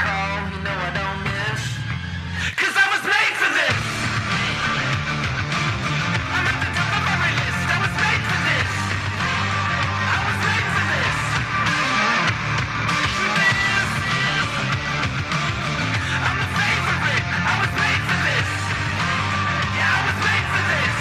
call, you know I don't miss. 'Cause I was made for this. I'm at the top of every list. I was made for this. I was made for this. Truth is, I'm the favorite. I was made for this. Yeah, I was made for this.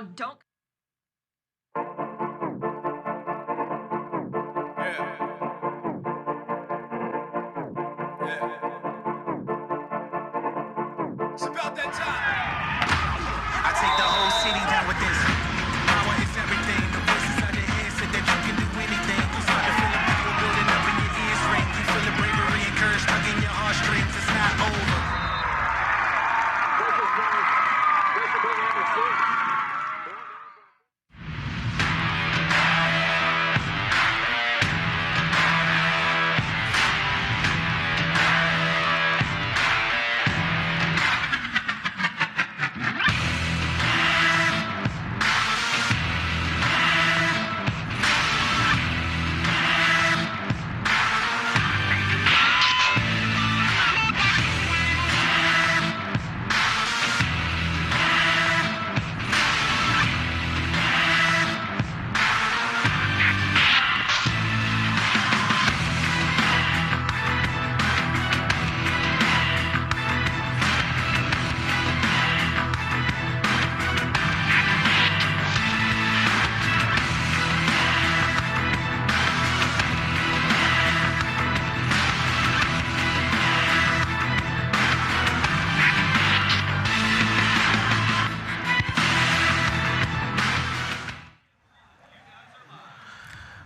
around. Don't. It's about that time. I take the whole city down with this. Power is everything. The voices on your head said that you can do anything. You start to feel the power building up in your ears ring. You feel the bravery and courage stuck in your heartstrings. It's not over.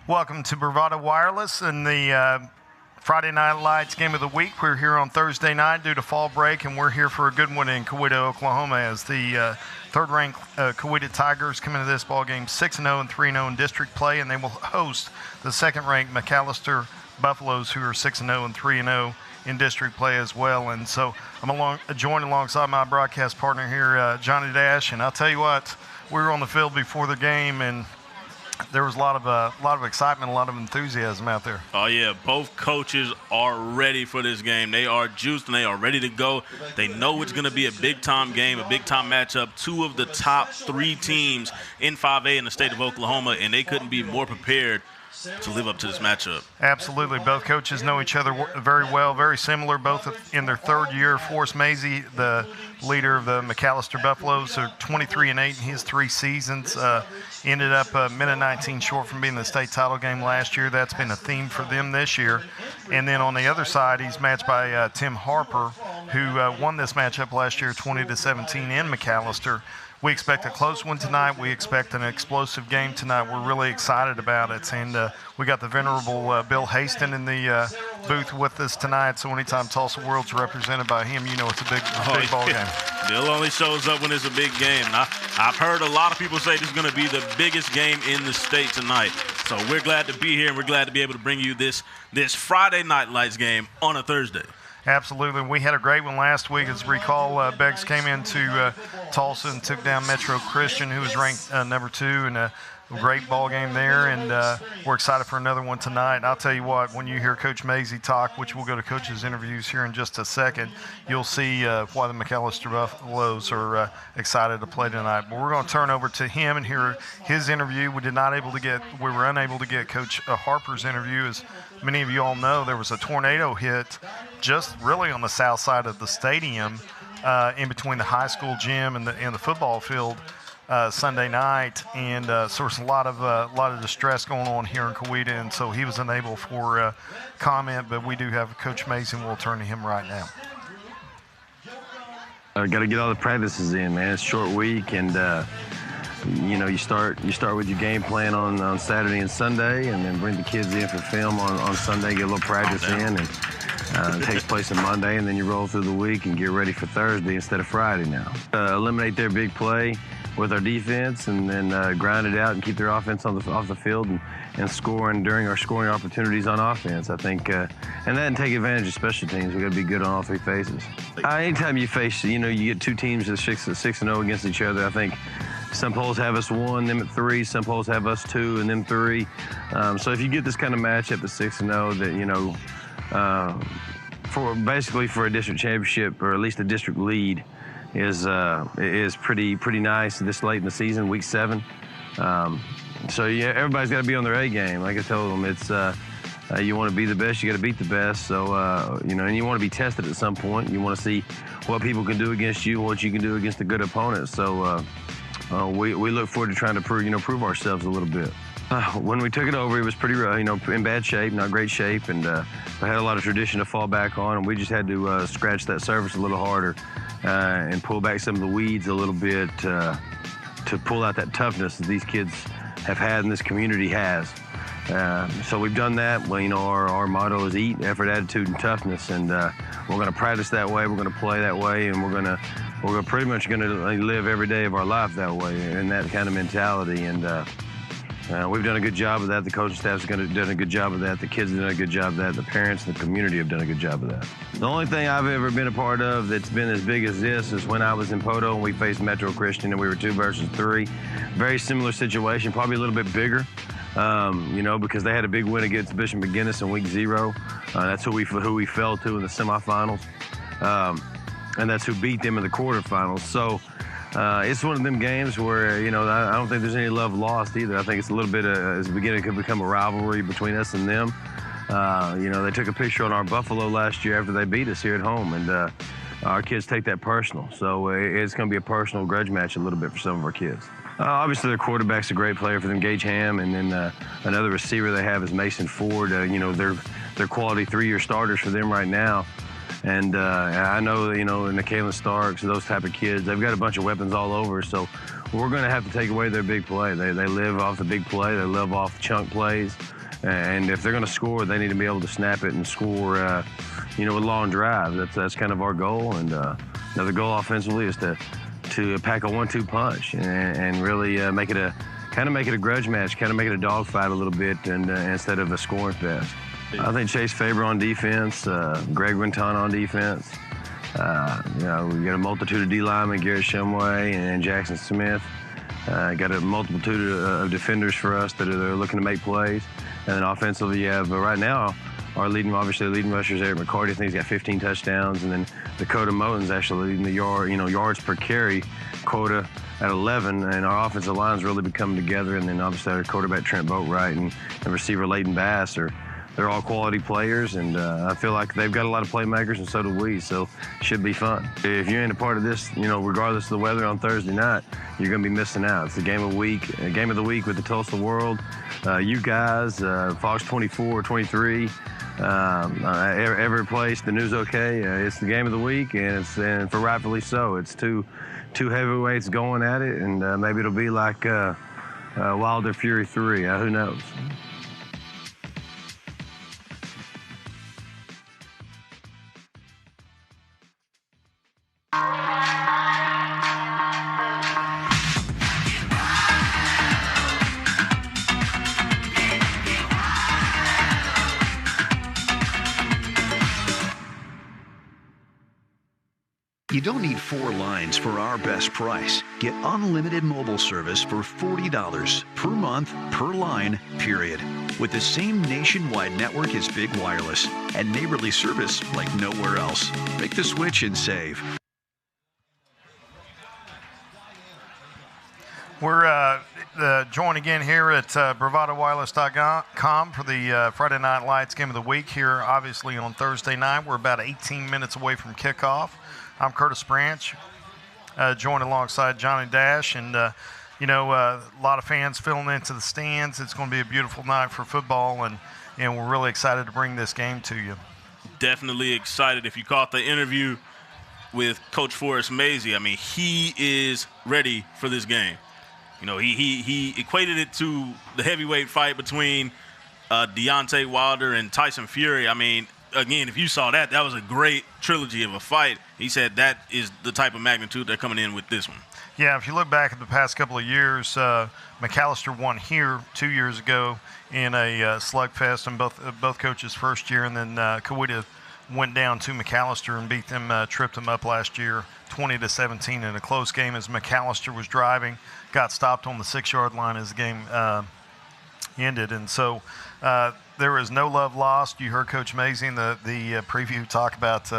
Welcome to Bravado Wireless and the Friday Night Lights game of the week. We're here on Thursday night due to fall break, and we're here for a good one in COWETA, Oklahoma, as the third-ranked COWETA Tigers come into this ball game 6-0 and 3-0 in district play, and they will host the second-ranked MCALESTER Buffaloes, who are 6-0 and 3-0 in district play as well. And so I'm joined alongside my broadcast partner here, Johnny Dash, and I'll tell you what, we were on the field before the game, and there was a lot of excitement, a lot of enthusiasm out there. Oh, yeah. Both coaches are ready for this game. They are juiced and they are ready to go. They know it's going to be a big-time game, a big-time matchup. Two of the top three teams in 5A in the state of Oklahoma, and they couldn't be more prepared to live up to this matchup. Absolutely. Both coaches know each other very well, very similar, both in their third year. Forrest Mazie, the leader of the MCALESTER Buffaloes, are 23-8 in his 3 seasons. Ended up a minute 19 short from being the state title game last year. That's been a theme for them this year. And then on the other side, he's matched by Tim Harper, who won this matchup last year 20-17 in MCALESTER. We expect a close one tonight. We expect an explosive game tonight. We're really excited about it. And we got the venerable Bill Haston in the booth with us tonight. So anytime Tulsa World's represented by him, you know it's a big ball game. Bill only shows up when it's a big game. And I've heard a lot of people say this is going to be the biggest game in the state tonight. So we're glad to be here, and we're glad to be able to bring you this Friday Night Lights game on a Thursday. Absolutely. We had a great one last week. As recall, Beggs came into Tulsa and took down Metro Christian, who was ranked number 2, and a great ball game there. And we're excited for another one tonight. And I'll tell you what, when you hear Coach Mazie talk, which we'll go to Coach's interviews here in just a second, you'll see why the MCALESTER Buffaloes are excited to play tonight. But we're going to turn over to him and hear his interview. We were unable to get Coach Harper's interview. As many of you all know, there was a tornado hit just really on the south side of the stadium, in between the high school gym and the football field Sunday night, and so there's a lot of distress going on here in COWETA, and so he was unable for comment. But we do have Coach Mason. We'll turn to him right now. Got to get all the practices in, man. It's a short week, and you start with your game plan on Saturday and Sunday, and then bring the kids in for film on Sunday, get a little practice in, and it takes place on Monday, and then you roll through the week and get ready for Thursday instead of Friday now. Eliminate their big play with our defense, and then grind it out and keep their offense off the field and scoring during our scoring opportunities on offense. I think, and then take advantage of special teams. We got to be good on all 3 phases. Anytime you face, you get 2 teams that's 6-0 against each other, I think some polls have us 1, them at 3. Some polls have us 2, and them 3. So if you get this kind of matchup at 6-0, that for a district championship or at least a district lead is pretty nice this late in the season, week 7. So yeah, everybody's got to be on their A game. Like I told them, it's you want to be the best, you got to beat the best. So and you want to be tested at some point. You want to see what people can do against you, what you can do against a good opponent. So we look forward to trying to prove ourselves a little bit. When we took it over, it was pretty, in bad shape, not great shape, and we had a lot of tradition to fall back on, and we just had to scratch that surface a little harder and pull back some of the weeds a little bit to pull out that toughness that these kids have had and this community has. So we've done that. Well, our motto is eat, effort, attitude, and toughness, and we're going to practice that way. We're going to play that way, and we're pretty much going to live every day of our life that way, in that kind of mentality. And we've done a good job of that. The coaching staff's done a good job of that. The kids have done a good job of that. The parents and the community have done a good job of that. The only thing I've ever been a part of that's been as big as this is when I was in Poto and we faced Metro Christian and we were 2 versus 3. Very similar situation, probably a little bit bigger, because they had a big win against Bishop McGuinness in week 0. That's who we fell to in the semifinals, and that's who beat them in the quarterfinals. So. It's one of them games where, I don't think there's any love lost either. I think it's a little bit it's beginning to become a rivalry between us and them. They took a picture on our Buffalo last year after they beat us here at home, and our kids take that personal. So it's going to be a personal grudge match a little bit for some of our kids. Obviously, their quarterback's a great player for them, Gage Ham, and then another receiver they have is Mason Ford. They're quality 3-year starters for them right now. And I know, McAlesTER Starks, those type of kids, they've got a bunch of weapons all over. So we're going to have to take away their big play. They live off the big play. They live off chunk plays. And if they're going to score, they need to be able to snap it and score, with long drives. That's kind of our goal. And the goal offensively is to pack a 1-2 punch and really make it a grudge match, kind of make it a dogfight a little bit, and instead of a scoring fest. I think Chase Faber on defense, Greg Quintana on defense. We got a multitude of D linemen, Garrett Shumway and Jackson Smith. Got a multitude of defenders for us that are looking to make plays. And then offensively, you have right now our leading rusher is Eric McCarty. I think he's got 15 touchdowns. And then Dakota Moten's actually leading the yards per carry quota at 11. And our offensive line's really been coming together. And then obviously our quarterback Trent Boatwright and receiver Leighton Bass they're all quality players, and I feel like they've got a lot of playmakers, and so do we, so it should be fun. If you ain't a part of this, regardless of the weather on Thursday night, you're going to be missing out. It's the game of the week with the Tulsa World. You guys, Fox 24, 23, every place, the News OK. It's the game of the week, and for rightfully so. It's two heavyweights going at it, and maybe it'll be like Wilder Fury 3. Who knows? You don't need 4 lines for our best price. Get unlimited mobile service for $40 per month per line, period. With the same nationwide network as Big Wireless and neighborly service like nowhere else. Make the switch and save. We're joined again here at BravadoWireless.com for the Friday Night Lights Game of the Week here, obviously on Thursday night. We're about 18 minutes away from kickoff. I'm Curtis Branch, joined alongside Johnny Dash, and a lot of fans filling into the stands. It's going to be a beautiful night for football, and we're really excited to bring this game to you. Definitely excited. If you caught the interview with Coach Forrest Mazie, he is ready for this game. He equated it to the heavyweight fight between Deontay Wilder and Tyson Fury. Again, if you saw that was a great trilogy of a fight. He said that is the type of magnitude they're coming in with this one. Yeah, if you look back at the past couple of years, McAlester won here 2 years ago in a slugfest in both coaches' first year, and then COWETA went down to McAlester and beat them, tripped them up last year 20-17 in a close game as McAlester was driving, got stopped on the 6-yard line as the game ended. And so there was no love lost. You heard Coach Mazie in the preview talk about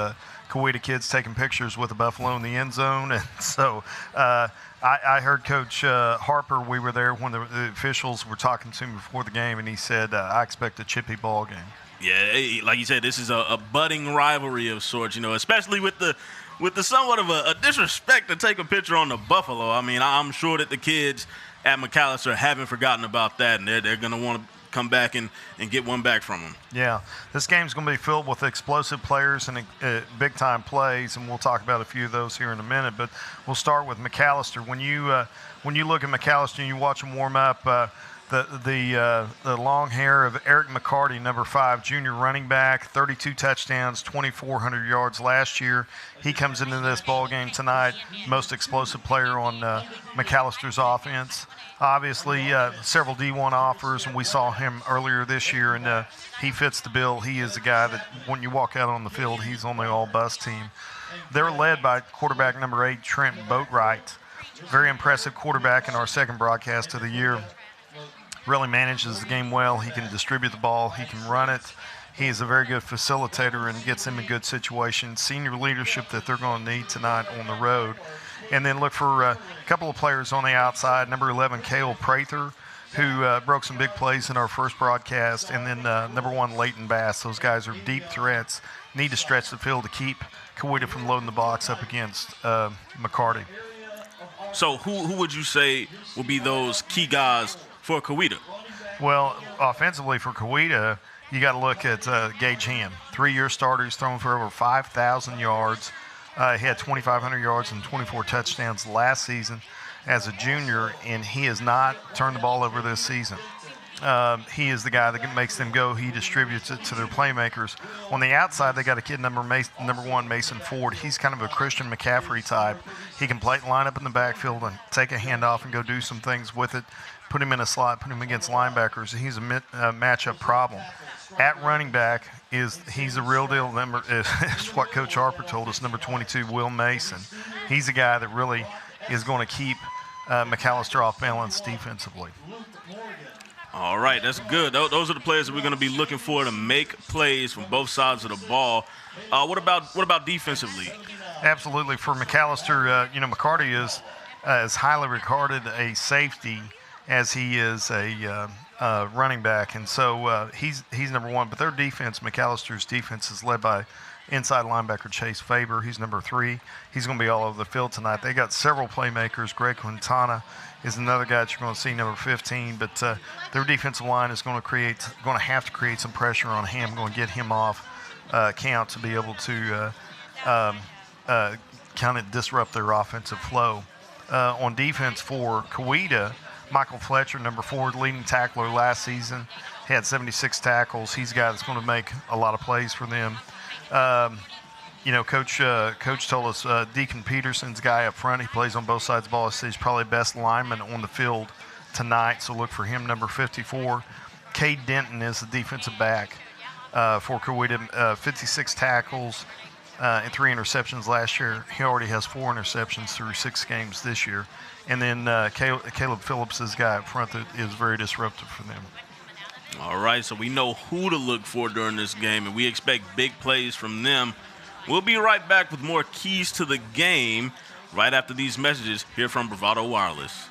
COWETA kids taking pictures with a Buffalo in the end zone. And so I heard Coach Harper, we were there when the officials were talking to him before the game, and he said, I expect a chippy ball game. Yeah, like you said, this is a budding rivalry of sorts, especially with the with the somewhat of a disrespect to take a picture on the Buffalo. I mean, I'm sure that the kids at McAlester haven't forgotten about that, and they're going to want to come back and get one back from them. Yeah, this game's going to be filled with explosive players and big-time plays, and we'll talk about a few of those here in a minute. But we'll start with McAlester. When you look at McAlester and you watch him warm up, the long hair of Eric McCarty, number 5, junior running back, 32 touchdowns, 2,400 yards last year. He comes into this ball game tonight, most explosive player on McAllister's offense. Obviously, several D1 offers, and we saw him earlier this year, and he fits the bill. He is a guy that when you walk out on the field, he's on the all-bus team. They're led by quarterback number 8, Trent Boatwright. Very impressive quarterback in our second broadcast of the year. Really manages the game well. He can distribute the ball. He can run it. He is a very good facilitator and gets them in good situations. Senior leadership that they're going to need tonight on the road. And then look for a couple of players on the outside. Number 11, Cale Prather, who broke some big plays in our first broadcast. And then number 1, Leighton Bass. Those guys are deep threats. Need to stretch the field to keep COWETA from loading the box up against McCarty. So who would you say will be those key guys for COWETA? Well, offensively for COWETA, you got to look at Gage Ham. 3-year starter. He's thrown for over 5,000 yards. He had 2,500 yards and 24 touchdowns last season as a junior, and he has not turned the ball over this season. He is the guy that makes them go. He distributes it to their playmakers. On the outside, they got a kid number 1, Mason Ford. He's kind of a Christian McCaffrey type. He can line up in the backfield and take a handoff and go do some things with it. Put him in a slot, put him against linebackers. He's a matchup problem. At running back, he's a real deal. Is what Coach Harper told us, number 22, Will Mason. He's a guy that really is going to keep McAlester off balance defensively. All right, that's good. Those are the players that we're going to be looking for to make plays from both sides of the ball. What about defensively? Absolutely. For McAlester, McCarty is as highly regarded a safety as he is a running back, and so he's number 1. But their defense, McAllister's defense, is led by inside linebacker Chase Faber. He's number 3. He's going to be all over the field tonight. They got several playmakers. Greg Quintana is another guy that you're going to see, number 15. But their defensive line is going to have to create some pressure on him. Going to get him off count to be able to kind of disrupt their offensive flow. On defense for COWETA, Michael Fletcher, number 4, leading tackler last season, had 76 tackles. He's a guy that's going to make a lot of plays for them. Coach told us Deacon Peterson's guy up front. He plays on both sides of the ball. He's probably the best lineman on the field tonight, so look for him, number 54. Cade Denton is the defensive back for COWETA, 56 tackles and 3 interceptions last year. He already has 4 interceptions through 6 games this year. And then Caleb Phillips is the guy up front that is very disruptive for them. All right, so we know who to look for during this game, and we expect big plays from them. We'll be right back with more keys to the game right after these messages here from Bravado Wireless.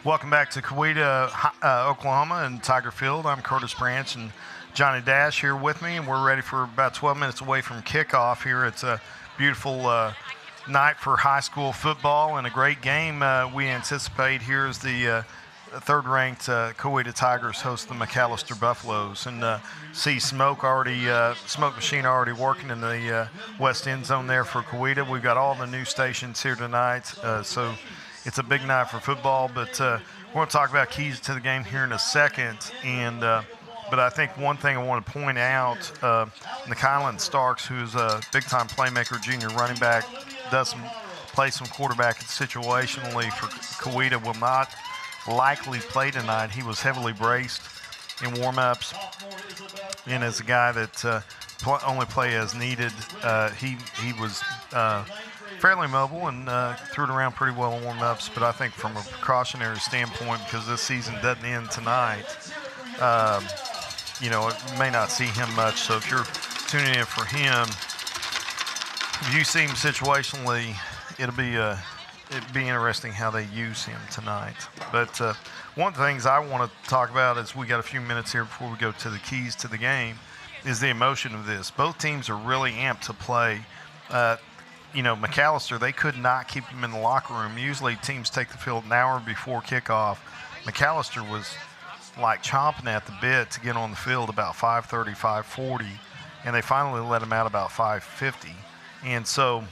Welcome back to COWETA, Oklahoma, and Tiger Field. I'm Curtis Branch and Johnny Dash here with me, and we're ready for about 12 minutes away from kickoff here. It's a beautiful night for high school football and a great game we anticipate here as the third-ranked COWETA Tigers host the McAlester Buffaloes. And see smoke machine already working in the west end zone there for COWETA. We've got all the new stations here tonight, so it's a big night for football, but we're going to talk about keys to the game here in a second. But But I think one thing I want to point out, Nykylan Starks, who's a big-time playmaker, junior running back, play some quarterback situationally for COWETA, will not likely play tonight. He was heavily braced in warm-ups, and as a guy that only play as needed, he was fairly mobile and threw it around pretty well in warm-ups. But I think from a precautionary standpoint, because this season doesn't end tonight, may not see him much. So if you're tuning in for him, if you see him situationally, it'd be interesting how they use him tonight. But one of the things I want to talk about, as we got a few minutes here before we go to the keys to the game, is the emotion of this. Both teams are really amped to play. McAlester, they could not keep him in the locker room. Usually teams take the field an hour before kickoff. McAlester was like chomping at the bit to get on the field about 5:30, 5:40, and they finally let him out about 5:50. And so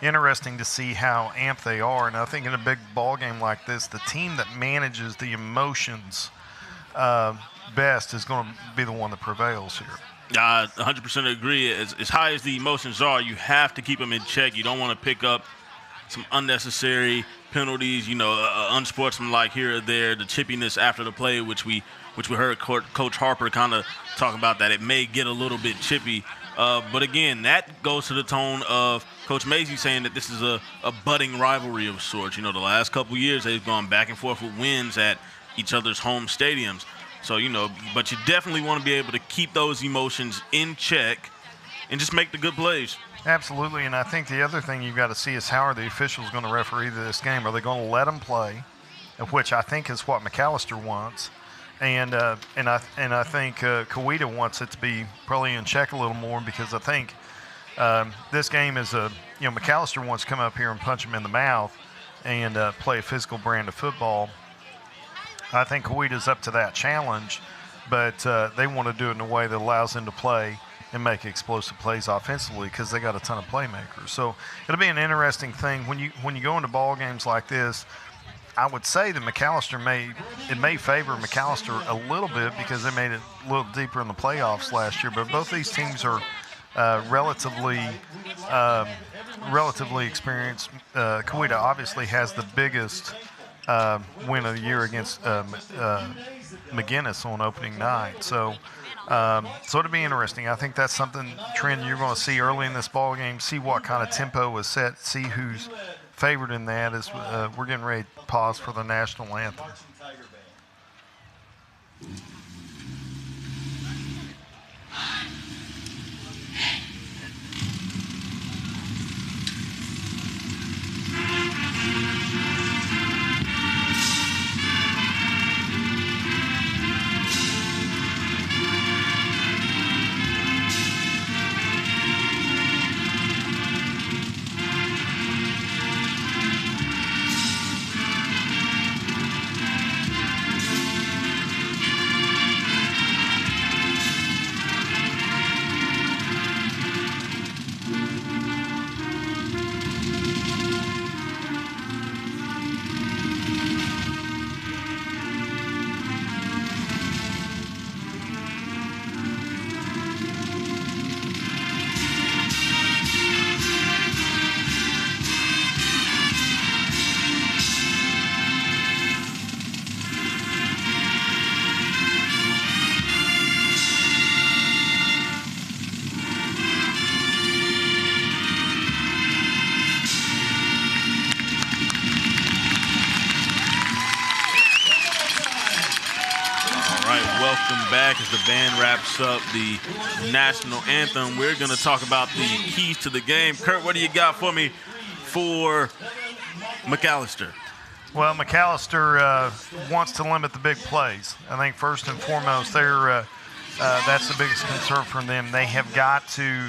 interesting to see how amped they are. And I think in a big ball game like this, the team that manages the emotions best is going to be the one that prevails here. I 100% agree. As high as the emotions are, you have to keep them in check. You don't want to pick up some unnecessary penalties, unsportsmanlike here or there, the chippiness after the play, which we heard Coach Harper kind of talk about, that it may get a little bit chippy. But again, that goes to the tone of Coach Mazie saying that this is a budding rivalry of sorts. The last couple years they've gone back and forth with wins at each other's home stadiums. So, but you definitely want to be able to keep those emotions in check and just make the good plays. Absolutely, and I think the other thing you've got to see is how are the officials going to referee this game? Are they going to let them play, which I think is what McAlester wants, and I think COWETA wants it to be probably in check a little more, because I think this game is McAlester wants to come up here and punch him in the mouth and play a physical brand of football. I think COWETA's up to that challenge, but they want to do it in a way that allows them to play and make explosive plays offensively, because they got a ton of playmakers. So it'll be an interesting thing when you go into ball games like this. I would say that McAlester may favor McAlester a little bit, because they made it a little deeper in the playoffs last year. But both these teams are relatively experienced. COWETA obviously has the biggest win of the year against McGinnis on opening night. So it'll be interesting. I think that's something, trend, you're going to see early in this ball game. See what kind of tempo is set. See who's favored in that as we're getting ready to pause for the national anthem. Back as the band wraps up the national anthem. We're going to talk about the keys to the game. Kurt, what do you got for me for McAlester? Well, McAlester wants to limit the big plays. I think first and foremost, that's the biggest concern from them. They have got to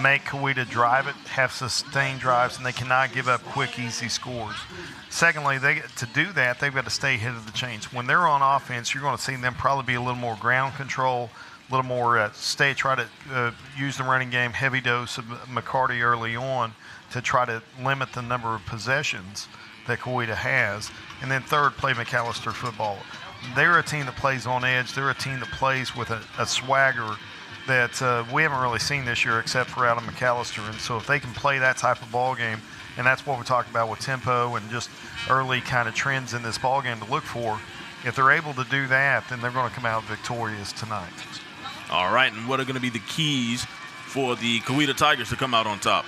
make COWETA drive it, have sustained drives, and they cannot give up quick, easy scores. Secondly, to do that, they've got to stay ahead of the chains. When they're on offense, you're going to see them probably be a little more ground control, a little more try to use the running game, heavy dose of McCarty early on to try to limit the number of possessions that COWETA has. And then third, play McAlester football. they're a team that plays on edge. They're a team that plays with a swagger that we haven't really seen this year except for out of McAlester. And so if they can play that type of ball game, and that's what we're talking about with tempo and just early kind of trends in this ball game to look for, if they're able to do that, then they're going to come out victorious tonight. All right, and what are going to be the keys for the COWETA Tigers to come out on top?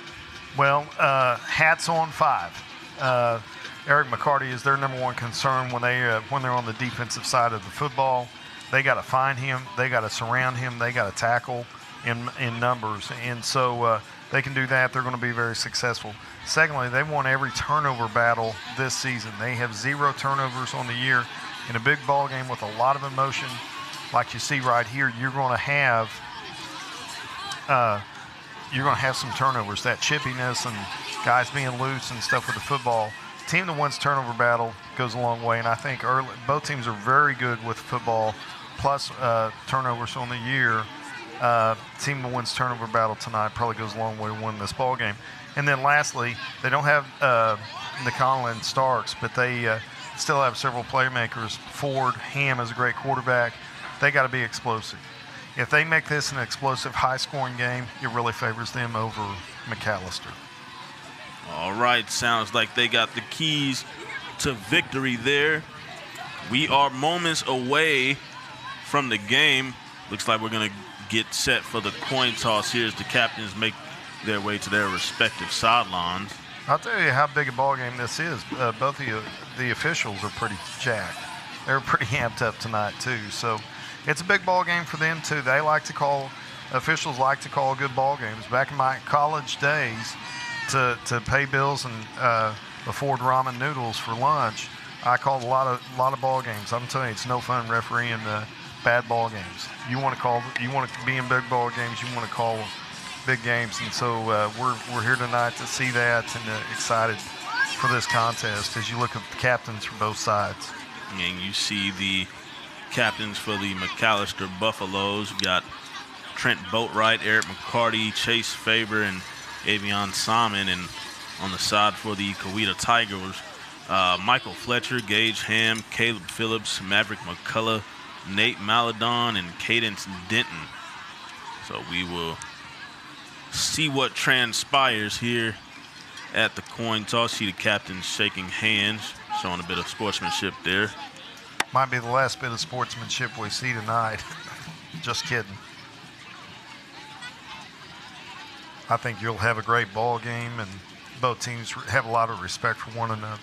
Well, hats on 5. Eric McCarty is their number one concern when they're on the defensive side of the football. They got to find him. They got to surround him. They got to tackle in numbers. And so they can do that. They're going to be very successful. Secondly, they won every turnover battle this season. They have 0 turnovers on the year. In a big ball game with a lot of emotion, like you see right here, you're going to have some turnovers. That chippiness and guys being loose and stuff with the football. Team that wins turnover battle goes a long way, and I think both teams are very good with football, plus turnovers on the year. Team that wins turnover battle tonight probably goes a long way to win this ball game. And then lastly, they don't have McConnell and Starks, but they still have several playmakers. Ford, Ham is a great quarterback. They got to be explosive. If they make this an explosive, high-scoring game, it really favors them over McAlester. All right, sounds like they got the keys to victory there. We are moments away from the game. Looks like we're going to get set for the coin toss here as the captains make their way to their respective sidelines. I'll tell you how big a ball game this is. Both of the officials are pretty jacked. They're pretty amped up tonight, too. So it's a big ball game for them, too. Officials like to call good ball games. Back in my college days, to pay bills and afford ramen noodles for lunch, I called a lot of ball games. I'm telling you, it's no fun refereeing bad ball games. You want to be in big ball games. You want to call big games, and so we're here tonight to see that and excited for this contest as you look at the captains for both sides. And you see the captains for the McAlester Buffaloes. We got Trent Boatwright, Eric McCarty, Chase Faber, and Avion Simon. And on the side for the COWETA Tigers, Michael Fletcher, Gage Ham, Caleb Phillips, Maverick McCullough, Nate Maladon, and Cadence Denton. So we will see what transpires here at the coin toss. See the captains shaking hands, showing a bit of sportsmanship there. Might be the last bit of sportsmanship we see tonight. Just kidding. I think you'll have a great ball game, and both teams have a lot of respect for one another.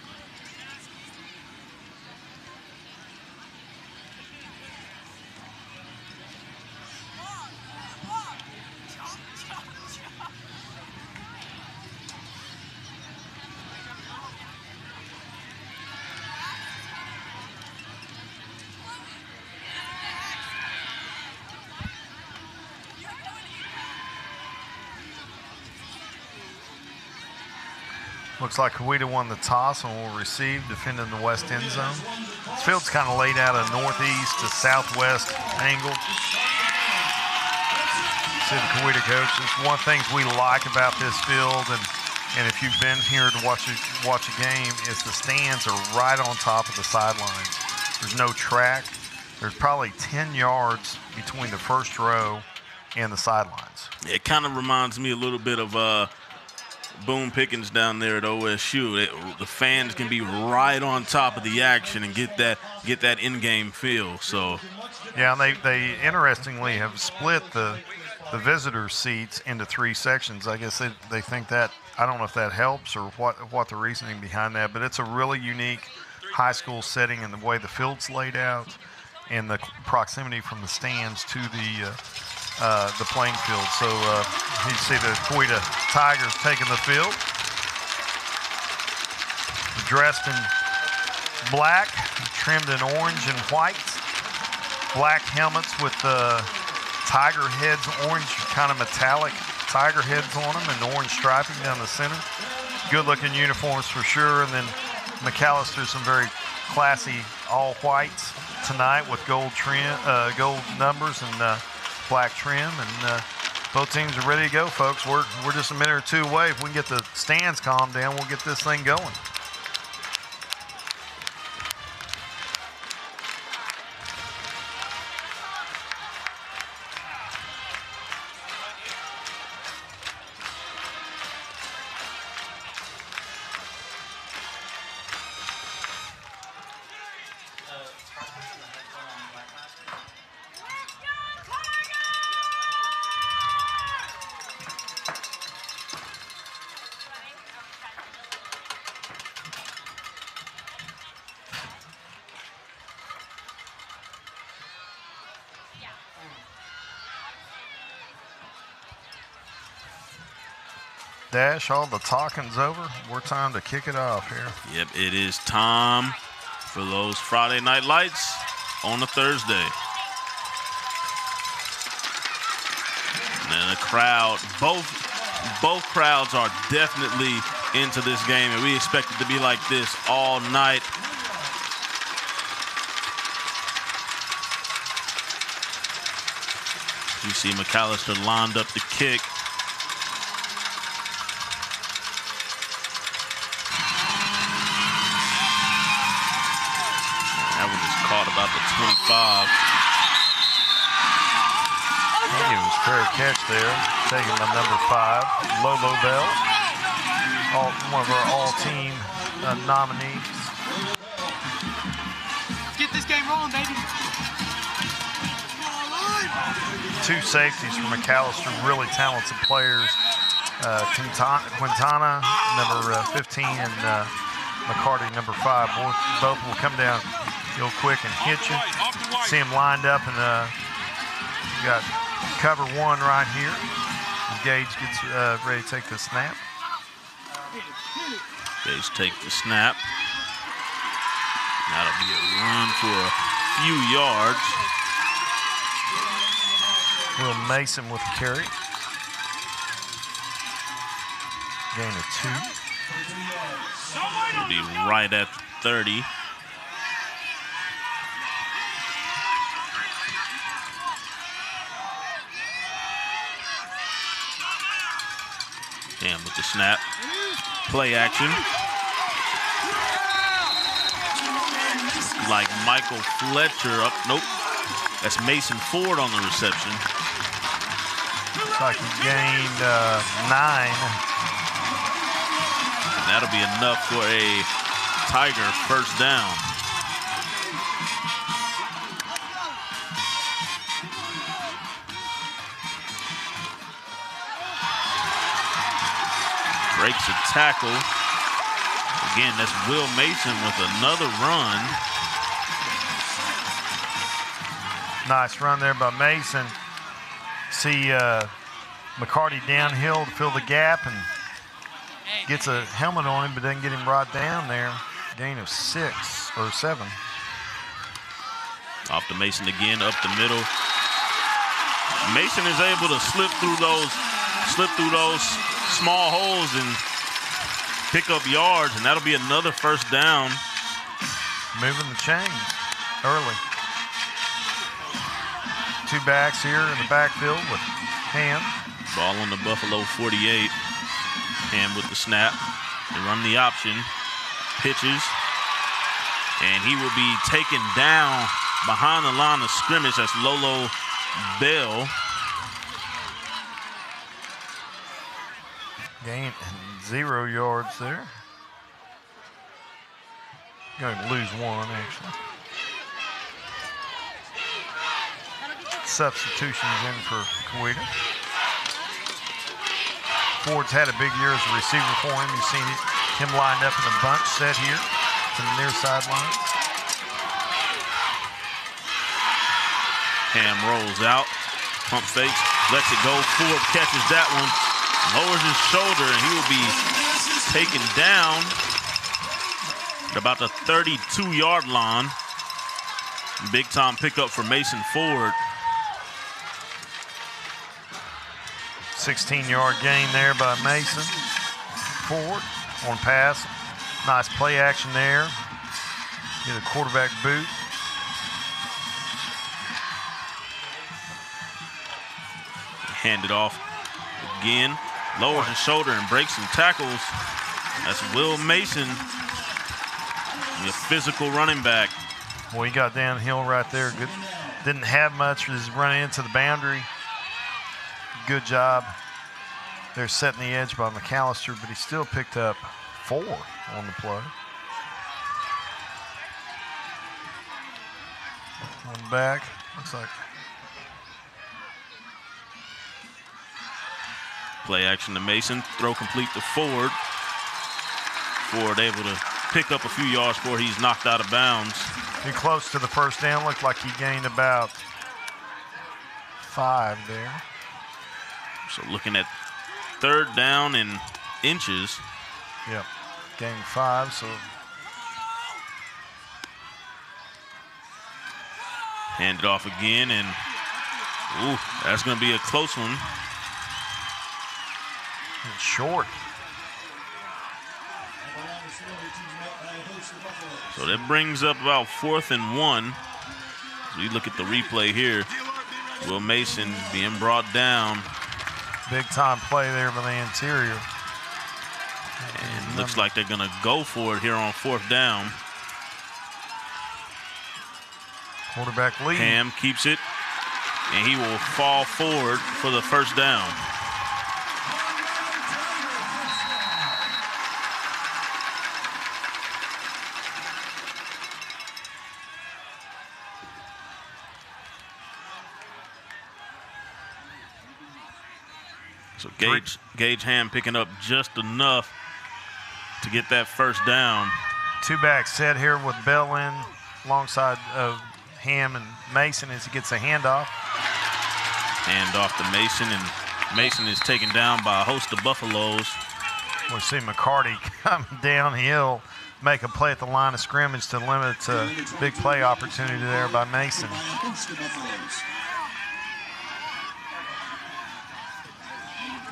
Looks like COWETA won the toss and will receive, defending the west end zone. This field's kind of laid out a northeast to southwest angle. See the COWETA coaches. One of the things we like about this field, and if you've been here to watch a game, is the stands are right on top of the sidelines. There's no track. There's probably 10 yards between the first row and the sidelines. It kind of reminds me a little bit of Boone Pickens down there at OSU. The fans can be right on top of the action and get that in-game feel. So, yeah, and they interestingly have split the visitor seats into 3 sections. I guess they think that, I don't know if that helps or what the reasoning behind that, but it's a really unique high school setting in the way the field's laid out and the proximity from the stands to the playing field. So you see the COWETA Tigers taking the field. Dressed in black, trimmed in orange and white. Black helmets with tiger heads, orange kind of metallic tiger heads on them, and orange striping down the center. Good looking uniforms for sure. And then McAlester, some very classy all whites tonight with gold trim, gold numbers and black trim, and both teams are ready to go, folks. We're just a minute or two away. If we can get the stands calmed down, we'll get this thing going. Dash, all the talking's over. We're time to kick it off here. Yep, it is time for those Friday Night Lights on a Thursday. And then the crowd, both crowds are definitely into this game, and we expect it to be like this all night. You see McAlester lined up the kick. That one is caught about the 25. I think it was a fair catch there. Taking my number 5, Lolo Bell. One of our all-team nominees. Get this game rolling, baby. 2 safeties from McAlester, really talented players. Quintana, number 15, and McCarty, number 5. Both will come down real quick and hit you. See them lined up, and got cover 1 right here. Gage gets ready to take the snap. Gage take the snap. That'll be a run for a few yards. Will Mason with the carry. Gain of 2. He'll be right at 30. Cam with the snap. Play action. Like Michael Fletcher up. Nope. That's Mason Ford on the reception. Looks like he gained 9. And that'll be enough for a Tiger first down. Breaks a tackle. Again, that's Will Mason with another run. Nice run there by Mason. See McCarty downhill to fill the gap and gets a helmet on him, but doesn't get him brought down there. Gain of 6 or 7. Off to Mason again, up the middle. Mason is able to slip through those small holes and pick up yards, and that'll be another first down. Moving the chains early. 2 backs here in the backfield with Ham. Ball on the Buffalo 48. Ham with the snap. They run the option. Pitches. And he will be taken down behind the line of scrimmage. That's Lolo Bell. Gain 0 yards there. Going to lose 1, actually. Substitutions in for COWETA. Ford's had a big year as a receiver for him. You've seen him lined up in a bunch set here to the near sideline. Ham rolls out, pump fakes, lets it go. Ford catches that one, lowers his shoulder, and he will be taken down at about the 32-yard line. Big time pickup for Mason Ford. 16-yard gain there by Mason. Ford on pass. Nice play action there. Get a quarterback boot. Hand it off again. Lowers his shoulder and breaks some tackles. That's Will Mason, the physical running back. Well, he got downhill right there. Good. Didn't have much. Just running into the boundary. Good job. They're setting the edge by McAlester, but he still picked up 4 on the play. One back. Looks like. Play action to Mason. Throw complete to Ford. Ford able to pick up a few yards before he's knocked out of bounds. Be close to the first down. Looked like he gained about 5 there. So looking at 3rd down and inches. Yep. Game 5, so. Hand it off again, and ooh, that's going to be a close one. It's short. So that brings up about 4th and 1. So you look at the replay here. Will Mason being brought down. Big time play there by the interior. And looks like they're going to go for it here on 4th down. Quarterback lead. Ham keeps it, and he will fall forward for the 1st down. So Gage Ham picking up just enough to get that 1st down. 2-back set here with Bell in alongside of Ham and Mason as he gets a handoff. Hand off to Mason, and Mason is taken down by a host of Buffaloes. We'll see McCarty come downhill, make a play at the line of scrimmage to limit big play opportunity there by Mason.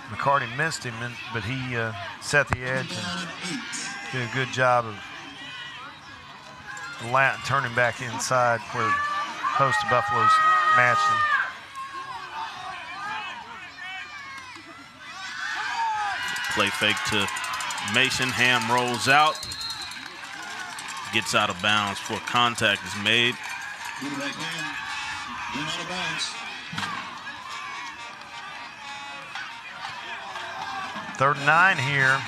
McCarty missed him, but he set the edge and did a good job of turning back inside where host of Buffaloes matched him. Play fake to Mason. Ham rolls out. Gets out of bounds before contact is made. Third and 9 here.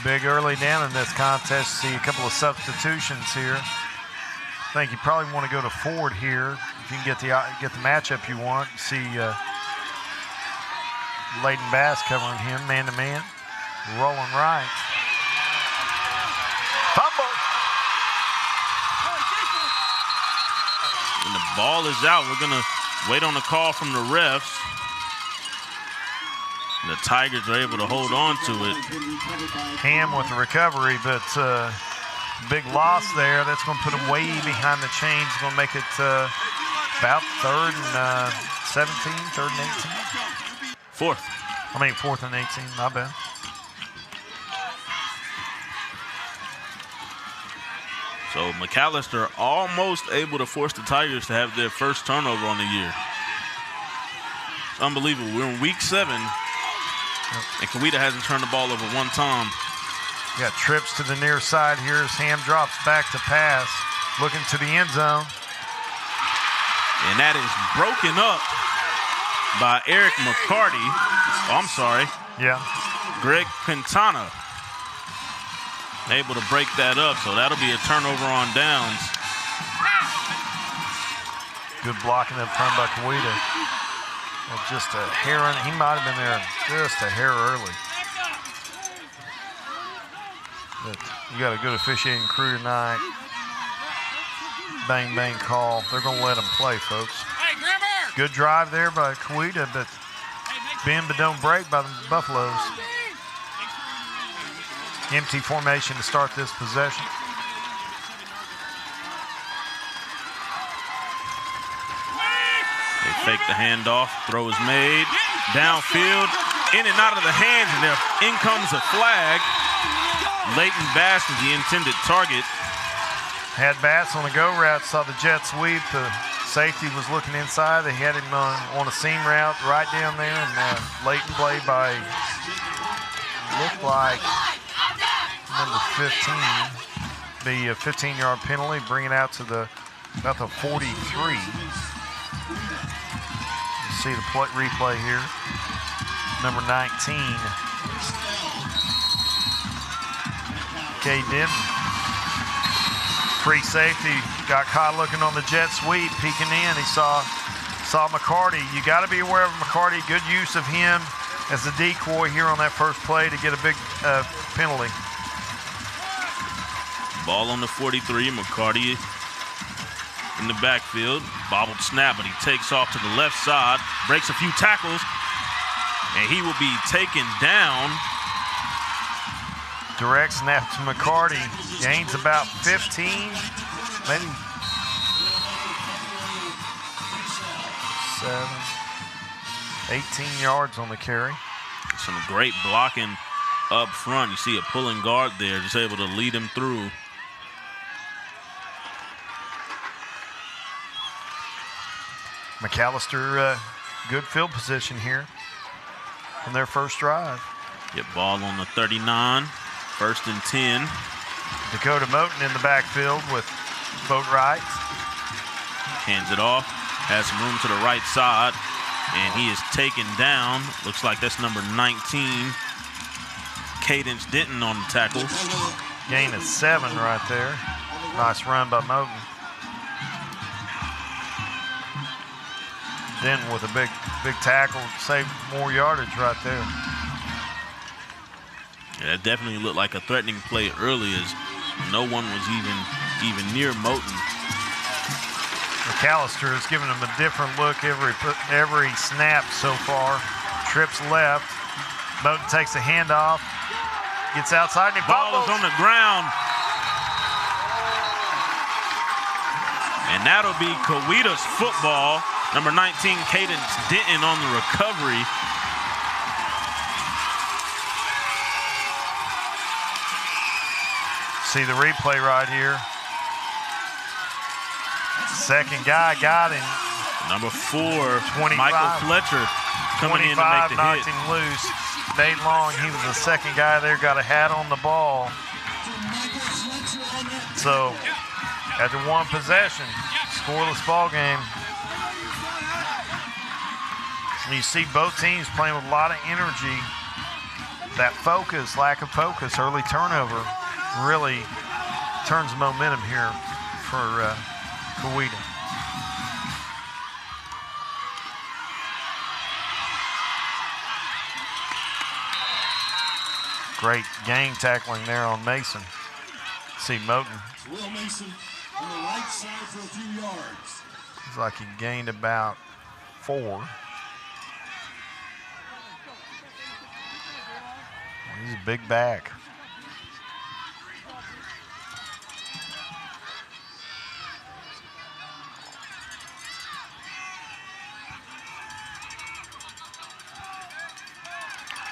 Big early down in this contest. See a couple of substitutions here. I think you probably want to go to Ford here if you can get the matchup you want. You see Leighton Bass covering him man-to-man. Rolling right. Fumble. When the ball is out, we're going to wait on the call from the refs. And the Tigers are able to hold on to it. Ham with the recovery, but big loss there. That's going to put him way behind the chains. Going to make it about 3rd and 17, 3rd and 18. 4th. I mean 4th and 18, my bad. So McAlester almost able to force the Tigers to have their 1st turnover on the year. It's unbelievable. We're in week 7, and COWETA hasn't turned the ball over one time. Got trips to the near side here as Ham drops back to pass, looking to the end zone. And that is broken up by Eric McCarty. Oh, I'm sorry. Yeah. Greg Quintana able to break that up, so that'll be a turnover on downs. Good blocking up front by COWETA. Just a hair on, he might have been there just a hair early. But you got a good officiating crew tonight. Bang, bang call. They're going to let them play, folks. Good drive there by COWETA, but bend but don't break by the Buffaloes. Empty formation to start this possession. They fake the handoff. Throw is made. Downfield. In and out of the hands, and there in comes a flag. Leighton Bass is the intended target. Had Bass on the go route, saw the jet sweep. The safety was looking inside. They had him on a seam route right down there, and Leighton played by, looked like number 15. Be a 15-yard penalty, bring it out to about the 43. You see the replay here. Number 19. K. Denton. Free safety, got caught looking on the jet sweep, peeking in. He saw McCarty. You got to be aware of McCarty. Good use of him as a decoy here on that first play to get a big penalty. Ball on the 43. McCarty in the backfield. Bobbled snap, but he takes off to the left side. Breaks a few tackles, and he will be taken down. Direct snap to McCarty. Gains about 15, maybe 7, 18 yards on the carry. Some great blocking up front. You see a pulling guard there, just able to lead him through. McAlester, good field position here on their first drive. Get ball on the 39, 1st and 10. Dakota Moten in the backfield with boat right. Hands it off, has some room to the right side, and he is taken down. Looks like that's number 19. Cadence Denton on the tackle. Gain of 7 right there. Nice run by Moten. Denton with a big tackle, saved more yardage right there. Yeah, that definitely looked like a threatening play early, as no one was even near Moten. McAlester has given him a different look every snap so far. Trips left. Moten takes a handoff. Gets outside and he Ball bobbles. is on the ground. And that'll be COWETA's football. Number 19, Cadence Denton on the recovery. See the replay right here. Second guy got him. Number 4, 25. Michael Fletcher coming in to make 25 the knocked hit. him loose. Nate Long, he was the second guy there, got a hat on the ball. So, after one possession, scoreless ball game. And you see both teams playing with a lot of energy. That focus, lack of focus, early turnover really turns the momentum here for COWETA. Great gang tackling there on Mason. See Moten. Will Mason on the right side for a few yards. Looks like he gained about 4. He's a big back.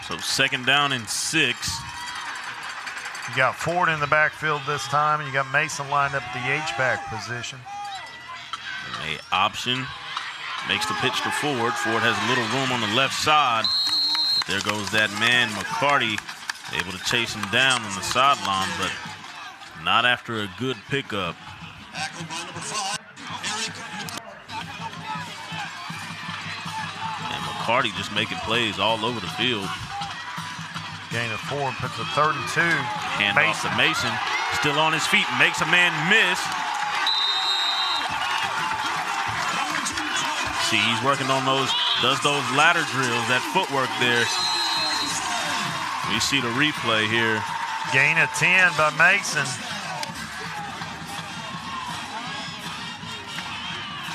So 2nd down and 6. You got Ford in the backfield this time, and you got Mason lined up at the H-back position. A option. Makes the pitch to Ford. Ford has a little room on the left side. But there goes that man, McCarty, able to chase him down on the sideline, but not after a good pickup. And McCarty just making plays all over the field. Gain of 4, puts a 3rd and 2. Hand off to Mason. Still on his feet, makes a man miss. See, he's working on does those ladder drills, that footwork there. We see the replay here. Gain of 10 by Mason.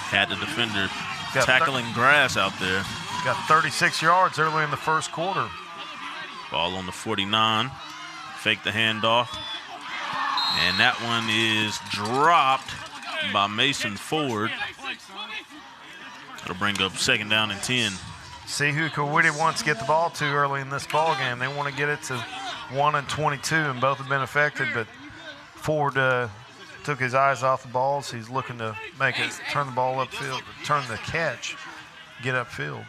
Had the defender Got tackling grass out there. Got 36 yards early in the first quarter. Ball on the 49. Fake the handoff. And that one is dropped by Mason Ford. That'll bring up 2nd down and 10. See who COWETA wants to get the ball to early in this ball game. They want to get it to 1 and 22, and both have been affected, but Ford took his eyes off the ball, so he's looking to make it, turn the ball upfield, turn the catch, get upfield.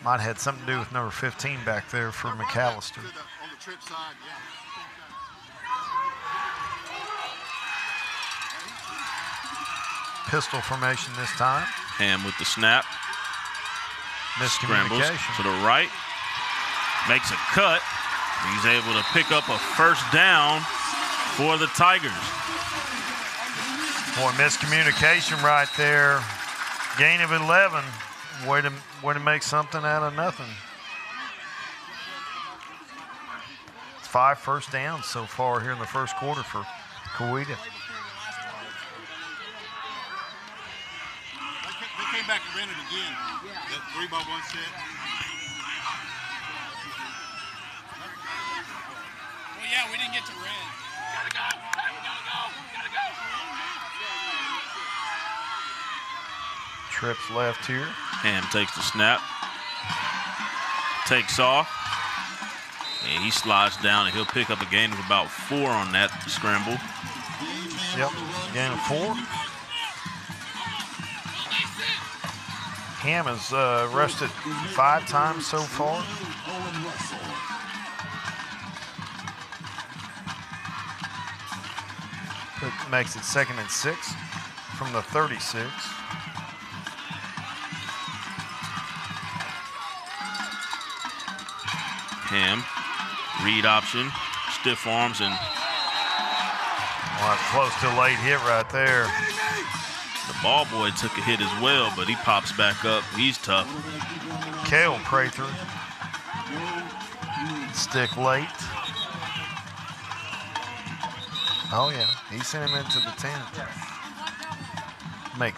Might have had something to do with number 15 back there for McAlester. Pistol formation this time. Ham with the snap. Scrambles Miscommunication. to the right. Makes a cut. He's able to pick up a 1st down for the Tigers. Boy, miscommunication right there. Gain of 11. Way to make something out of nothing. It's 5 first downs so far here in the first quarter for COWETA. They came back and ran it again. That 3-by-1 set. Well, yeah, we didn't get to red. Gotta go. Trips left here. Ham takes the snap. Takes off. And he slides down, and he'll pick up a gain of about 4 on that scramble. Yep, gain of 4. Ham has rushed it 5 times so far. It makes it 2nd and 6 from the 36. Ham, read option, stiff arms, and well, close to a late hit right there. the ball boy took a hit as well, but he pops back up. He's tough. Kale Prather. Stick late. Oh, yeah. He sent him into the 10. Bring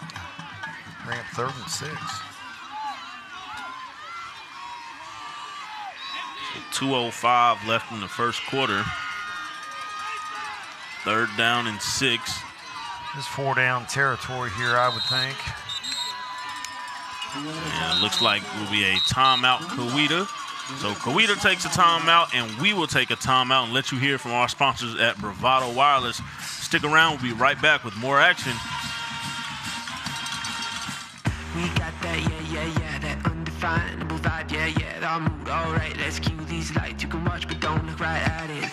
up 3rd and 6. 2:05 left in the first quarter. 3rd down and 6. This 4-down territory here, I would think. And it looks like it will be a timeout, COWETA. So COWETA takes a timeout, and we will take a timeout and let you hear from our sponsors at Bravado Wireless. Stick around. We'll be right back with more action. We got that, yeah, that undefinable vibe, yeah, that mood, alright, let's cue these lights. You can watch, but don't look right at it.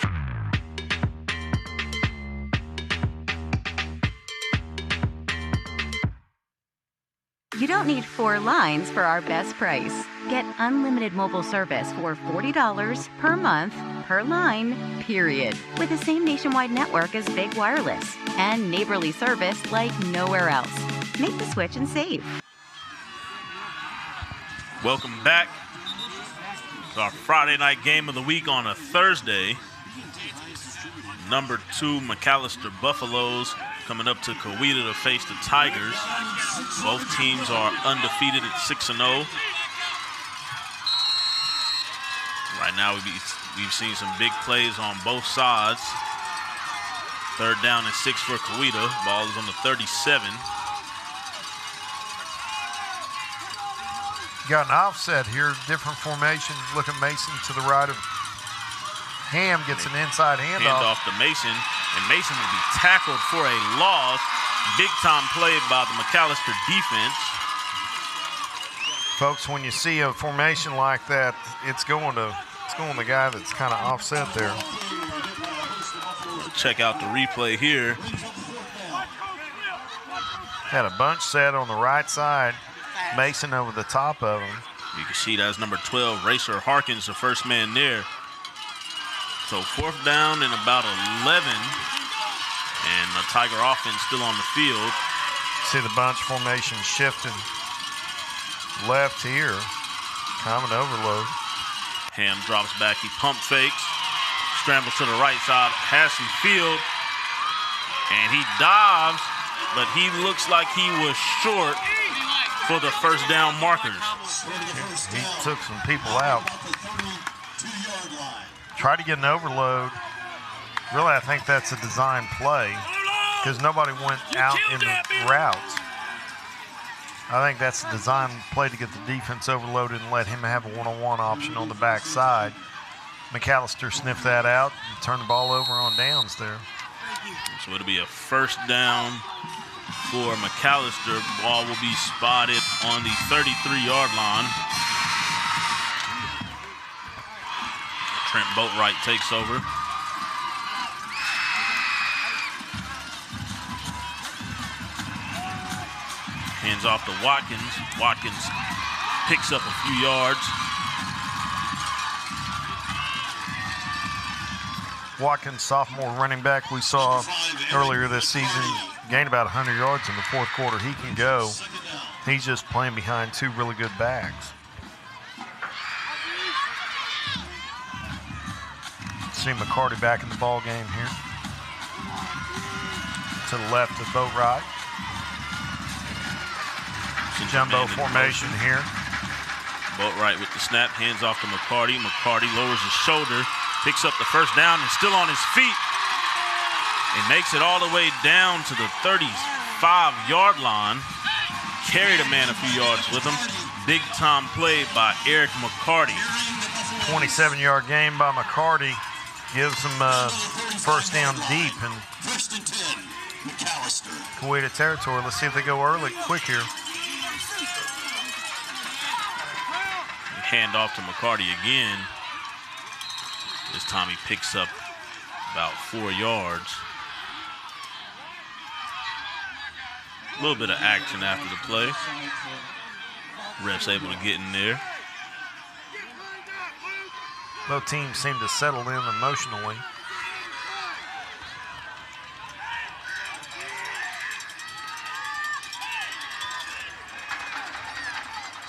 You don't need 4 lines for our best price. Get unlimited mobile service for $40 per month, per line, period. With the same nationwide network as Big Wireless and neighborly service like nowhere else. Make the switch and save. Welcome back to our Friday night game of the week on a Thursday. Number 2 McAlester Buffaloes coming up to COWETA to face the Tigers. Both teams are undefeated at 6-0. Right now we've seen some big plays on both sides. 3rd down and 6 for COWETA. Ball is on the 37. Got an offset here, different formation. Look at Mason to the right of Ham, gets an inside handoff. Handoff to Mason, and Mason will be tackled for a loss. Big time play by the McAlester defense. Folks, when you see a formation like that, it's going to the guy that's kind of offset there. Check out the replay here. Had a bunch set on the right side. Mason over the top of him. You can see that's number 12, Racer Harkins, the first man there. So 4th down and about 11. And the Tiger offense still on the field. See the bunch formation shifting left here. Common overload. Ham drops back. He pump fakes. Scrambles to the right side. Has some field. And he dives. But he looks like he was short for the first down markers. He took some people out. Tried to get an overload. Really, I think that's a design play because nobody went out in the routes. I think that's a design play to get the defense overloaded and let him have a one-on-one option on the backside. McAlester sniffed that out and turned the ball over on downs there. So it'll be a 1st down for McAlester. Ball will be spotted on the 33-yard line. Trent Boatwright takes over. Hands off to Watkins. Watkins picks up a few yards. Watkins, sophomore running back we saw earlier this season, gained about 100 yards in the 4th quarter. He can go. He's just playing behind 2 really good backs. see McCarty back in the ball game here. To the left of Boatwright. Jumbo formation here. Boatwright with the snap, hands off to McCarty. McCarty lowers his shoulder, picks up the first down, and still on his feet. And makes it all the way down to the 35-yard line. Carried a man a few yards with him. Big time play by Eric McCarty. 27-yard gain by McCarty gives him first down deep in COWETA territory. Let's see if they go early, quick here. Hand off to McCarty again. This time he picks up about 4 yards. A little bit of action after the play. Ref's able to get in there. Both teams seem to settle in emotionally.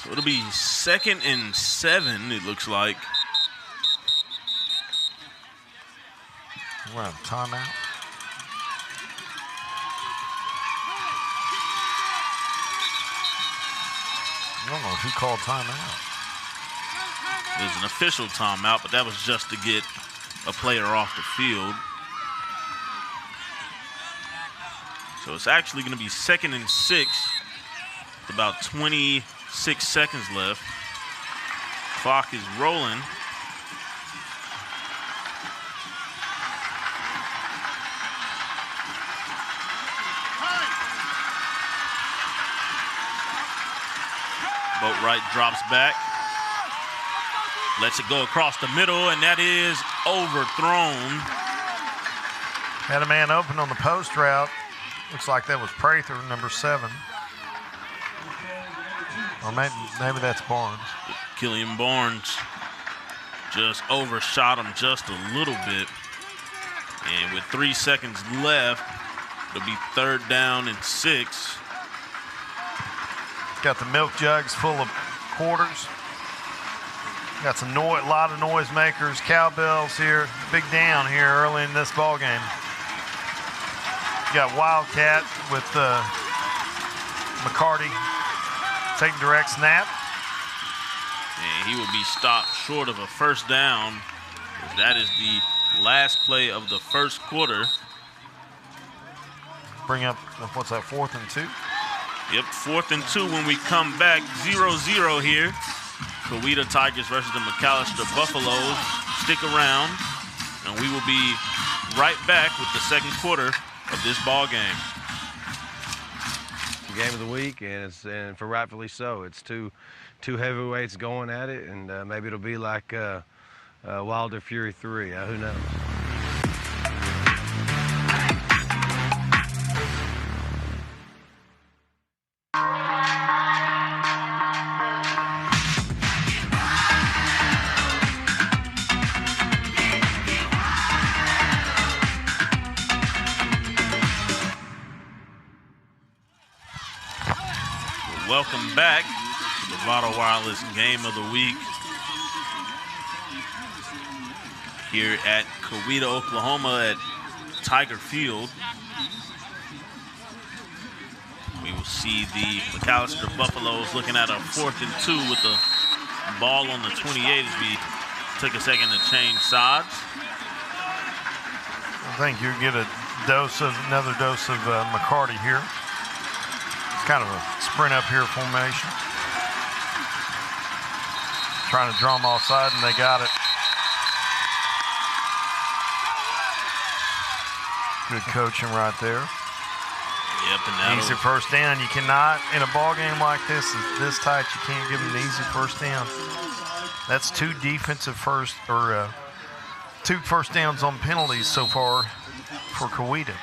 So it'll be 2nd and 7, it looks like. We're on timeout. I don't know who called timeout. It was an official timeout, but that was just to get a player off the field. So it's actually going to be 2nd and 6. With about 26 seconds left. Clock is rolling. Boatwright drops back. Lets it go across the middle, and that is overthrown. Had a man open on the post route. Looks like that was Prather, number 7. Or maybe that's Barnes. Killian Barnes just overshot him just a little bit. And with 3 seconds left, it'll be 3rd down and 6. Got the milk jugs full of quarters. Got some a lot of noisemakers, cowbells here. Big down here early in this ball game. Got Wildcat with McCarty taking direct snap. And he will be stopped short of a first down. That is the last play of the first quarter. Bring up, what's that, 4th and 2? Yep, 4th and 2 when we come back. 0-0 here. COWETA Tigers versus the McAlester Buffaloes. Stick around, and we will be right back with the second quarter of this ball game. Game of the week, and for rightfully so. It's two heavyweights going at it, and maybe it'll be like Wilder Fury 3. Who knows? Welcome back to the Bravado Wireless Game of the Week here at COWETA, Oklahoma at Tiger Field. We will see the McAlester Buffaloes looking at a 4th and 2 with the ball on the 28 as we take a second to change sides. I think you get another dose of McCarty here. It's kind of a sprint up here formation. Trying to draw them offside, and they got it. Good coaching right there. Yep, and easy first down. You cannot, in a ball game like this tight, you can't give them an easy first down. That's 2 defensive first, or 2 first downs on penalties so far for COWETA.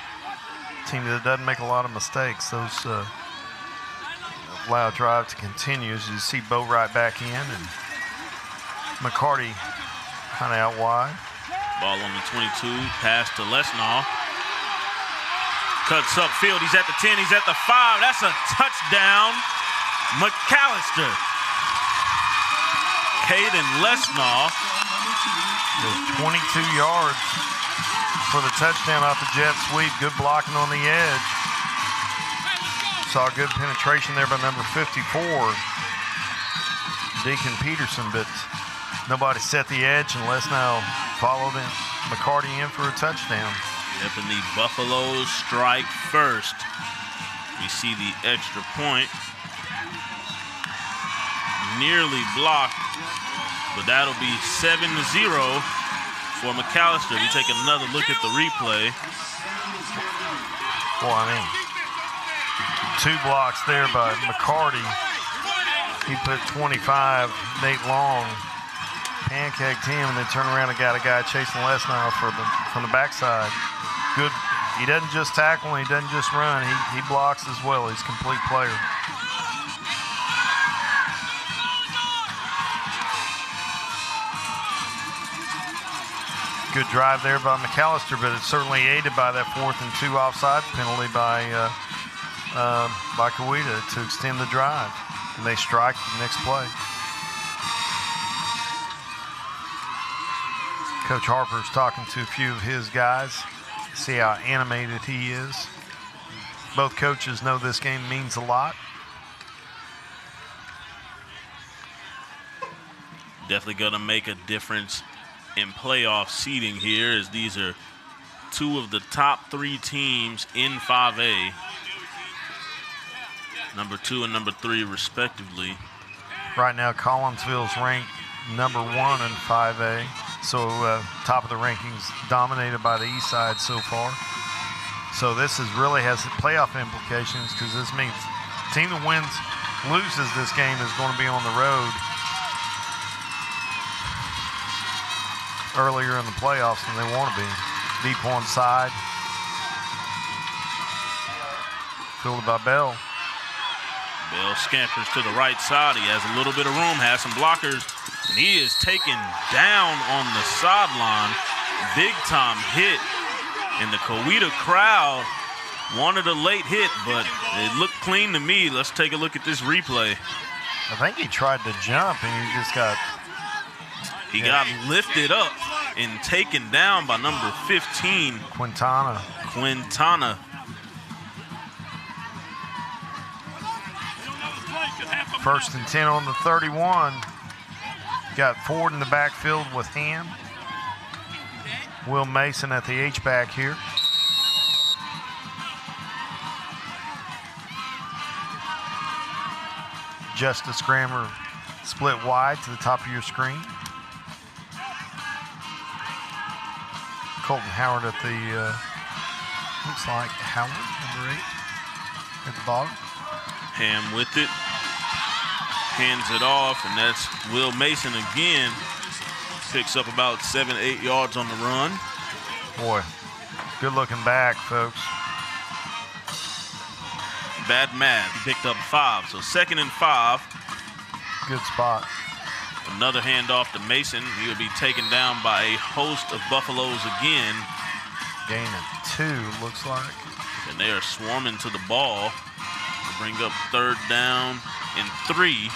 Team that doesn't make a lot of mistakes. Those allow drive to continue as you see Boatwright back in and McCarty kind of out wide. Ball on the 22, pass to Lesnaw. Cuts upfield, he's at the 10, he's at the 5. That's a touchdown, McAlester. Caden Lesnaw There's 22 yards for the touchdown off the jet sweep. Good blocking on the edge. Saw good penetration there by number 54, Deacon Peterson, but nobody set the edge, and Les now followed McCarty in for a touchdown. Yep, and the Buffaloes strike first. We see the extra point. Nearly blocked, but that'll be 7-0 for McAlester. We take another look at the replay. Well, I mean, 2 blocks there by McCarty. He put 25, Nate Long pancaked him, and then turned around and got a guy chasing Les now from the backside. Good. He doesn't just tackle, and he doesn't just run. He blocks as well. He's a complete player. Good drive there by McAlester, but it's certainly aided by that 4th and 2 offside penalty by COWETA to extend the drive, and they strike the next play. Coach Harper's talking to a few of his guys, see how animated he is. Both coaches know this game means a lot. Definitely going to make a difference in playoff seeding here, as these are 2 of the top 3 teams in 5A. Number 2 and number 3 respectively. Right now Collinsville's ranked number 1 in 5A. So top of the rankings dominated by the east side so far. So this really has playoff implications, because this means the team that loses this game is going to be on the road earlier in the playoffs than they want to be. Deep one side. Fielded by Bell. Bell scampers to the right side. He has a little bit of room, has some blockers, and he is taken down on the sideline. Big time hit, and the COWETA crowd wanted a late hit, but it looked clean to me. Let's take a look at this replay. I think he tried to jump, and he just got... He got lifted up and taken down by number 15. Quintana. 1st and 10 on the 31. Got Ford in the backfield with Ham. Will Mason at the H-back here. Justice Grammer split wide to the top of your screen. Colton Howard at the, looks like Howard, number 8, at the bottom. Ham with it, hands it off, and that's Will Mason again. Picks up about 7-8 yards on the run. Boy, good looking back, folks. Bad math, he picked up 5, so 2nd and 5. Good spot. Another handoff to Mason. He will be taken down by a host of Buffaloes again. Gain of 2, looks like. And they are swarming to the ball to bring up 3rd down and 3.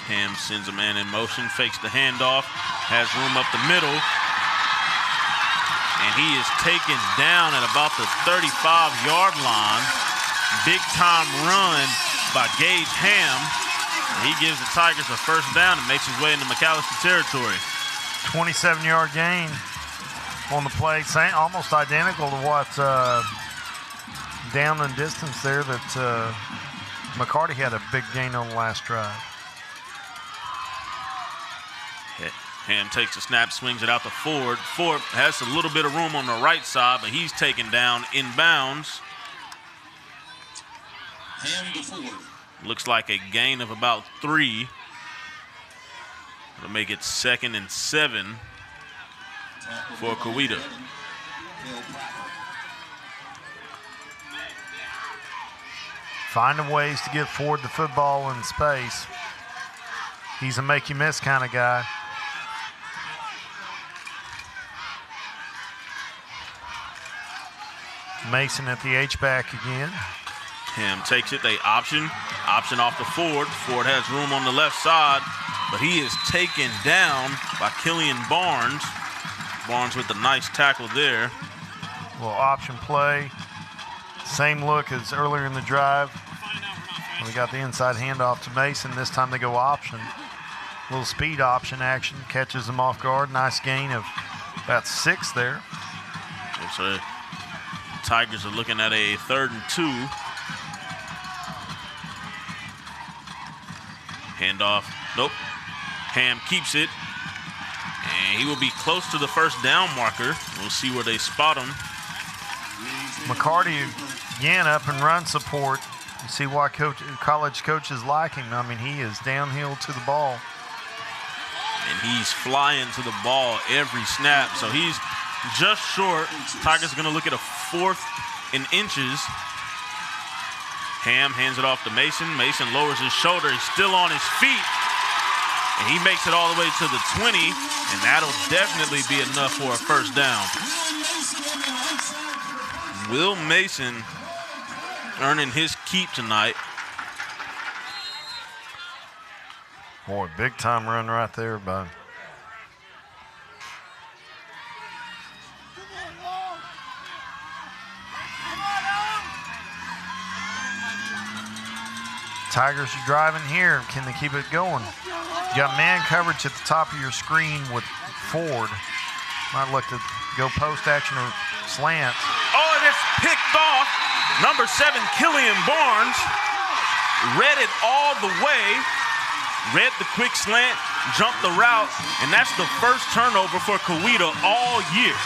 Ham sends a man in motion, fakes the handoff, has room up the middle, and he is taken down at about the 35-yard line. Big time run by Gage Ham. He gives the Tigers a 1st down and makes his way into McAlester territory. 27-yard gain on the play, almost identical to what down and distance there that McCarty had a big gain on the last drive. Ham takes the snap, swings it out to Ford. Ford has a little bit of room on the right side, but he's taken down inbounds. Ham to Ford. Looks like a gain of about 3. It'll make it 2nd and 7 for COWETA. Finding ways to get Ford the football in space. He's a make-you-miss kind of guy. Mason at the H-back again. Ham takes it. They option off to Ford. Ford has room on the left side, but he is taken down by Killian Barnes. Barnes with a nice tackle there. Little option play. Same look as earlier in the drive. We got the inside handoff to Mason. This time they go option. Little speed option action. Catches them off guard. Nice gain of about 6 there. So Tigers are looking at a 3rd and 2. Handoff. Nope. Ham keeps it. And he will be close to the first down marker. We'll see where they spot him. McCarty again up and run support. You see why college coaches like him. I mean, he is downhill to the ball. And he's flying to the ball every snap. So he's just short. Tigers are going to look at a 4th and inches. Ham hands it off to Mason. Mason lowers his shoulder. He's still on his feet. And he makes it all the way to the 20. And that'll definitely be enough for a first down. Will Mason earning his keep tonight. Boy, big time run right there, bud. Tigers are driving here. Can they keep it going? You got man coverage at the top of your screen with Ford. Might look to go post action or slants. Oh, and it's picked off. Number 7, Killian Barnes, read it all the way, read the quick slant, jumped the route, and that's the first turnover for COWETA all year.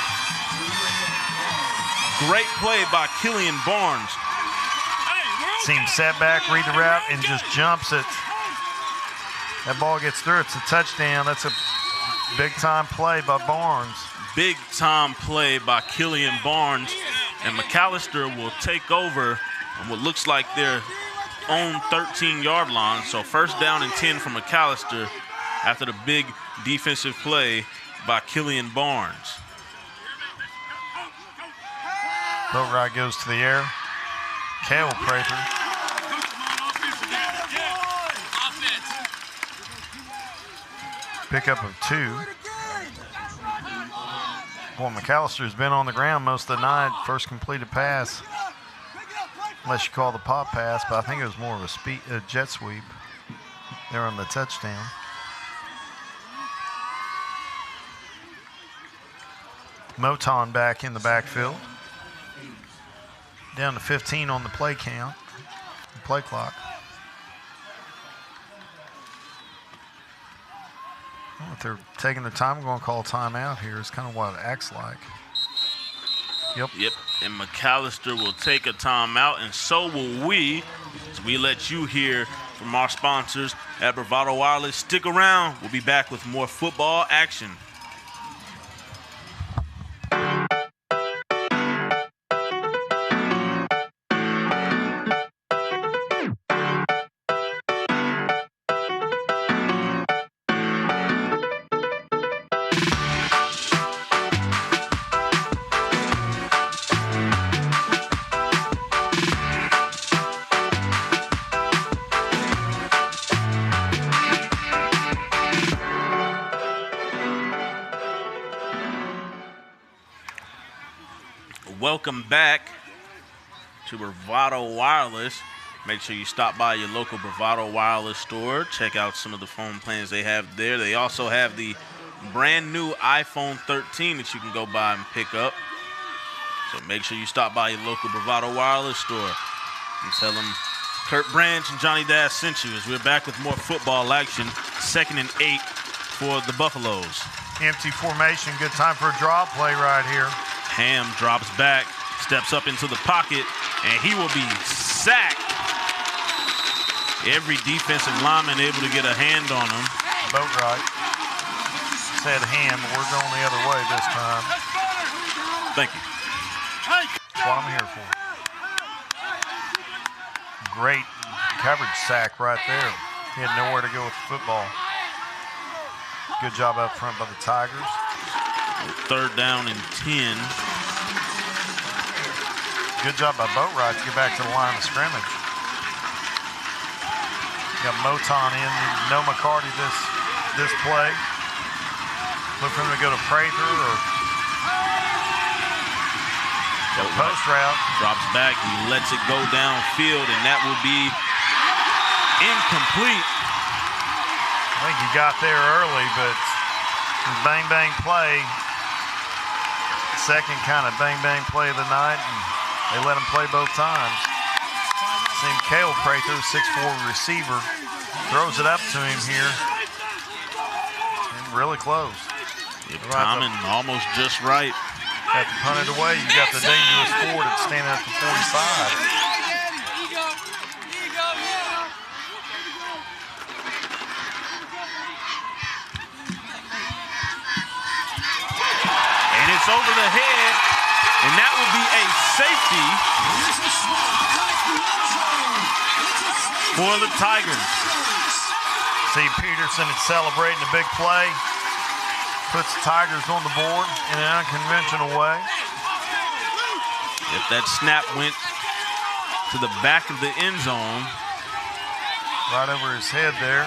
Great play by Killian Barnes. Seems set back, read the route, and just jumps it. That ball gets through. It's a touchdown. That's a big-time play by Barnes. Big-time play by Killian Barnes. And McAlester will take over on what looks like their own 13-yard line. So first down and 10 from McAlester after the big defensive play by Killian Barnes. Boatright goes to the air. Kale Prather. Pickup of 2. Boy, McAllister's been on the ground most of the night. First completed pass, unless you call the pop pass, but I think it was more of a jet sweep there on the touchdown. Moton back in the backfield. Down to 15 on the play count, the play clock. Well, if they're taking their time, we're going to call a timeout here. It's kind of what it acts like. Yep. And McAlester will take a timeout, and so will we. So we let you hear from our sponsors at Bravado Wireless. Stick around. We'll be back with more football action. Welcome back to Bravado Wireless. Make sure you stop by your local Bravado Wireless store. Check out some of the phone plans they have there. They also have the brand new iPhone 13 that you can go by and pick up. So make sure you stop by your local Bravado Wireless store and tell them Kurt Branch and Johnny Dash sent you, as we're back with more football action. 2nd and 8 for the Buffaloes. Empty formation. Good time for a draw play right here. Ham drops back, steps up into the pocket, and he will be sacked. Every defensive lineman able to get a hand on him. Boatright said Ham, but we're going the other way this time. Thank you. That's what I'm here for. Great coverage sack right there. He had nowhere to go with the football. Good job up front by the Tigers. 3rd down and 10. Good job by Boatwright to get back to the line of scrimmage. Got Moton in, no McCarty this play. Look for him to go to Prather or post route. Drops back, he lets it go downfield, and that will be incomplete. I think he got there early, but bang play. Second kind of bang play of the night, and they let him play both times. Seen Cale Prather, 6'4" receiver, throws it up to him here. And really close. Timing almost just right. Got to punt it away. You got the dangerous Ford that's standing at the 45. It's over the head, and that will be a safety for the Tigers. See Peterson is celebrating a big play. Puts the Tigers on the board in an unconventional way. If that snap went to the back of the end zone. Right over his head there.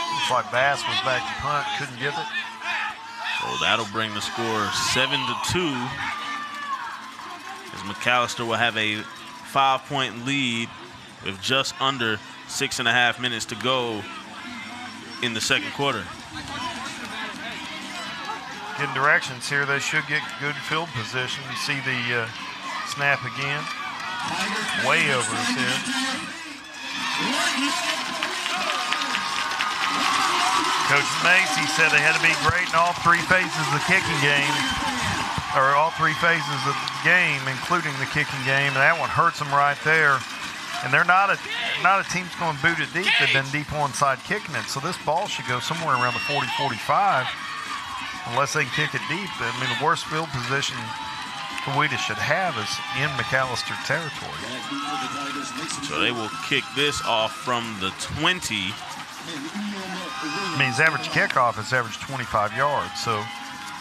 Looks like Bass was back to punt, couldn't get it. So that'll bring the score 7-2, as McAlester will have a 5-point lead with just under 6.5 minutes to go in the second quarter. Getting directions here. They should get good field position. You see the snap again. Way over his head. Coach Macy said they had to be great in all three phases of the kicking game, or all three phases of the game, including the kicking game. And that one hurts them right there. And they're not a team that's going to boot it deep. They've been deep onside kicking it. So this ball should go somewhere around the 40-45, unless they can kick it deep. I mean, the worst field position COWETA should have is in McAlester territory. So they will kick this off from the 20. I mean, his average kickoff is average 25 yards. So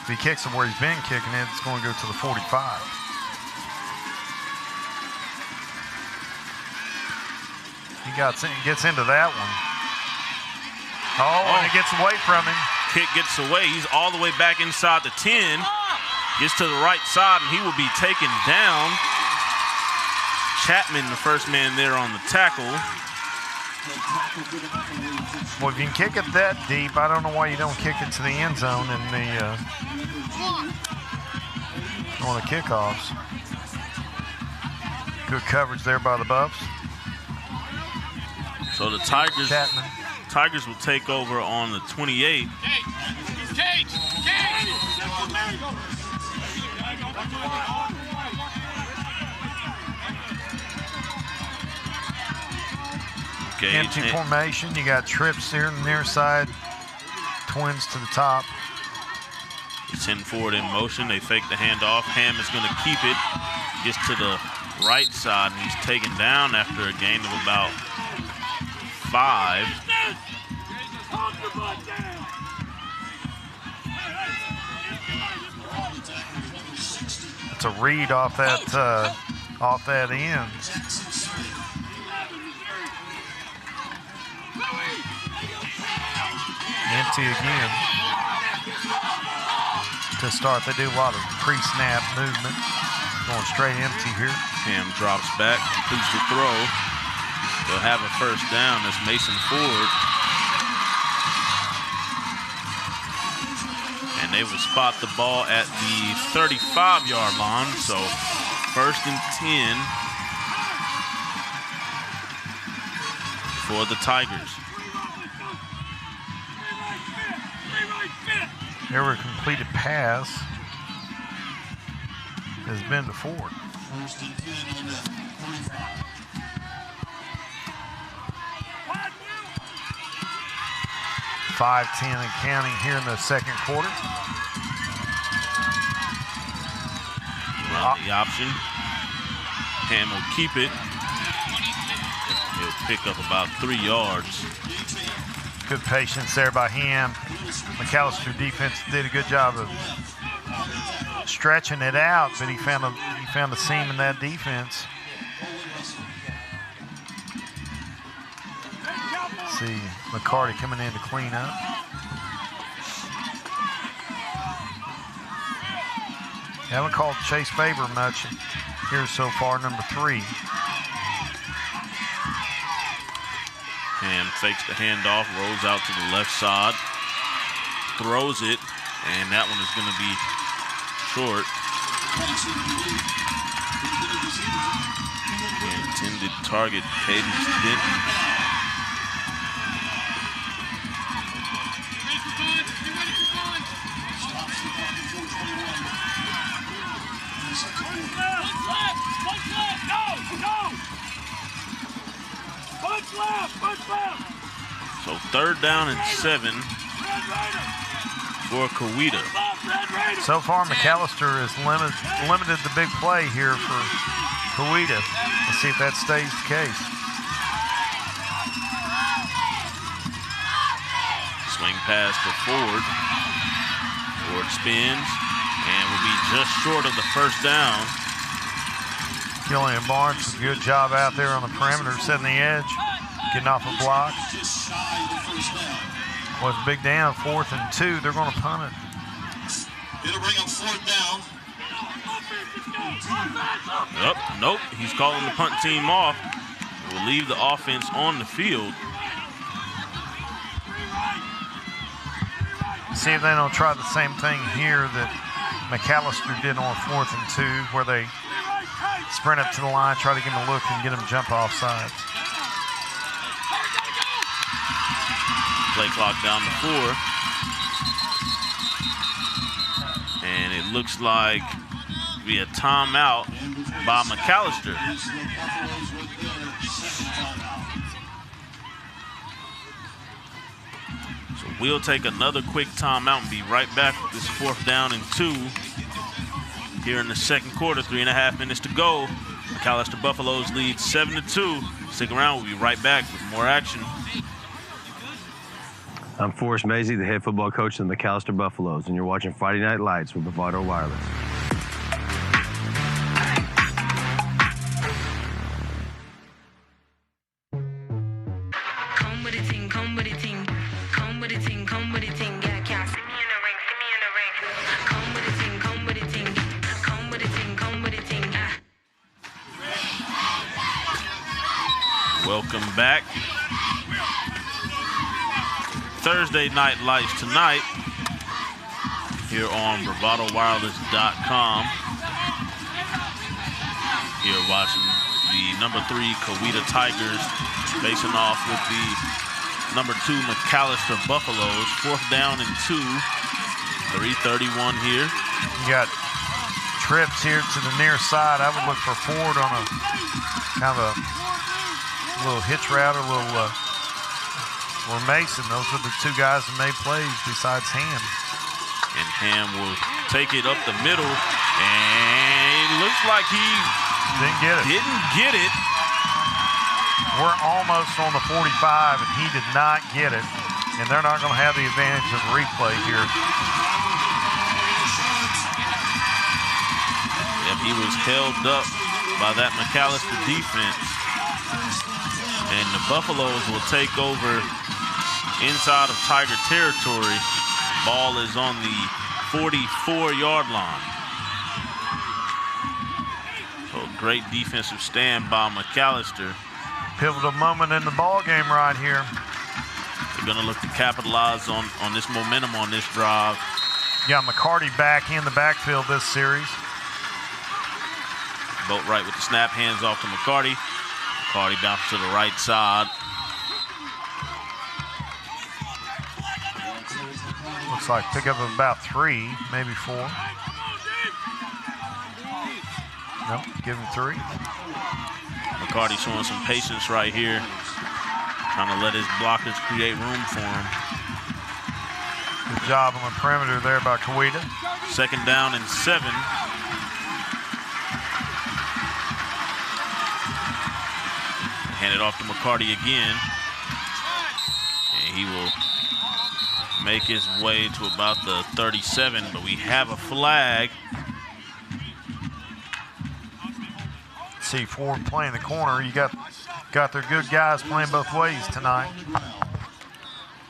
if he kicks it where he's been kicking it, it's going to go to the 45. He gets into that one. And it gets away from him. Kick gets away. He's all the way back inside the 10. Gets to the right side, and he will be taken down. Chapman, the first man there on the tackle. Well, if you can kick it that deep, I don't know why you don't kick it to the end zone in the on the kickoffs. Good coverage there by the Buffs. So the Tigers will take over on the 28. Empty formation. You got trips here on the near side. Twins to the top. It's in forward in motion. They fake the handoff. Ham is going to keep it. Gets to the right side, and he's taken down after a gain of about 5. It's a read off that end. Empty again. To start, they do a lot of pre-snap movement. Going straight empty here. Ham drops back, completes the throw. They'll have a first down. That's Mason Ford. And they will spot the ball at the 35-yard line. So 1st and 10 for the Tigers. Every completed pass has been to Ford. 5-10 and counting here in the second quarter. The option. Ham will keep it. He'll pick up about 3 yards. Good patience there by Ham. McAlester defense did a good job of stretching it out, but he found found a seam in that defense. See McCarty coming in to clean up. Haven't called Chase Faber much here so far, number 3. Ham fakes the handoff, rolls out to the left side, throws it, and that one is going to be short. The intended target, Cadence Denton. So 3rd down and 7 for COWETA. So far, McAlester has limited the big play here for COWETA. Let's see if that stays the case. Swing pass to Ford. Ford spins and will be just short of the 1st down. Killian Barnes, a good job out there on the perimeter, setting the edge, getting off a block. Was big down, 4th and 2. They're going to punt it. It'll bring up 4th down. Nope, he's calling the punt team off. Will leave the offense on the field. See if they don't try the same thing here that McAlester did on 4th and 2, where they sprint up to the line, try to give him a look and get him jump off sides. Play clock down to 4. And it looks like be a timeout by McAlester. So we'll take another quick timeout and be right back with this 4th down and 2 here in the 2nd quarter. 3.5 minutes to go. McAlester Buffaloes lead 7-2. Stick around, we'll be right back with more action. I'm Forrest Mazie, the head football coach of the McAlester Buffaloes, and you're watching Friday Night Lights with Bravado Wireless. Welcome back. Thursday Night Lights tonight here on bravadowireless.com. Here watching the number 3 COWETA Tigers facing off with the number 2 McAlester Buffaloes. 4th down and 2. 3:31 here. You got trips here to the near side. I would look for Ford on a kind of a little hitch route or a little or Mason. Those are the 2 guys that made plays besides Ham. And Ham will take it up the middle, and it looks like he didn't get it. We're almost on the 45, and he did not get it. And they're not going to have the advantage of the replay here. Yep, he was held up by that McAlester defense. And the Buffaloes will take over inside of Tiger territory. Ball is on the 44-yard line. So great defensive stand by McAlester. Pivotal moment in the ball game right here. They're going to look to capitalize on this momentum on this drive. Got McCarty back in the backfield this series. Boatwright with the snap, hands off to McCarty. McCarty bounces to the right side. Looks like pickup of about 3, maybe 4. Nope, give him 3. McCarty showing some patience right here, trying to let his blockers create room for him. Good job on the perimeter there by COWETA. 2nd down and 7. Hand it off to McCarty again. And he will make his way to about the 37, but we have a flag. see Ford playing the corner. You got their good guys playing both ways tonight.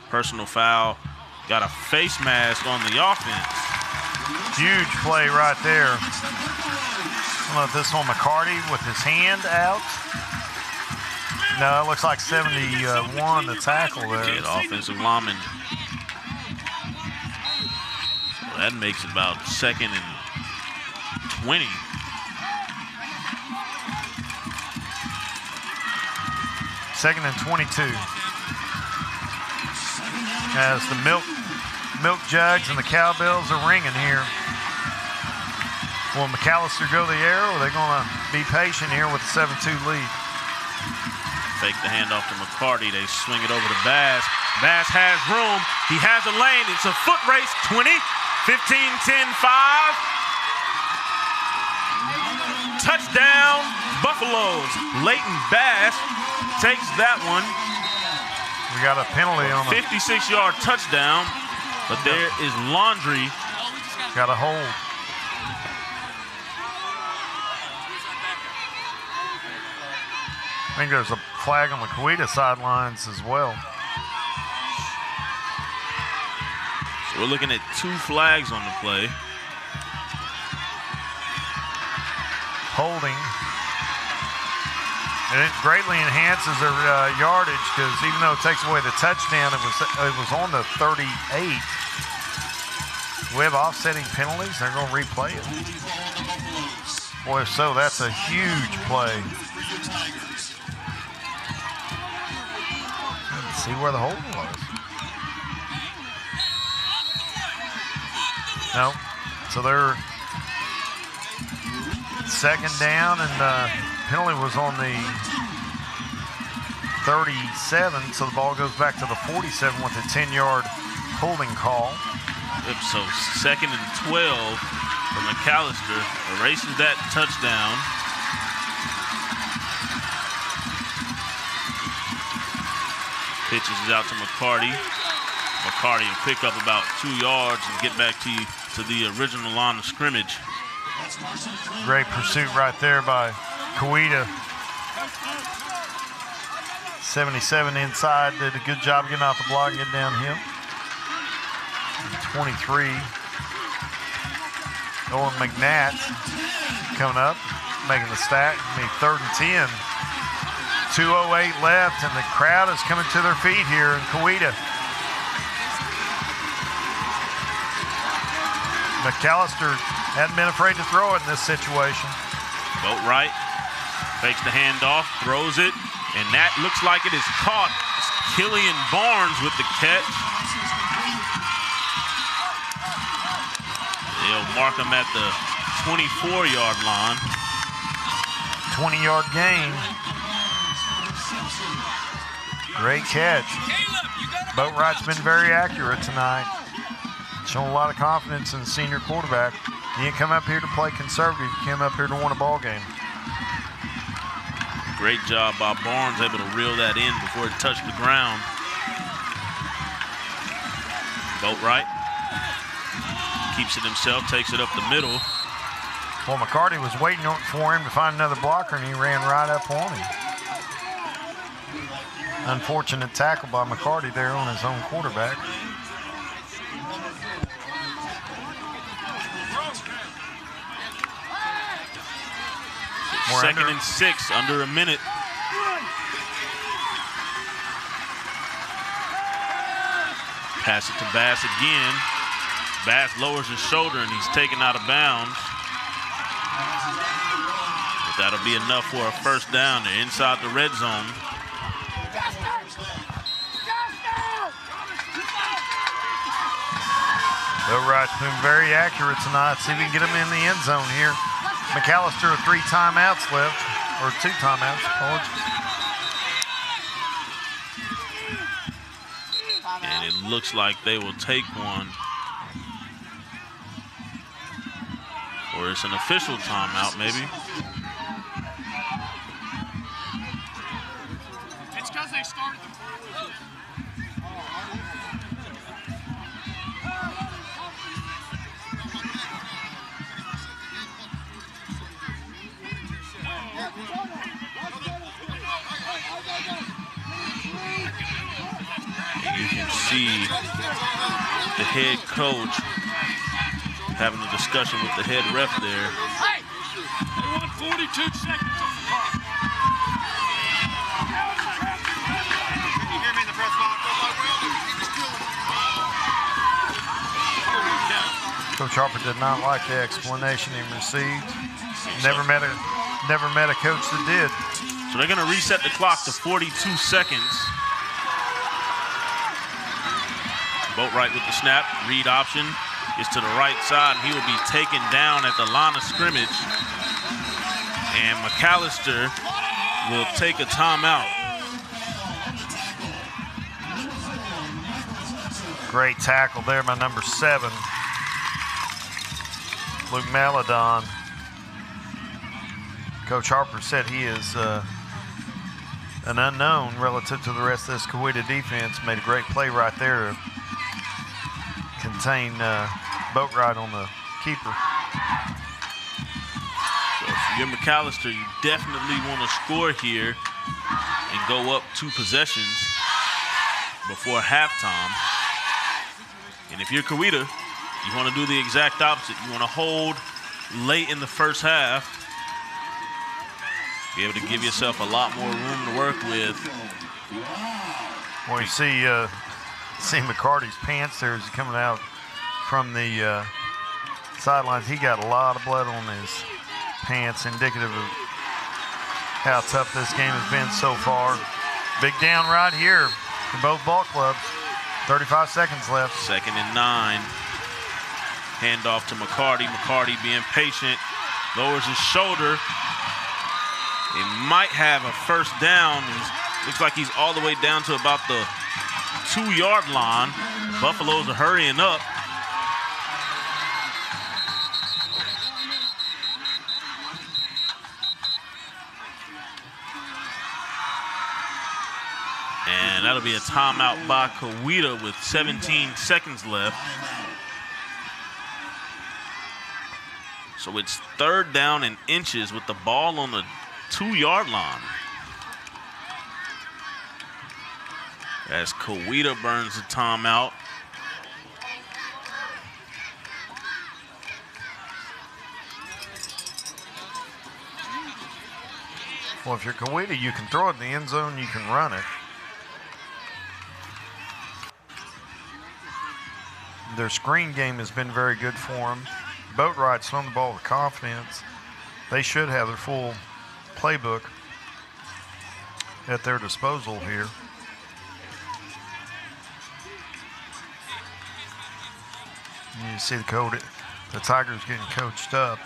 Personal foul. Got a face mask on the offense. Huge play right there. I don't know if this is on McCarty with his hand out. No, it looks like 71, the tackle there. Yeah, the offensive lineman. So that makes it about 2nd and 20. Second and 22. As the milk jugs and the cowbells are ringing here. Will McAlester go the air, or are they going to be patient here with a 7-2 lead? Fake the handoff to McCarty. They swing it over to Bass. Bass has room. He has a lane. It's a foot race. 20, 15, 10, 5. Touchdown, Buffaloes. Leighton Bass takes that one. We got a penalty on the 56-yard touchdown, but there is Laundry. Got a hold. I think there's a flag on the COWETA sidelines as well. So we're looking at 2 flags on the play. Holding. And it greatly enhances their yardage, because even though it takes away the touchdown, it was on the 38. We have offsetting penalties. They're going to replay it. Boy, if so, that's a huge play. Let's see where the hold was. No. So they're second down, and penalty was on the 37, so the ball goes back to the 47 with a 10-yard holding call. So 2nd and 12 for McAlester. Erases that touchdown. Pitches it out to McCarty. McCarty will pick up about 2 yards and get back to the original line of scrimmage. Great pursuit right there by COWETA. 77 inside, did a good job getting off the block and getting downhill. 23. Owen McNatt coming up, making the stack. 3rd and 10. 2:08 left, and the crowd is coming to their feet here in COWETA. McAlester hadn't been afraid to throw it in this situation. Boatwright fakes the handoff, throws it, and that looks like it is caught. It's Killian Barnes with the catch. They'll mark him at the 24-yard line. 20-yard gain. Great catch. Boatwright's been very accurate tonight. Showing a lot of confidence in the senior quarterback. He didn't come up here to play conservative. He came up here to win a ball game. Great job by Barnes, able to reel that in before it touched the ground. Boatwright keeps it himself, takes it up the middle. Well, McCarty was waiting for him to find another blocker, and he ran right up on him. Unfortunate tackle by McCarty there on his own quarterback. Second and 6, under a minute. Pass it to Bass again. Bass lowers his shoulder and he's taken out of bounds. But that'll be enough for a first down. They're inside the red zone. Boatwright's been very accurate tonight. See if we can get him in the end zone here. McAlester with 3 timeouts left, or 2 timeouts, apologies. And it looks like they will take one. Or it's an official timeout, maybe. It's because they started the see the head coach having a discussion with the head ref there. Hey! They want 42 seconds on the clock. Can you hear me in the press box? Coach Harper did not like the explanation he received. Never met a coach that did. So they're going to reset the clock to 42 seconds. Boatwright with the snap, read option is to the right side, and he will be taken down at the line of scrimmage. And McAllister will take a timeout. Great tackle there by number 7, Luke Maladon. Coach Harper said he is an unknown relative to the rest of this COWETA defense. Made a great play right there to contain Boatwright on the keeper. So if you're McAllister, you definitely want to score here and go up 2 possessions before halftime. And if you're COWETA, you want to do the exact opposite. You want to hold late in the first half, be able to give yourself a lot more room to work with. Well, you see McCarty's pants there as he's coming out from the sidelines. He got a lot of blood on his pants, indicative of how tough this game has been so far. Big down right here for both ball clubs. 35 seconds left. 2nd and 9. Handoff to McCarty. McCarty being patient, lowers his shoulder. He might have a first down. Looks like he's all the way down to about the 2-yard line. Buffaloes are hurrying up. And that'll be a timeout by COWETA with 17 seconds left. So it's 3rd down and inches with the ball on the 2-yard line. As COWETA burns the timeout. Well, if you're COWETA, you can throw it in the end zone, you can run it. Their screen game has been very good for them. Boatwright's thrown the ball with confidence. They should have their full playbook at their disposal here. You see the Tigers getting coached up.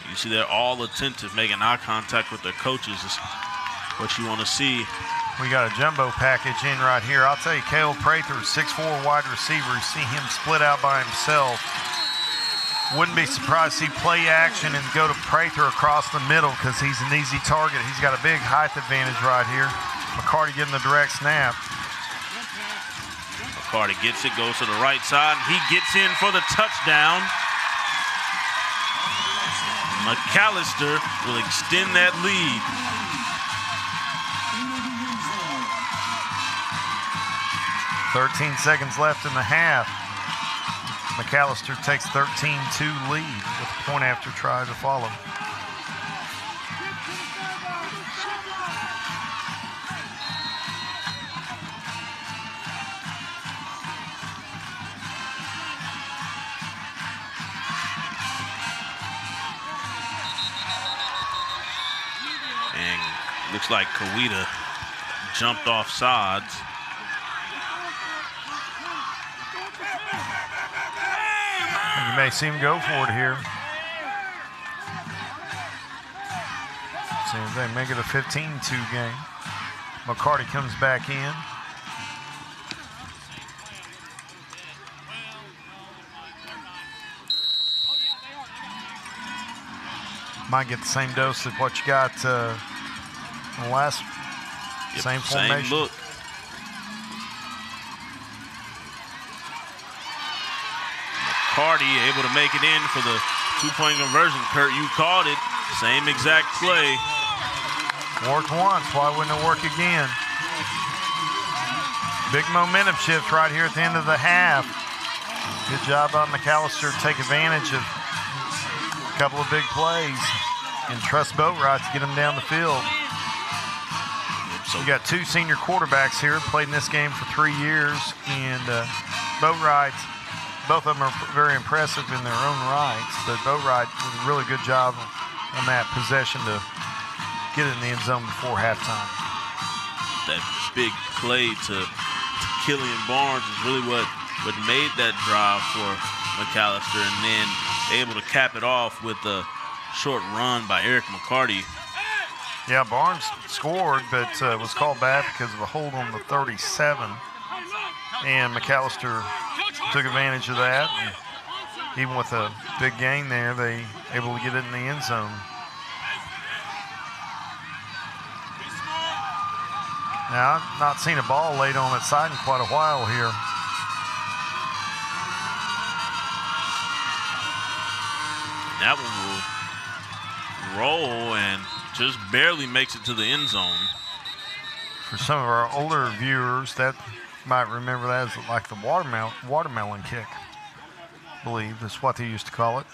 You see they're all attentive, making eye contact with their coaches. Is what you want to see. We got a jumbo package in right here. I'll tell you, Caleb Prather, 6'4" wide receiver. You see him split out by himself. Wouldn't be surprised to see play action and go to Prather across the middle because he's an easy target. He's got a big height advantage right here. McCarty getting the direct snap. McCarty gets it, goes to the right side. He gets in for the touchdown. McAllister will extend that lead. 13 seconds left in the half. McAllister takes 13-2 lead with a point after try to follow. And looks like COWETA jumped off sides. You may see him go for it here. See if they make it a 15-2 game. McCarty comes back in. Might get the same dose of what you got in the last same formation. Same look. McCarty able to make it in for the two-point conversion. Kurt, you called it. Same exact play. Worked once, why wouldn't it work again? Big momentum shift right here at the end of the half. Good job by McAlester to take advantage of a couple of big plays and trust Boatwright to get them down the field. So we got two senior quarterbacks here, played in this game for 3 years, and Boatwright, both of them are very impressive in their own rights, but Boatwright did a really good job on that possession to get it in the end zone before halftime. That big play to Killian Barnes is really what made that drive for McAlester, and then able to cap it off with a short run by Eric McCarty. Yeah, Barnes scored, but was called back because of a hold on the 37. And McAlester took advantage of that. And even with a big gain there, they able to get it in the end zone. Now, I've not seen a ball laid on its side in quite a while here. That one will roll and just barely makes it to the end zone. For some of our older viewers, that might remember that as like the watermelon kick. I believe that's what they used to call it.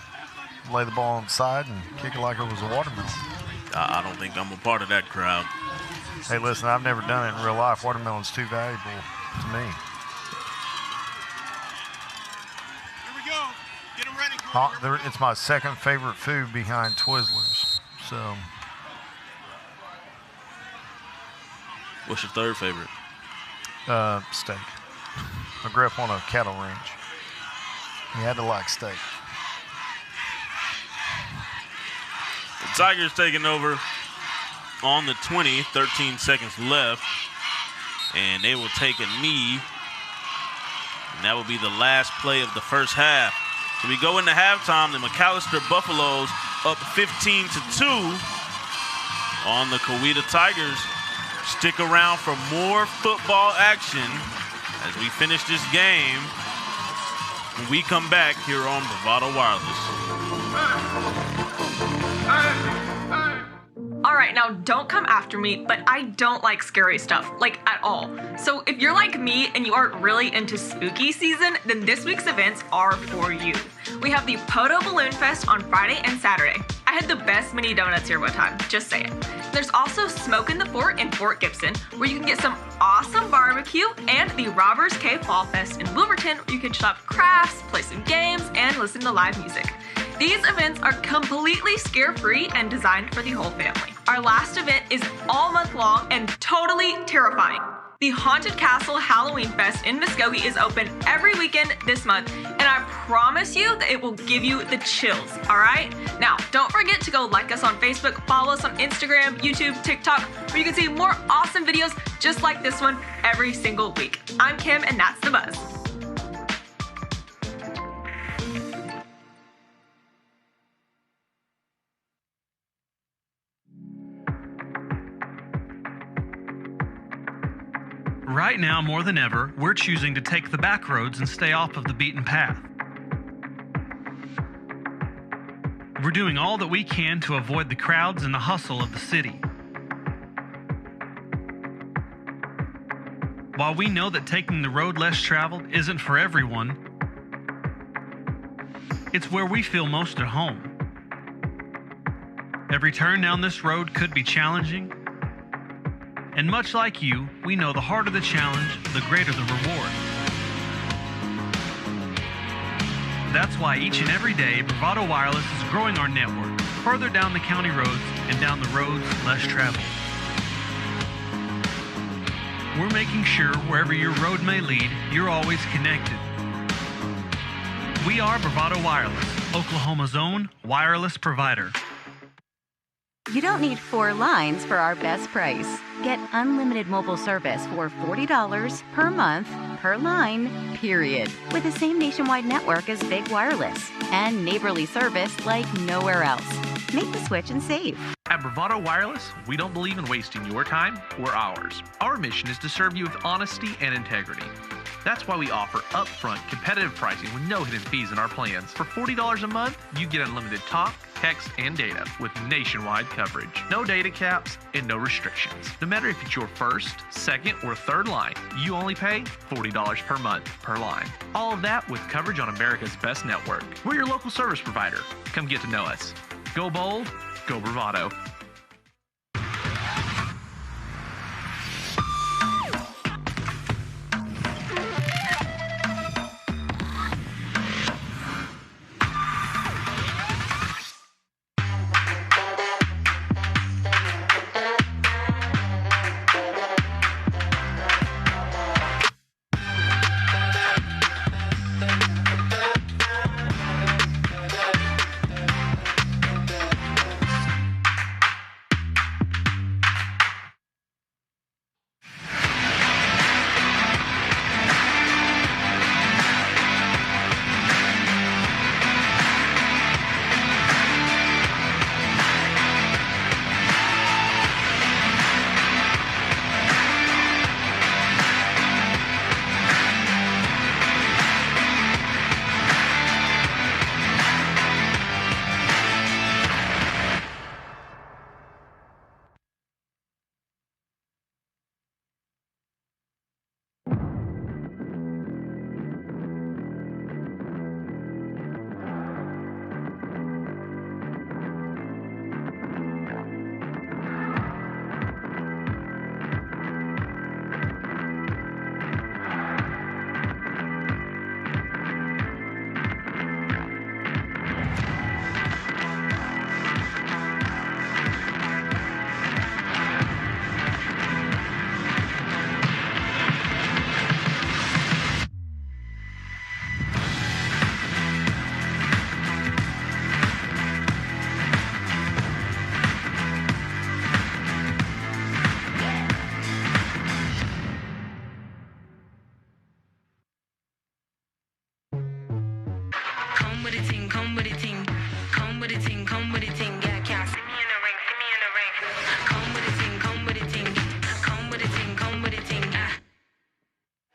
Lay the ball on the side and kick it like it was a watermelon. I don't think I'm a part of that crowd. Hey, listen, I've never done it in real life. Watermelon's too valuable to me. Here we go. Get them ready. It's my second favorite food behind Twizzlers. So. What's your third favorite? Steak. I grew up on a cattle ranch. You had to like steak. The Tigers taking over on the 20, 13 seconds left. And they will take a knee. And that will be the last play of the first half. So we go into halftime. The McAlester Buffaloes up 15-2 on the COWETA Tigers. Stick around for more football action as we finish this game when we come back here on Bravado Wireless. All right, now don't come after me, but I don't like scary stuff, like at all. So if you're like me and you aren't really into spooky season, then this week's events are for you. We have the Poto Balloon Fest on Friday and Saturday. I had the best mini donuts here one time, just saying. There's also Smoke in the Fort in Fort Gibson, where you can get some awesome barbecue, and the Robbers Cave Fall Fest in Wilburton, where you can shop crafts, play some games, and listen to live music. These events are completely scare-free and designed for the whole family. Our last event is all month long and totally terrifying. The Haunted Castle Halloween Fest in Muskogee is open every weekend this month, and I promise you that it will give you the chills, all right? Now, don't forget to go like us on Facebook, follow us on Instagram, YouTube, TikTok, where you can see more awesome videos just like this one every single week. I'm Kim, and that's The Buzz. Right now, more than ever, we're choosing to take the back roads and stay off of the beaten path. We're doing all that we can to avoid the crowds and the hustle of the city. While we know that taking the road less traveled isn't for everyone, it's where we feel most at home. Every turn down this road could be challenging, and much like you, we know the harder the challenge, the greater the reward. That's why each and every day, Bravado Wireless is growing our network further down the county roads and down the roads less traveled. We're making sure wherever your road may lead, you're always connected. We are Bravado Wireless, Oklahoma's own wireless provider. You don't need 4 lines for our best price. Get unlimited mobile service for $40 per month, per line, period. With the same nationwide network as Big Wireless and neighborly service like nowhere else. Make the switch and save. At Bravado Wireless, we don't believe in wasting your time or ours. Our mission is to serve you with honesty and integrity. That's why we offer upfront competitive pricing with no hidden fees in our plans. For $40 a month, you get unlimited talk, text, and data with nationwide coverage. No data caps and no restrictions. No matter if it's your first, second, or third line, you only pay $40 per month per line. All of that with coverage on America's best network. We're your local service provider. Come get to know us. Go bold, go Bravado.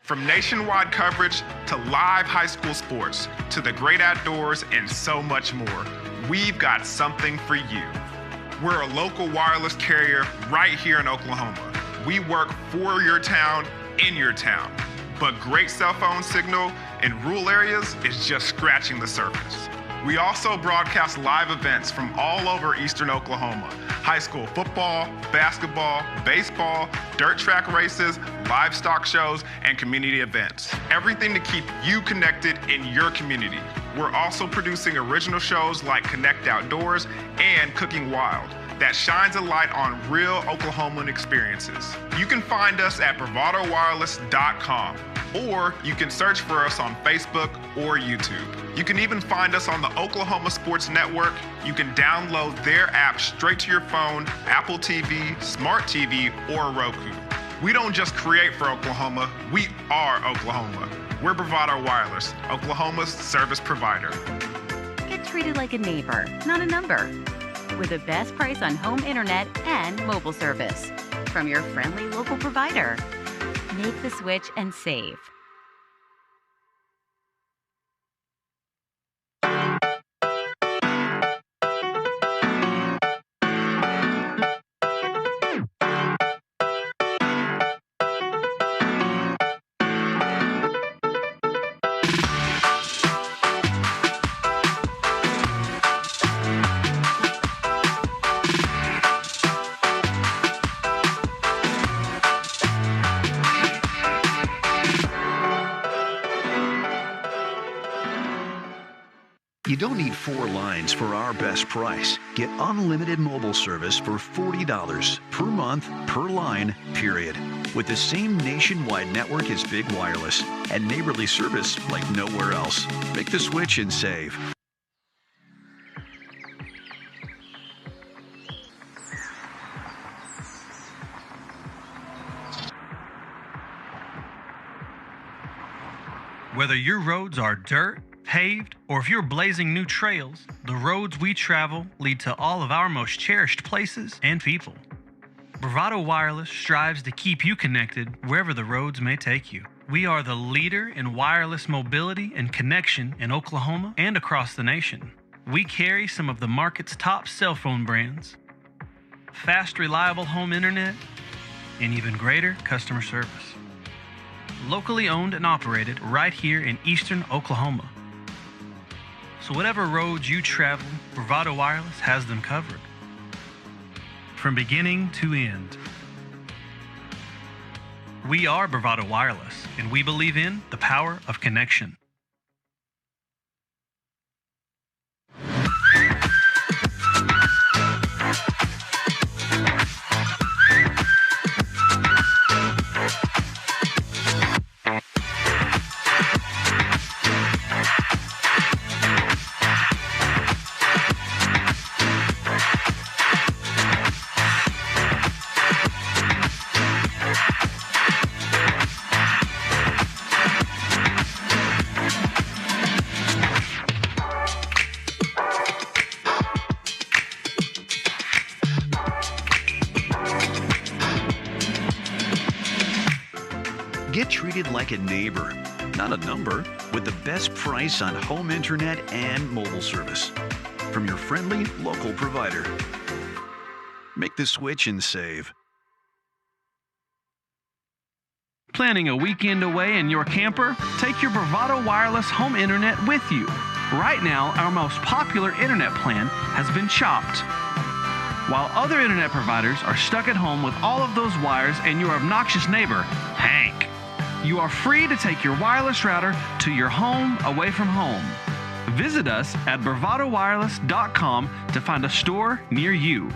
From nationwide coverage to live high school sports to the great outdoors and so much more, we've got something for you. We're a local wireless carrier right here in Oklahoma. We work for your town, in your town. But great cell phone signal in rural areas is just scratching the surface. We also broadcast live events from all over eastern Oklahoma. High school football, basketball, baseball, dirt track races, livestock shows, and community events. Everything to keep you connected in your community. We're also producing original shows like Connect Outdoors and Cooking Wild that shines a light on real Oklahoman experiences. You can find us at bravadowireless.com, or you can search for us on Facebook or YouTube. You can even find us on the Oklahoma Sports Network. You can download their app straight to your phone, Apple TV, Smart TV, or Roku. We don't just create for Oklahoma, we are Oklahoma. We're Bravado Wireless, Oklahoma's service provider. Get treated like a neighbor, not a number. With the best price on home internet and mobile service from your friendly local provider. Make the switch and save. You don't need 4 lines for our best price. Get unlimited mobile service for $40 per month per line, period. With the same nationwide network as big wireless and neighborly service like nowhere else. Make the switch and save. Whether your roads are dirt, paved, or if you're blazing new trails, the roads we travel lead to all of our most cherished places and people. Bravado Wireless strives to keep you connected wherever the roads may take you. We are the leader in wireless mobility and connection in Oklahoma and across the nation. We carry some of the market's top cell phone brands, fast, reliable home internet, and even greater customer service. Locally owned and operated right here in eastern Oklahoma. So whatever roads you travel, Bravado Wireless has them covered. From beginning to end. We are Bravado Wireless, and we believe in the power of connection. Get treated like a neighbor, not a number, with the best price on home internet and mobile service from your friendly local provider. Make the switch and save. Planning a weekend away in your camper? Take your Bravado Wireless home internet with you. Right now, our most popular internet plan has been chopped. While other internet providers are stuck at home with all of those wires and your obnoxious neighbor, Hank. You are free to take your wireless router to your home away from home. Visit us at bravadowireless.com to find a store near you.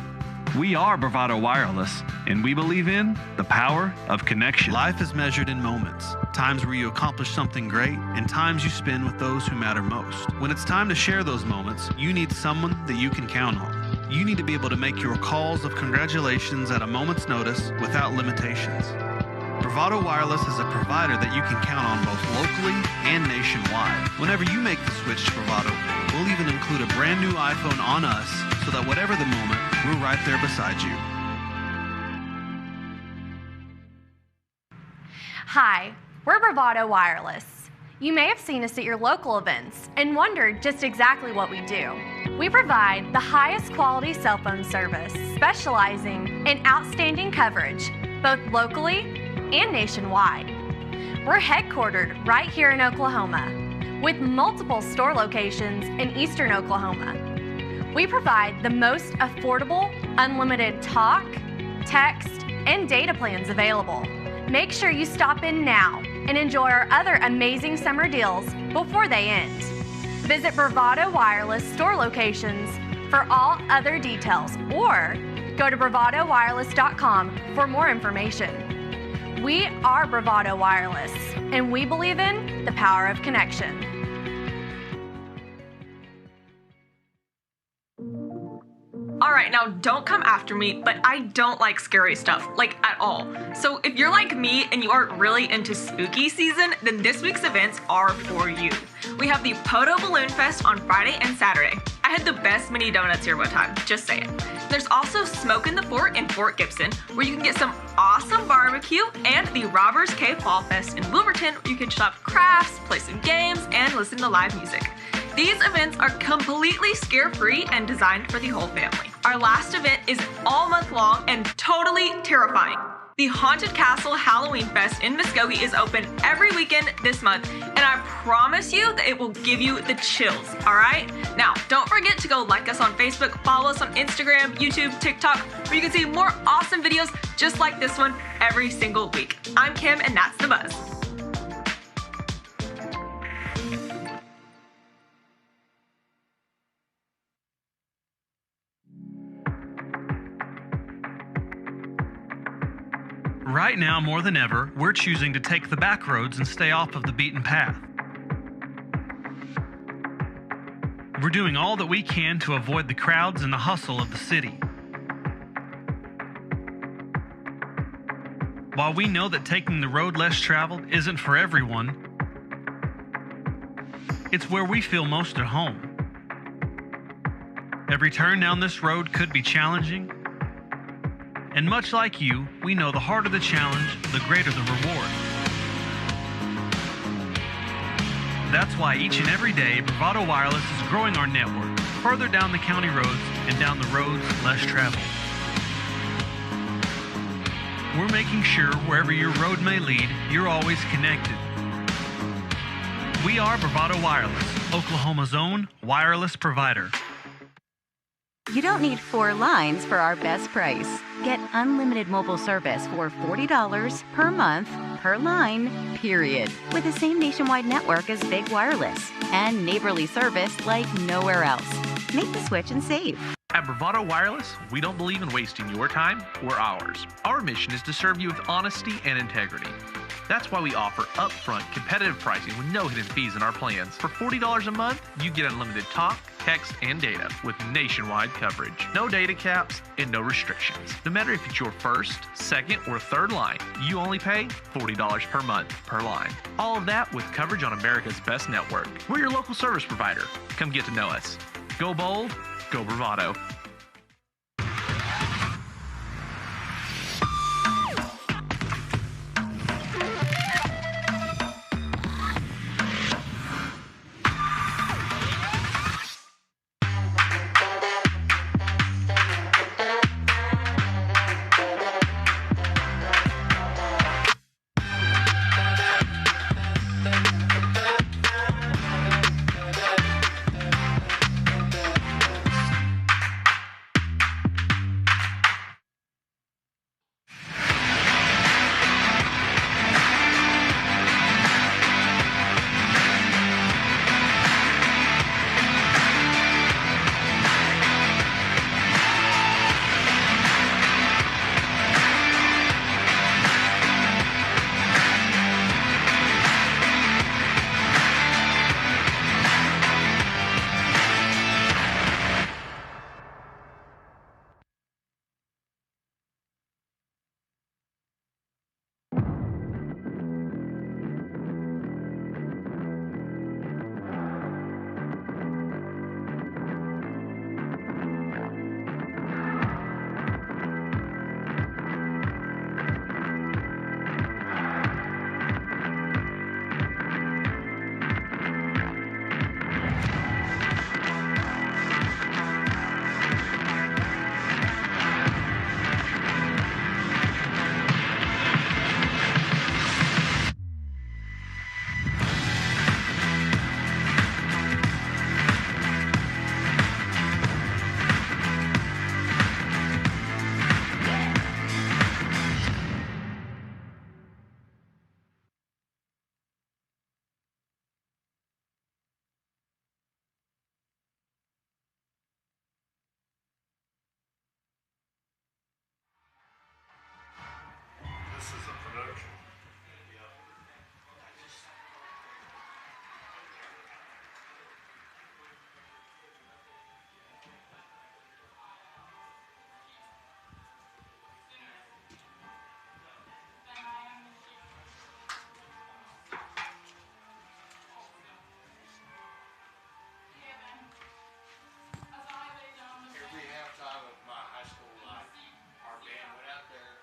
We are Bravado Wireless, and we believe in the power of connection. Life is measured in moments. Times where you accomplish something great, and times you spend with those who matter most. When it's time to share those moments, you need someone that you can count on. You need to be able to make your calls of congratulations at a moment's notice without limitations. Bravado Wireless is a provider that you can count on both locally and nationwide. Whenever you make the switch to Bravado, we'll even include a brand new iPhone on us so that whatever the moment, we're right there beside you. Hi, we're Bravado Wireless. You may have seen us at your local events and wondered just exactly what we do. We provide the highest quality cell phone service, specializing in outstanding coverage, both locally and nationwide. We're headquartered right here in Oklahoma, with multiple store locations in eastern Oklahoma. We provide the most affordable, unlimited talk, text, and data plans available. Make sure you stop in now and enjoy our other amazing summer deals before they end. Visit Bravado Wireless store locations for all other details, or go to bravadowireless.com for more information. We are Bravado Wireless, and we believe in the power of connection. All right, now don't come after me, but I don't like scary stuff, like at all. So if you're like me and you aren't really into spooky season, then this week's events are for you. We have the Poto Balloon Fest on Friday and Saturday. I had the best mini donuts here one time, just saying. There's also Smoke in the Fort in Fort Gibson, where you can get some awesome barbecue, and the Robbers Cave Fall Fest in Wilburton, where you can shop crafts, play some games, and listen to live music. These events are completely scare-free and designed for the whole family. Our last event is all month long and totally terrifying. The Haunted Castle Halloween Fest in Muskogee is open every weekend this month, and I promise you that it will give you the chills, all right? Now, don't forget to go like us on Facebook, follow us on Instagram, YouTube, TikTok, where you can see more awesome videos just like this one every single week. I'm Kim, and that's The Buzz. Right now, more than ever, we're choosing to take the back roads and stay off of the beaten path. We're doing all that we can to avoid the crowds and the hustle of the city. While we know that taking the road less traveled isn't for everyone, it's where we feel most at home. Every turn down this road could be challenging, and much like you, we know the harder the challenge, the greater the reward. That's why each and every day, Bravado Wireless is growing our network further down the county roads and down the roads less traveled. We're making sure wherever your road may lead, you're always connected. We are Bravado Wireless, Oklahoma's own wireless provider. You don't need 4 lines for our best price. Get unlimited mobile service for $40 per month, per line, period. With the same nationwide network as Big Wireless and neighborly service like nowhere else. Make the switch and save. At Bravado Wireless, we don't believe in wasting your time or ours. Our mission is to serve you with honesty and integrity. That's why we offer upfront competitive pricing with no hidden fees in our plans. For $40 a month, you get unlimited talk, text, and data with nationwide coverage. No data caps and no restrictions. No matter if it's your first, second, or third line, you only pay $40 per month per line. All of that with coverage on America's best network. We're your local service provider. Come get to know us. Go bold, go Bravado. This is a production. Every halftime of my high school life, our band went out there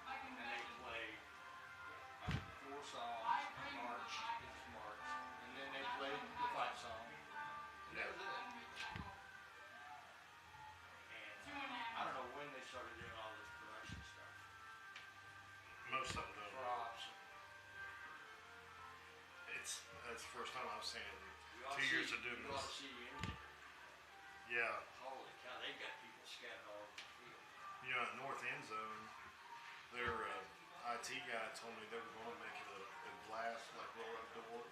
and they played 4 songs, March, it's March, and then they played the fight song. And that was it. And I don't know when they started doing all this production stuff. Most of them don't. Props. That's the first time I've seen it. We ought 2 years see- of doing we ought this. to see you in there. Yeah. Holy cow, they got people scattered all over the field. You know, at North End Zone, their IT guy told me they were going to make it a glass, like roll-up door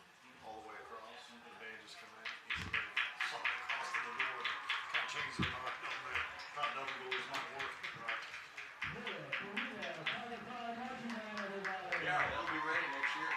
all the way across. And the band just come out. He said they saw the cost of the door and kind of changed their mind on that. Thought double doors not working right. Yeah, they'll be ready next year.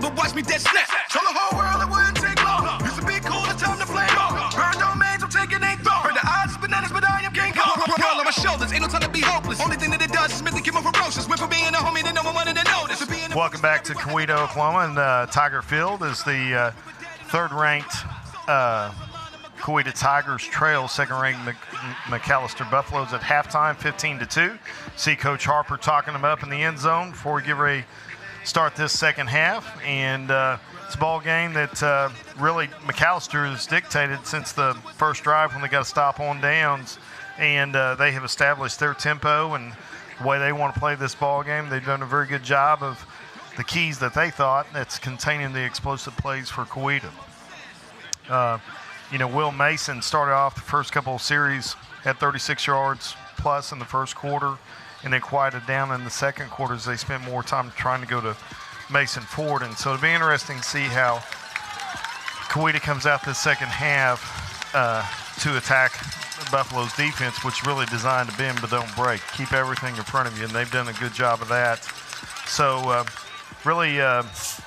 but watch me dead snap. Show the whole world it wouldn't take long. Used to be cool, it's time to flame on. Burn domains, I'm taking a thought. Heard the odds is bananas, but I am King Kong. Roll on my shoulders, ain't no time to be hopeless. Only thing that it does is make me get more ferocious. Went from being a homie to no one wanted to notice. Welcome back to COWETA, Oklahoma, and Tiger Field is the third-ranked COWETA Tigers trail second-ranked MCALESTER Buffaloes at halftime, 15-2. See Coach Harper talking them up in the end zone before we get ready to start this second half. And it's a ball game that really McAllister has dictated since the first drive when they got to stop on downs. And they have established their tempo and the way they want to play this ball game. They've done a very good job of the keys that they thought that's containing the explosive plays for COWETA. Will Mason started off the first couple of series, had 36 yards plus in the first quarter, and then quieted down in the second quarter as they spent more time trying to go to Mason Ford. And so it'll be interesting to see how COWETA comes out this second half to attack Buffalo's defense, which is really designed to bend but don't break. Keep everything in front of you, and they've done a good job of that. So really it's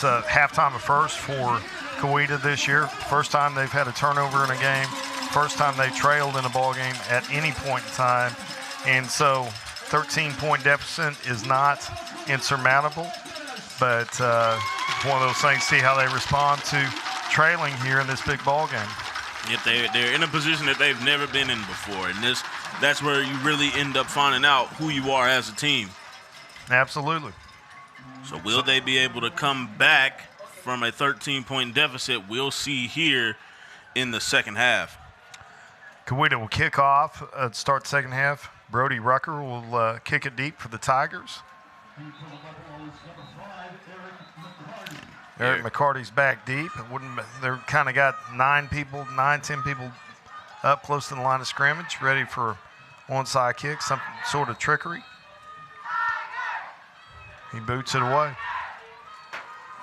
a halftime of first for COWETA this year. First time they've had a turnover in a game. First time they trailed in a ball game at any point in time. And so 13-point deficit is not insurmountable, but one of those things, see how they respond to trailing here in this big ball game. Yep, they're in a position that they've never been in before, and that's where you really end up finding out who you are as a team. Absolutely. So will they be able to come back from a 13-point deficit? We'll see here in the second half. COWETA will kick off, start the second half. Brody Rucker will kick it deep for the Tigers. Eric McCarty's back deep. They're kind of got 10 people up close to the line of scrimmage, ready for onside kick, some sort of trickery. He boots it away.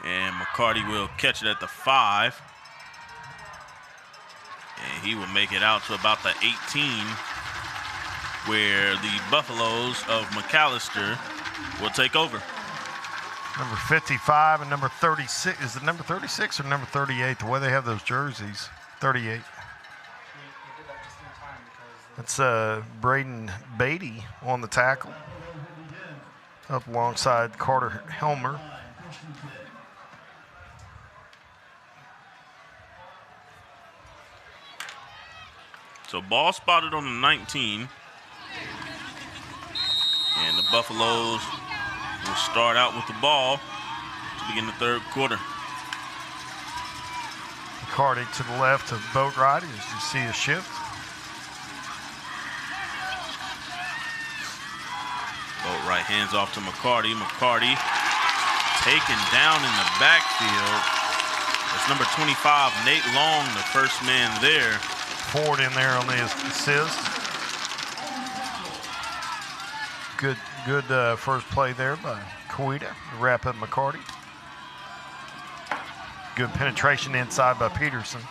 And McCarty will catch it at the 5. And he will make it out to about the 18, where the Buffaloes of McAllister will take over. Number 55 and number 36. Is it number 36 or number 38? The way they have those jerseys. 38. That's Braden Beatty on the tackle. Up alongside Carter Helmer. So ball spotted on the 19. And the Buffaloes will start out with the ball to begin the third quarter. McCarty to the left of Boatwright as you see a shift. Boatwright hands off to McCarty. McCarty taken down in the backfield. That's number 25, Nate Long, the first man there. Ford in there on the assist. Good first play there by COWETA to wrap up McCarty. Good penetration inside by Peterson.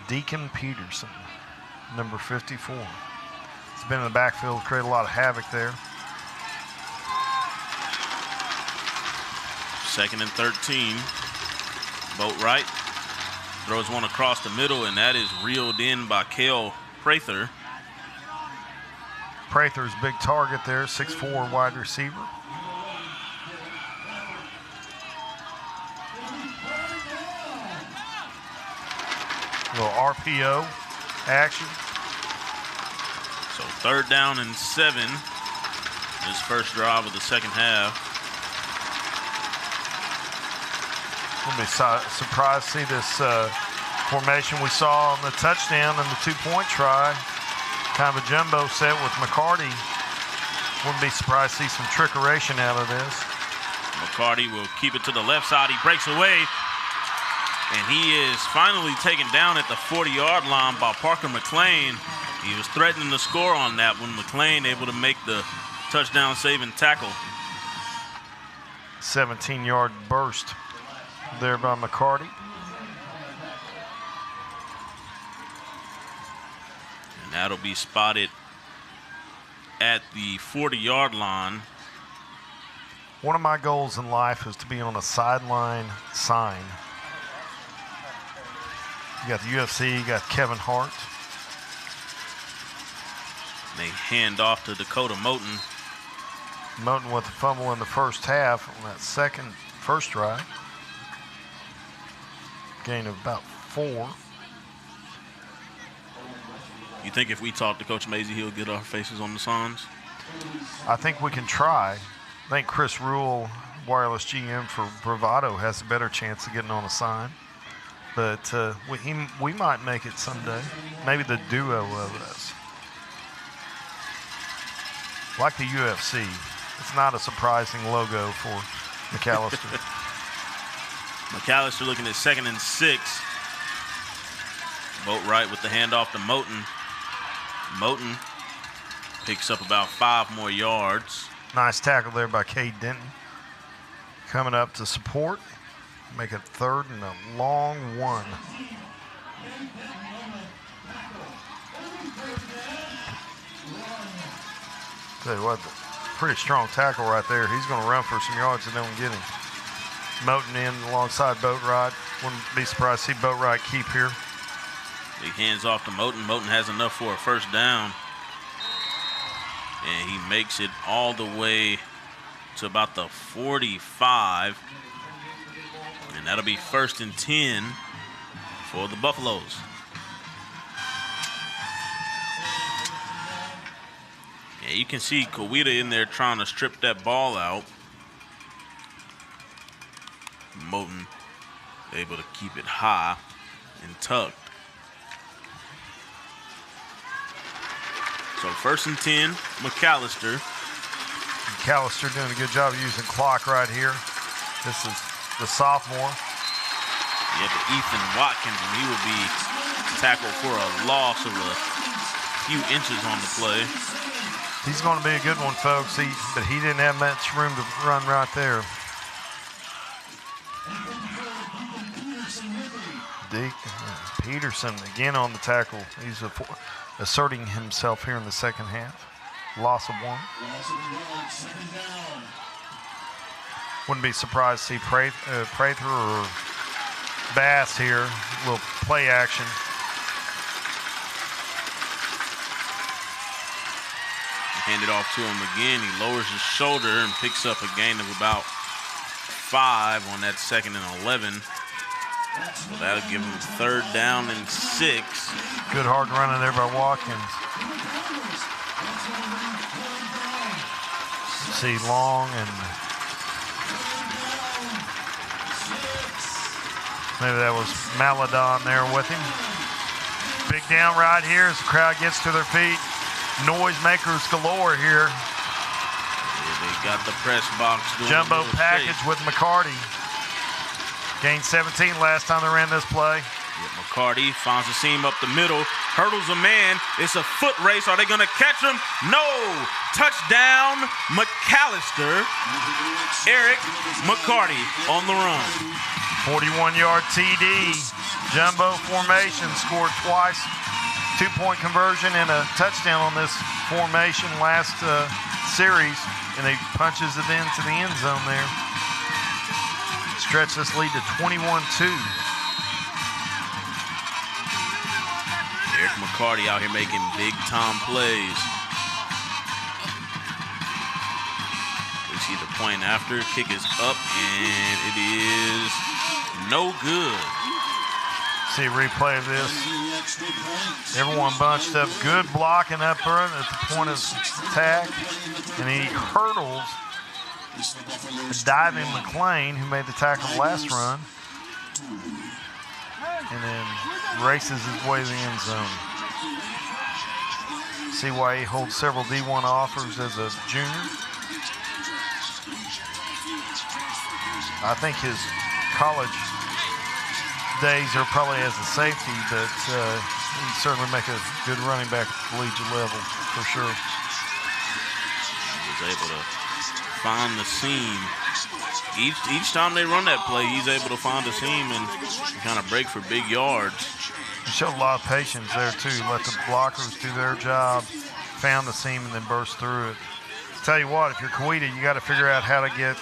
Deacon Peterson, number 54. He's been in the backfield, created a lot of havoc there. 2nd and 13. Boatwright throws one across the middle, and that is reeled in by Cale Prather. Prather's big target there, 6'4" wide receiver. A little RPO action. So 3rd down and 7. His first drive of the second half. We'll be surprised to see this formation we saw on the touchdown and the 2-point try. Kind of a jumbo set with McCarty. Wouldn't be surprised to see some trickeration out of this. McCarty will keep it to the left side. He breaks away. And he is finally taken down at the 40-yard line by Parker McLean. He was threatening to score on that one. McLean able to make the touchdown-saving tackle. 17-yard burst there by McCarty. And that'll be spotted at the 40-yard line. One of my goals in life is to be on a sideline sign. You got the UFC, you got Kevin Hart. They hand off to Dakota Moten. Moten with a fumble in the first half on that first drive. Gain of about 4. You think if we talk to Coach Mazey, he'll get our faces on the signs? I think we can try. I think Chris Rule, wireless GM for Bravado, has a better chance of getting on a sign. But we might make it someday. Maybe the duo of us. Like the UFC, it's not a surprising logo for McAlester. McAlester looking at 2nd and 6. Boatwright with the handoff to Moten. Moten picks up about 5 more yards. Nice tackle there by Cade Denton. Coming up to support. Make it 3rd and a long 1. Tell you what, pretty strong tackle right there. He's going to run for some yards and they don't get him. Moten in alongside Boatwright. Wouldn't be surprised to see Boatwright keep here. Big hands off to Moten. Moten has enough for a first down. And he makes it all the way to about the 45. And that'll be 1st and 10 for the Buffaloes. Yeah, you can see COWETA in there trying to strip that ball out. Moten able to keep it high and tucked. So 1st and 10, McAlester. McAlester doing a good job of using clock right here. This is the sophomore. Yeah, but Ethan Watkins, and he will be tackled for a loss of a few inches on the play. He's going to be a good one, folks. But he didn't have much room to run right there. Peterson again on the tackle. He's asserting himself here in the second half. Loss of 1. Wouldn't be surprised to see Prather or Bass here. A little play action. Hand it off to him again. He lowers his shoulder and picks up a gain of about 5 on that 2nd and 11. So that'll give him 3rd down and 6. Good hard running there by Watkins. See Long and maybe that was Maladon there with him. Big down right here as the crowd gets to their feet. Noisemakers galore here. Yeah, they got the press box doing Jumbo package with McCarty. Gained 17 last time they ran this play. Yeah, McCarty finds a seam up the middle, hurdles a man. It's a foot race. Are they going to catch him? No. Touchdown, McAlester. Eric McCarty on the run. 41-yard TD. Jumbo formation, scored twice. 2-point conversion and a touchdown on this formation last series. And he punches it into the end zone there. Stretch this lead to 21-2. Eric McCarty out here making big-time plays. We see the point after. Kick is up, and it is no good. See a replay of this. Everyone bunched up. Good blocking up front at the point of attack. And he hurdles diving McLean, who made the tackle last run, and then races his way to the end zone. See why he holds several D1 offers as a junior. I think his college days are probably as a safety, but he'd certainly make a good running back at the collegiate level, for sure. He was able to find the seam. Each time they run that play, he's able to find a seam and kind of break for big yards. He showed a lot of patience there, too. Let the blockers do their job, found the seam and then burst through it. Tell you what, if you're COWETA, you got to figure out how to get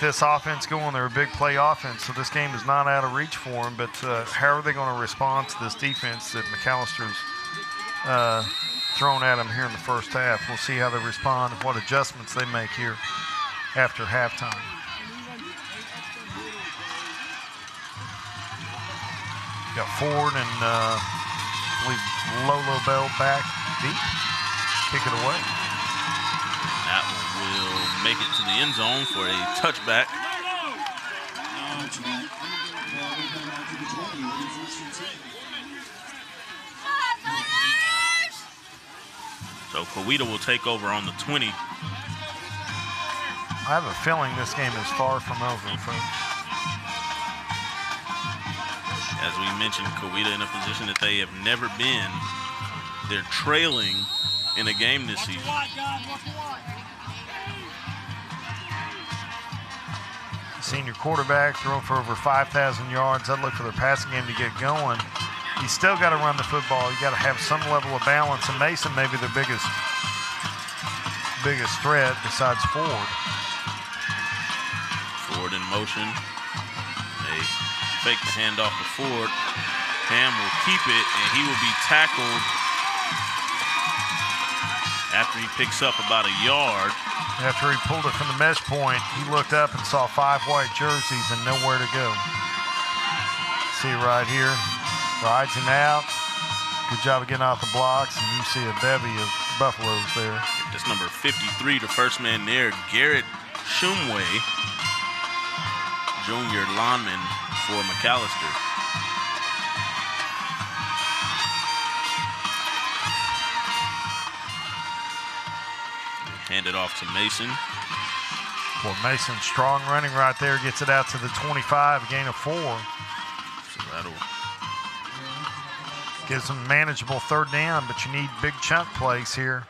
this offense going. They're a big play offense, so this game is not out of reach for them. But how are they going to respond to this defense that McAllister's thrown at them here in the first half? We'll see how they respond and what adjustments they make here after halftime. Got Ford and I believe Lolo Bell back deep. Kick it away. That one will make it to the end zone for a touchback. So COWETA will take over on the 20. I have a feeling this game is far from over, folks. As we mentioned, COWETA in a position that they have never been. They're trailing in a game this season. Senior quarterback throwing for over 5,000 yards. I'd look for their passing game to get going. You still got to run the football. You got to have some level of balance. And Mason may be their biggest threat besides Ford. Ford in motion. They fake the handoff to Ford. Ham will keep it, and he will be tackled after he picks up about a yard. After he pulled it from the mesh point, he looked up and saw 5 white jerseys and nowhere to go. See right here, rides him out. Good job of getting off the blocks, and you see a bevy of Buffaloes there. That's number 53, the first man there, Garrett Shumway, junior lineman for McAlester. Hand it off to Mason. Well, Mason, strong running right there, gets it out to the 25, a gain of 4. So that'll gives them manageable third down, but you need big chunk plays here.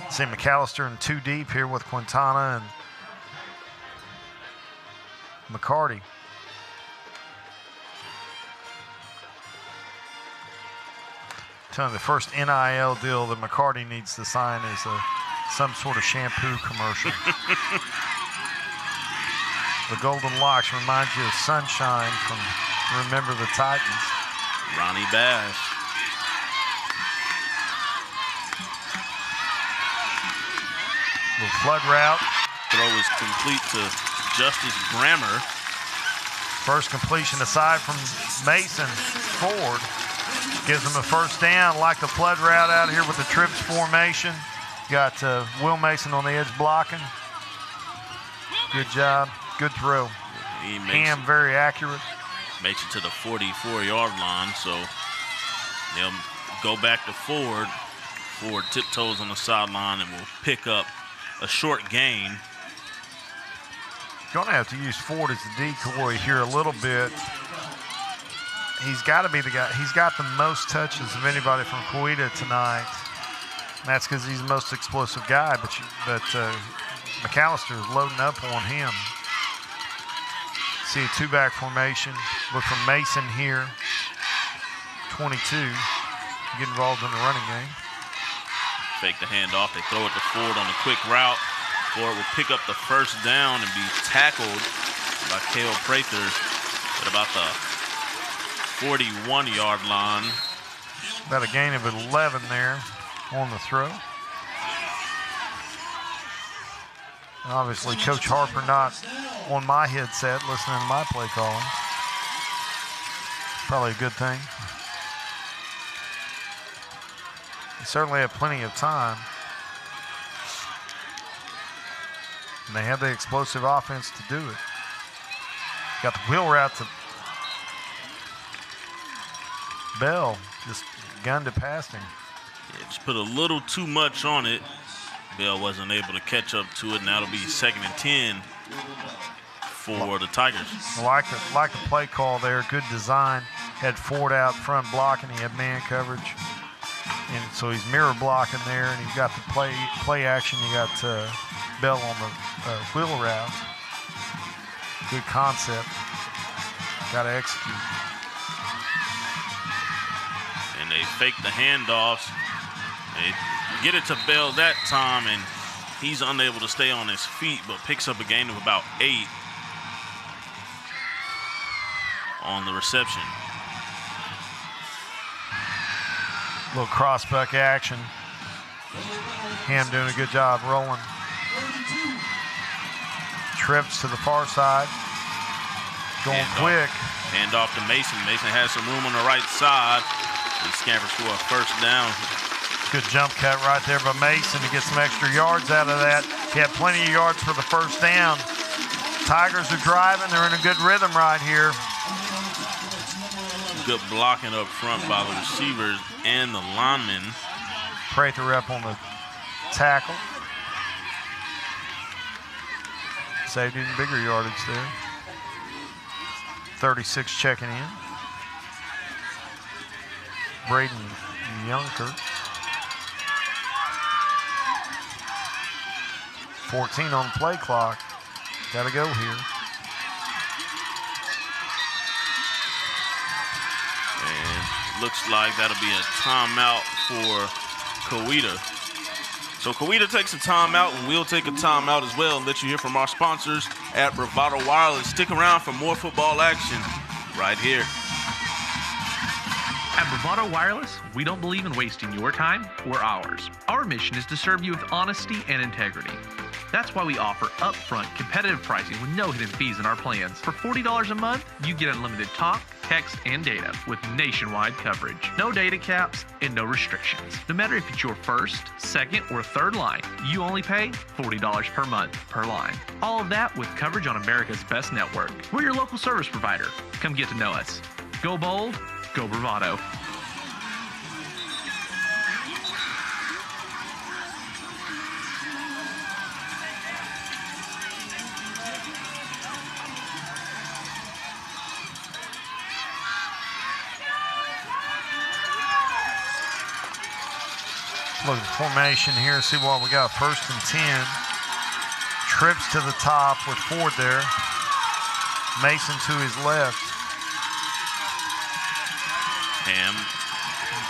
See McAlester in 2 deep here with Quintana and McCarty. Telling the first NIL deal that McCarty needs to sign is some sort of shampoo commercial. The Golden Locks remind you of Sunshine from Remember the Titans. Ronnie Bass. Little flood route. Throw is complete to Justice Grammer. First completion aside from Mason. Ford gives him a first down. Like the flood route out here with the trips formation. Got Will Mason on the edge blocking. Good job. Good throw. Ham very accurate. Makes it to the 44-yard line, so they'll go back to Ford. Ford tiptoes on the sideline and will pick up a short gain. Going to have to use Ford as the decoy here a little bit. He's got to be the guy. He's got the most touches of anybody from COWETA tonight. And that's because he's the most explosive guy, but McAlester is loading up on him. See a 2-back formation. Look for Mason here. 22. Get involved in the running game. Fake the handoff. They throw it to Ford on the quick route. Ford will pick up the first down and be tackled by Cale Prather at about the 41-yard line. About a gain of 11 there on the throw. And obviously, Coach Harper not on my headset listening to my play calling. Probably a good thing. They certainly have plenty of time. And they have the explosive offense to do it. Got the wheel route to Bell. Just gunned it past him. Yeah, just put a little too much on it. Bell wasn't able to catch up to it, and that'll be 2nd and 10 for the Tigers. I like the play call there. Good design. Had Ford out front blocking. He had man coverage. And so he's mirror blocking there, and he's got the play action. You got Bell on the wheel route. Good concept. Got to execute. And they fake the handoffs. They get it to Bell that time, and he's unable to stay on his feet, but picks up a gain of about 8 on the reception. Little crossbuck action. Ham doing a good job rolling. Trips to the far side. Going quick. Hand off to Mason. Mason has some room on the right side. He scampers for a first down. Good jump cut right there by Mason to get some extra yards out of that. He had plenty of yards for the first down. Tigers are driving. They're in a good rhythm right here. Good blocking up front by the receivers and the linemen. Prather up on the tackle. Saved even bigger yardage there. 36 checking in. Braden Younker. 14 on the play clock. Got to go here. And looks like that'll be a timeout for COWETA. So COWETA takes a timeout, and we'll take a timeout as well and let you hear from our sponsors at Bravado Wireless. Stick around for more football action right here. At Bravado Wireless, we don't believe in wasting your time or ours. Our mission is to serve you with honesty and integrity. That's why we offer upfront competitive pricing with no hidden fees in our plans. For $40 a month, you get unlimited talk, text, and data with nationwide coverage. No data caps and no restrictions. No matter if it's your first, second, or third line, you only pay $40 per month per line. All of that with coverage on America's best network. We're your local service provider. Come get to know us. Go bold, go Bravado. Look at the formation here, see what we got. 1st and 10. Trips to the top with Ford there. Mason to his left. Ham.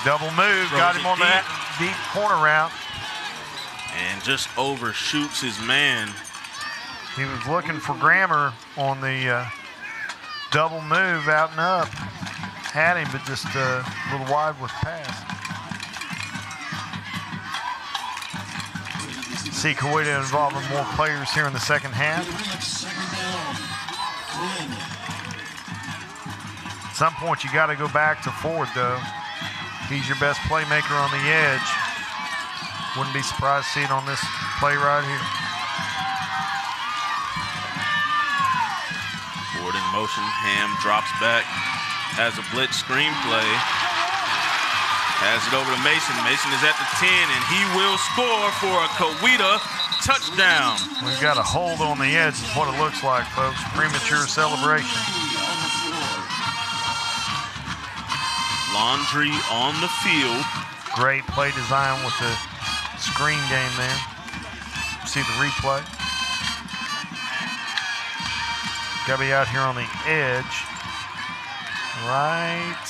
Double move, got him on that deep corner route. And just overshoots his man. He was looking for Grammer on the double move out and up. Had him, but just a little wide with pass. See COWETA involving more players here in the second half. At some point, you got to go back to Ford, though. He's your best playmaker on the edge. Wouldn't be surprised to see it on this play right here. Ford in motion. Ham drops back. Has a blitz screen play. Has it over to Mason. Mason is at the 10, and he will score for a COWETA touchdown. We've got a hold on the edge is what it looks like, folks. Premature celebration. Laundry on the field. Great play design with the screen game there. See the replay. Got to be out here on the edge. Right.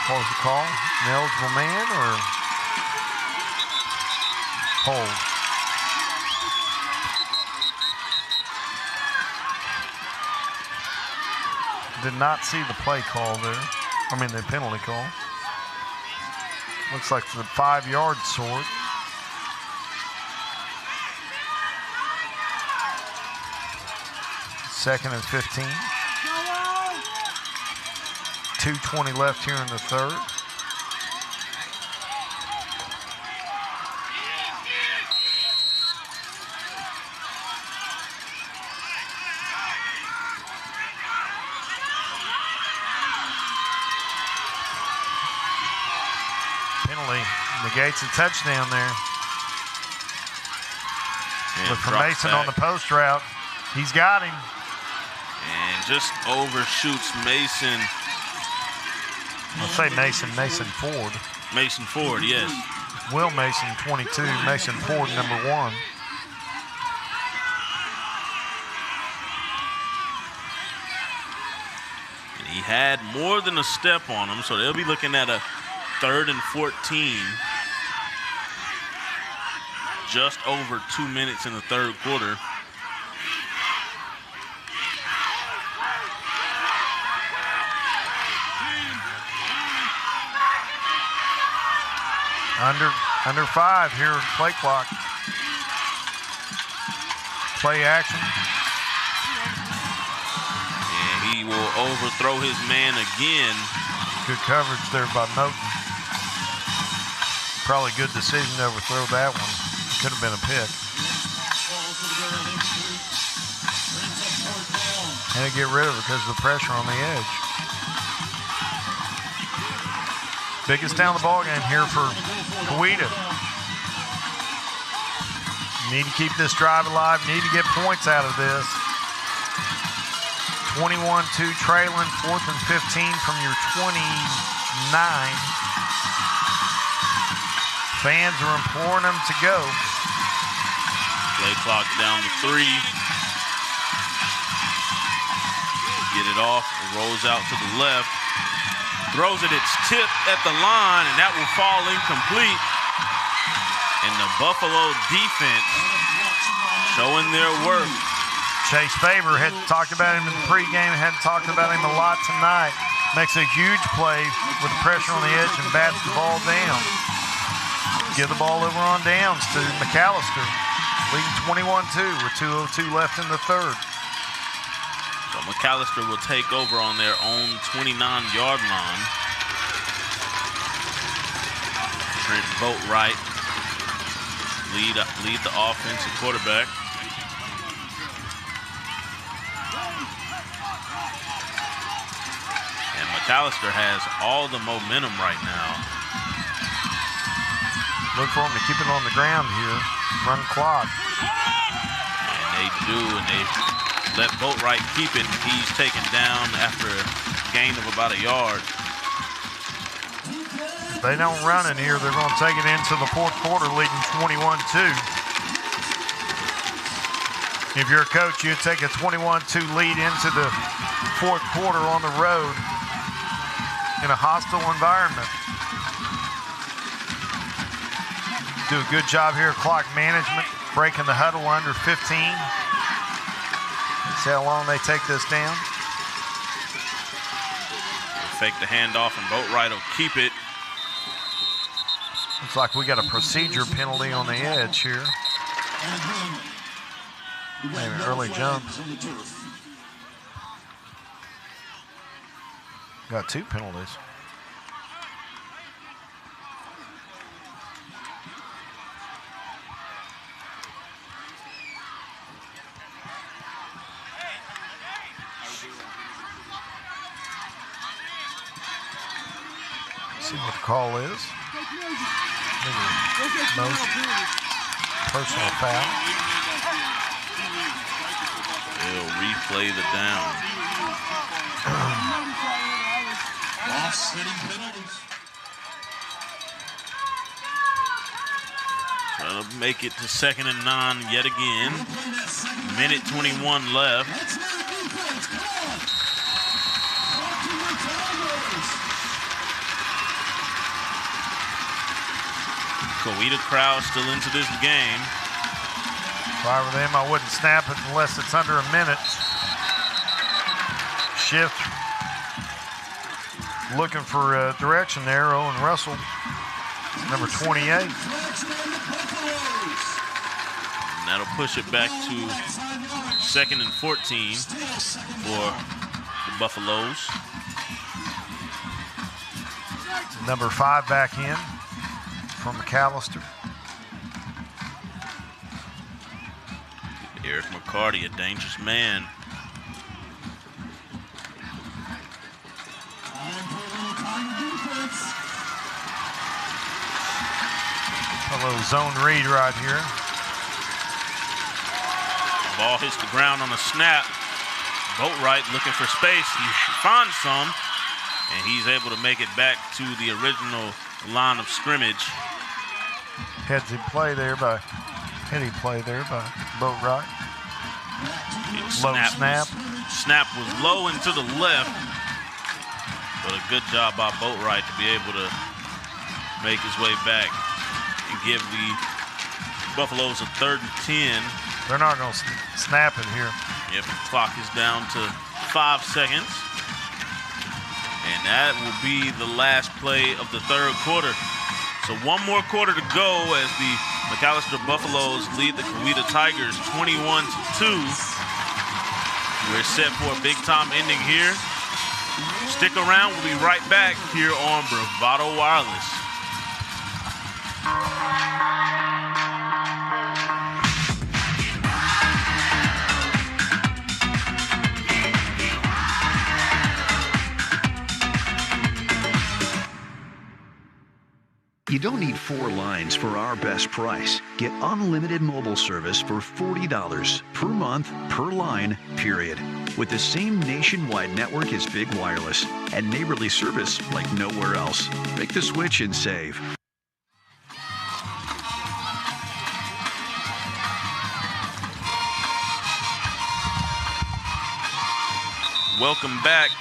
What was the call? An eligible man or hold? Did not see the play call there. I mean the penalty call. Looks like the 5-yard sort. Second and 15. 2:20 left here in the third. Penalty negates a touchdown there. And look for Mason on the post route. He's got him. And just overshoots Mason. I'll say Mason Ford. Mason Ford, yes. Will Mason, 22. Mason Ford, number 1. And he had more than a step on them, so they'll be looking at a 3rd and 14. Just over 2 minutes in the third quarter. Under 5 here, play clock. Play action. And he will overthrow his man again. Good coverage there by Moten. Probably good decision to overthrow that one. Could have been a pick. And to get rid of it because of the pressure on the edge. Biggest down the ball game here for COWETA. Need to keep this drive alive. Need to get points out of this. 21-2 trailing, 4th and 15 from your 29. Fans are imploring them to go. Play clock down to 3. Get it off. It rolls out to the left. Throws it. It's tipped at the line, and that will fall incomplete. And the Buffalo defense showing their work. Chase Faber had talked about him in the pregame, had talked about him a lot tonight. Makes a huge play with pressure on the edge and bats the ball down. Give the ball over on downs to McAlester, leading 21-2 with 2:02 left in the third. So McAlester will take over on their own 29-yard line. Trent Boatwright lead the offensive quarterback. And McAlester has all the momentum right now. Look for him to keep it on the ground here. Run clock. And they do, and they let Boatwright keep it. He's taken down after a gain of about a yard. If they don't run in here, they're going to take it into the fourth quarter, leading 21-2. If you're a coach, you'd take a 21-2 lead into the fourth quarter on the road in a hostile environment. Do a good job here, clock management, breaking the huddle under 15. See how long they take this down. Fake the handoff, and Boatwright will keep it. Looks like we got a procedure penalty on the edge here. Maybe an early jump. Got 2 penalties. See what the call is. Most personal foul. They'll replay the down. Trying to make it to 2nd and 9 yet again. Minute 21 left. COWETA crowd still into this game. If I were them, I wouldn't snap it unless it's under a minute. Shift. Looking for direction there, Owen Russell, number 28. And that'll push it back to 2nd and 14 for the Buffaloes. Number 5 back in from McAlester. Eric McCarty, a dangerous man. A little zone read right here. Ball hits the ground on the snap. Boatwright looking for space. He finds some, and he's able to make it back to the original line of scrimmage. Heady play there by Boatwright. Low snap. Snap was low and to the left. But a good job by Boatwright to be able to make his way back and give the Buffaloes a 3rd and 10. They're not going to snap it here. Yep, the clock is down to 5 seconds. And that will be the last play of the 3rd quarter. So one more quarter to go as the McAlester Buffaloes lead the COWETA Tigers 21-2. We're set for a big-time ending here. Stick around. We'll be right back here on Bravado Wireless. You don't need 4 lines for our best price. Get unlimited mobile service for $40 per month per line, period. With the same nationwide network as big wireless and neighborly service like nowhere else. Make the switch and save. Welcome back to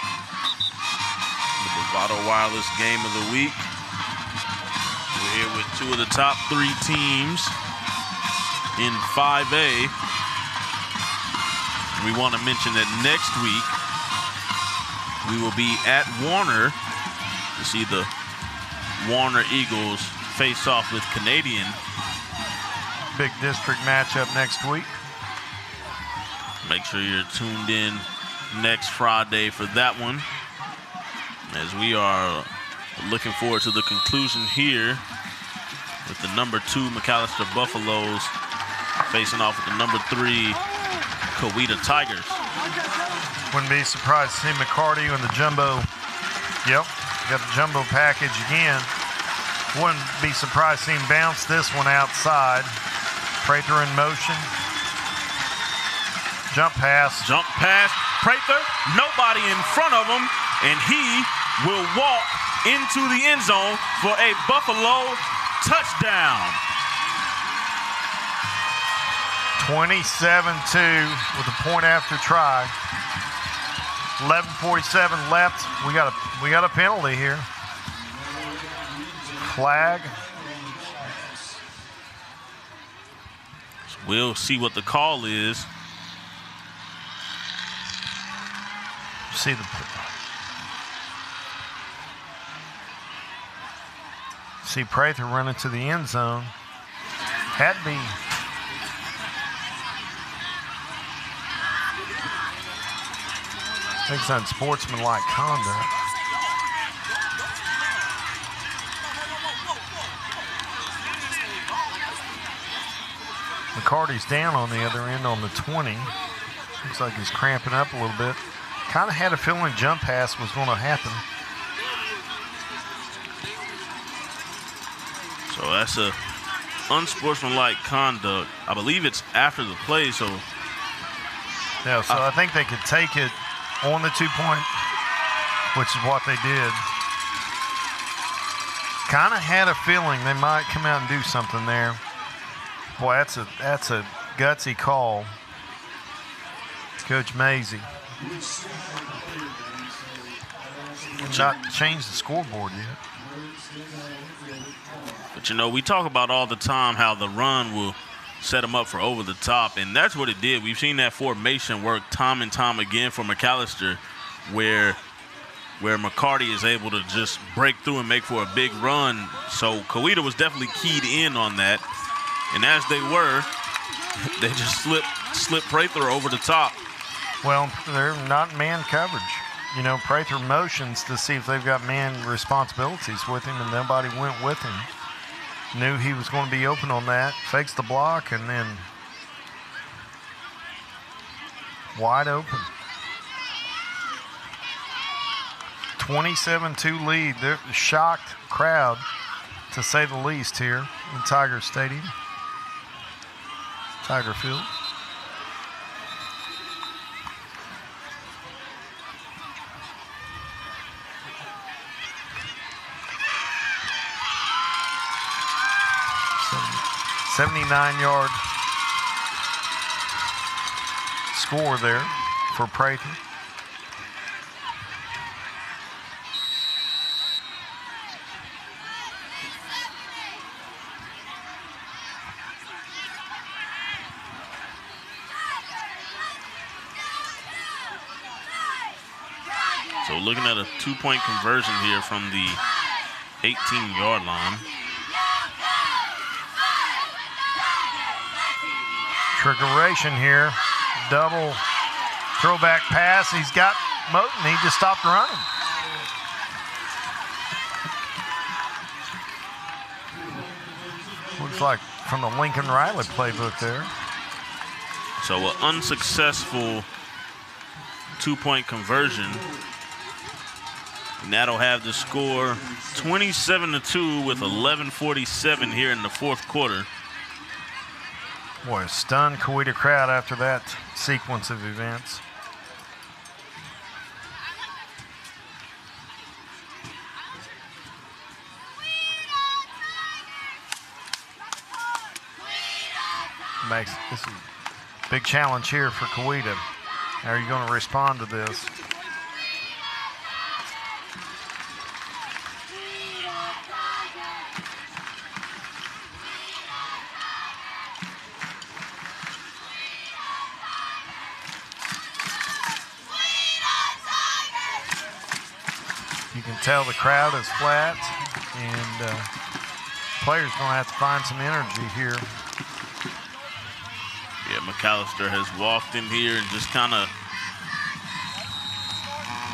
the Bravado Wireless Game of the Week. We're here with 2 of the top 3 teams in 5A. We want to mention that next week we will be at Warner to see the Warner Eagles face off with Canadian. Big district matchup next week. Make sure you're tuned in next Friday for that one, as we are looking forward to the conclusion here with the number 2 McAlester Buffaloes facing off with the number 3 COWETA Tigers. Wouldn't be surprised to see McCarty in the jumbo. Yep, got the jumbo package again. Wouldn't be surprised to see him bounce this one outside. Prather in motion. Jump pass. Jump pass. Prather, nobody in front of him, and he will walk into the end zone for a Buffalo touchdown. 27-2 with a point after try. 11:47 left. We got a penalty here. Flag. So we'll see what the call is. See Prather running to the end zone. Had to be. I think it's unsportsmanlike conduct. McCarty's down on the other end on the 20. Looks like he's cramping up a little bit. Kind of had a feeling jump pass was going to happen. So that's a unsportsmanlike conduct. I believe it's after the play, so. Yeah, so I think they could take it on the 2-point, which is what they did. Kind of had a feeling they might come out and do something there. Boy, that's a gutsy call. Coach Maisie. Not changed the scoreboard yet. But, you know, we talk about all the time how the run will set them up for over the top, and that's what it did. We've seen that formation work time and time again for McAlester, where McCarty is able to just break through and make for a big run. So COWETA was definitely keyed in on that, and as they were, they just slipped Prather over the top. Well, they're not man coverage. You know, Prather motions to see if they've got man responsibilities with him, and nobody went with him. Knew he was going to be open on that. Fakes the block, and then wide open. 27-2 lead. They're a shocked crowd, to say the least, here in Tiger Stadium. Tiger Field. A 79-yard score there for Prather. So looking at a 2-point conversion here from the 18-yard line. Trickeration here. Double throwback pass. He's got Moten. He just stopped running. Looks like from the Lincoln Riley playbook there. So an unsuccessful 2-point conversion. And that'll have the score 27-2 with 11:47 here in the fourth quarter. Boy, a stunned COWETA crowd after that sequence of events. This is a big challenge here for COWETA. How are you going to respond to this? You can tell the crowd is flat, and players going to have to find some energy here. Yeah, McAlester has walked in here and just kind of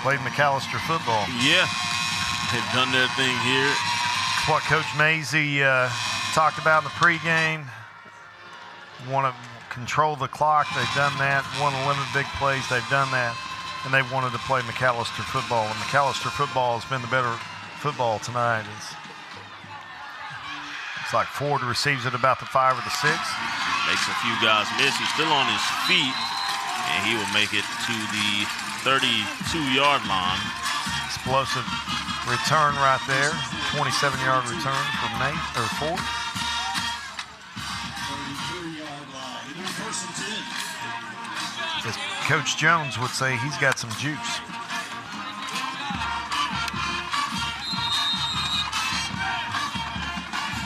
played McAlester football. Yeah, they've done their thing here. It's what Coach Mazie talked about in the pregame. Want to control the clock. They've done that. Want to limit big plays. They've done that. And they wanted to play McAlester football. And McAlester football has been the better football tonight. It's like Ford receives it about the 5 or the 6. Makes a few guys miss. He's still on his feet, and he will make it to the 32-yard line. Explosive return right there. 27-yard return for Ford. As Coach Jones would say, he's got some juice.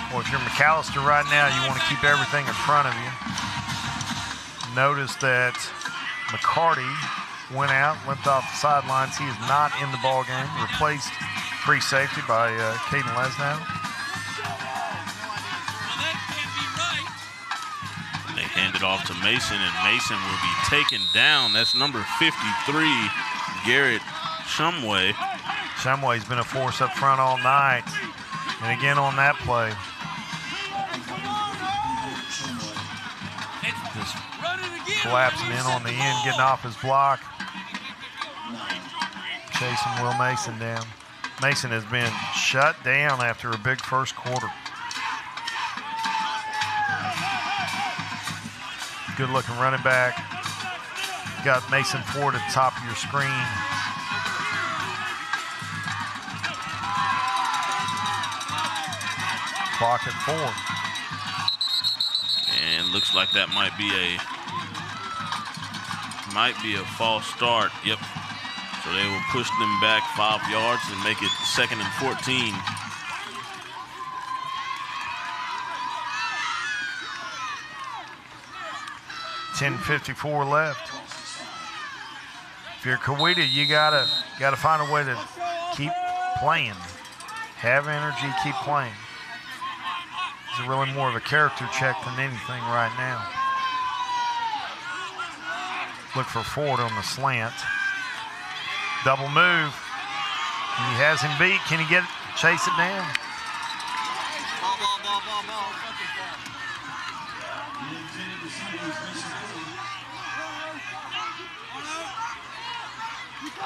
Well, if you're McAlester right now, you want to keep everything in front of you. Notice that McCarty went out, limped off the sidelines. He is not in the ball game. Replaced free safety by Caden Lesnow. They hand it off to Mason, and Mason will be taken down. That's number 53, Garrett Shumway. Shumway's been a force up front all night. And again on that play. Just collapsing in on the end, getting off his block. Chasing Will Mason down. Mason has been shut down after a big first quarter. Good looking running back. Got Mason Ford at the top of your screen. Clock at 4. And looks like that might be a false start. Yep. So they will push them back 5 yards and make it 2nd and 14. $10:54 left. If you're COWETA, you gotta find a way to keep playing. Have energy, keep playing. It's really more of a character check than anything right now. Look for Ford on the slant. Double move. He has him beat. Can he chase it down?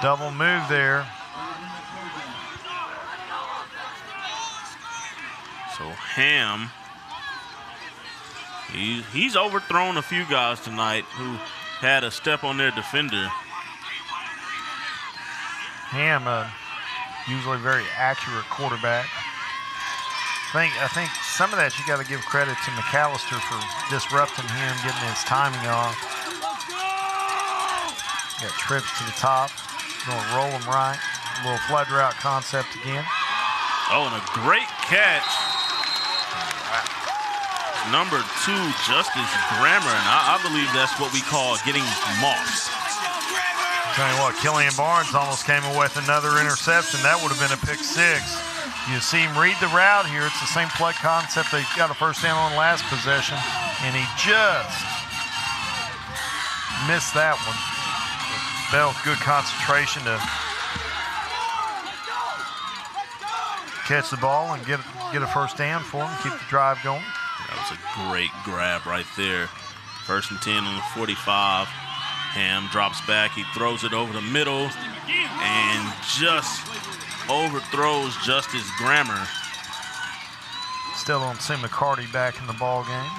Double move there. So Ham, he's overthrown a few guys tonight who had a step on their defender. Ham, usually very accurate quarterback. I think some of that you got to give credit to McAlester for disrupting him, getting his timing off. Got trips to the top. Going to roll him right. A little flood route concept again. Oh, and a great catch. Number 2, Justice Grammer, and I believe that's what we call getting mossed. Tell you what, Killian Barnes almost came away with another interception. That would have been a pick 6. You see him read the route here. It's the same play concept they got a first down on last possession, and he just missed that one. Bell, good concentration to catch the ball and get a first down for him, keep the drive going. That was a great grab right there. 1st and 10 on the 45. Ham drops back. He throws it over the middle and just overthrows Justice Grammer. Still don't see McCarty back in the ball game.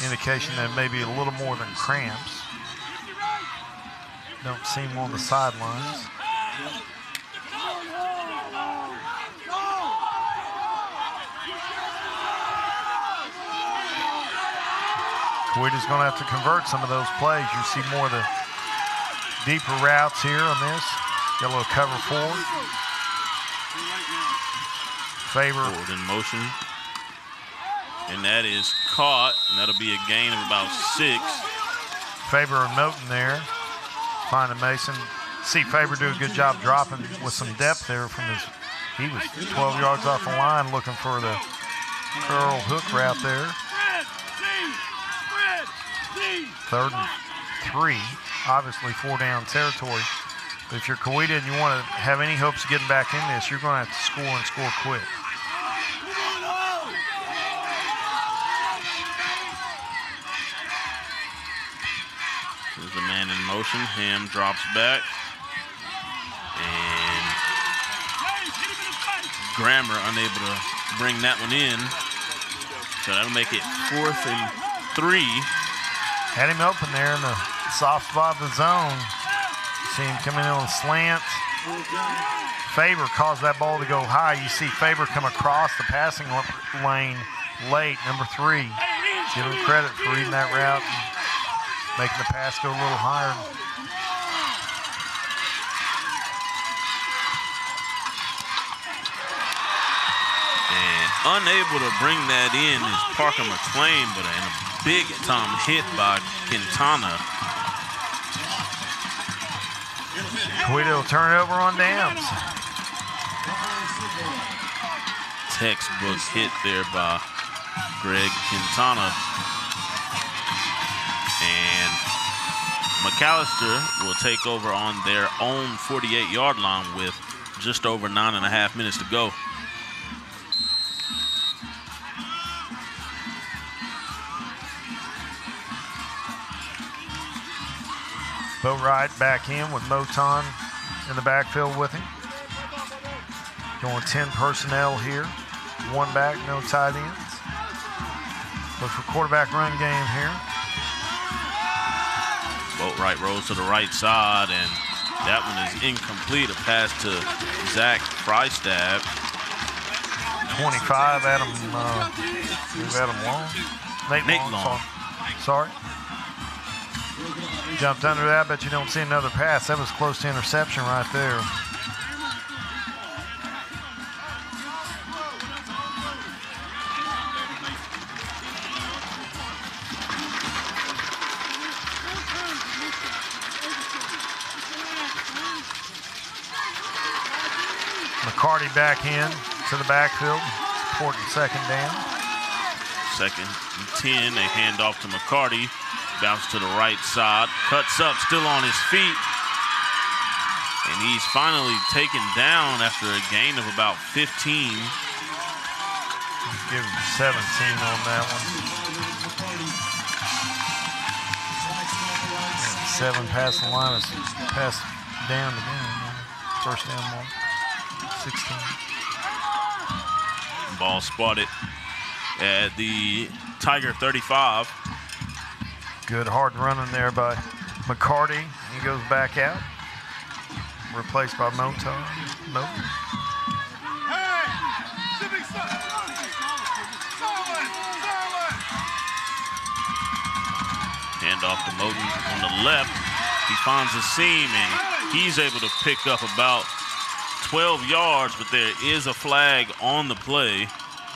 Indication that maybe a little more than cramps. Don't see him on the sidelines. COWETA's going to have to convert some of those plays. You see more of the deeper routes here on this. Got a little cover forward. Favor. Forward in motion. And that is caught, and that'll be a gain of about 6. Favor and Moten there. Finding Mason. See Favor do a good job dropping with some depth there from his. He was 12 yards off the line looking for the curl hook route there. 3rd and 3, obviously 4-down territory. But if you're COWETA and you want to have any hopes of getting back in this, you're going to have to score and score quick. There's a man in motion. Ham drops back. And Grammer unable to bring that one in. So that'll make it 4th and 3. Had him open there in the soft spot of the zone. See him coming in on a slant. Favor caused that ball to go high. You see Favor come across the passing lane late, number 3. Give him credit for reading that route and making the pass go a little higher. And unable to bring that in is Parker McClain, but in a big time hit by Quintana. COWETA will turn it over on downs. Textbook hit there by Greg Quintana. And McAlester will take over on their own 48-yard line with just over 9.5 minutes to go. Boatwright back in with Moton in the backfield with him. Going 10 personnel here. 1 back, no tight ends. Look for quarterback run game here. Boatwright rolls to the right side, and that one is incomplete. A pass to Zach Frystab. 25, Adam Long. Nate Long. Sorry. Jumped under that, but you don't see another pass. That was close to interception right there. McCarty back in to the backfield, supporting 2nd down. 2nd and 10, they hand off to McCarty. Bounce to the right side, cuts up, still on his feet. And he's finally taken down after a gain of about 15. Give him 17 on that one. And 7 past the line is pass down again. First down more. 16. Ball spotted at the Tiger 35. Good hard running there by McCarty. He goes back out. Replaced by Moton. Hand off to Moton on the left. He finds a seam, and he's able to pick up about 12 yards, but there is a flag on the play.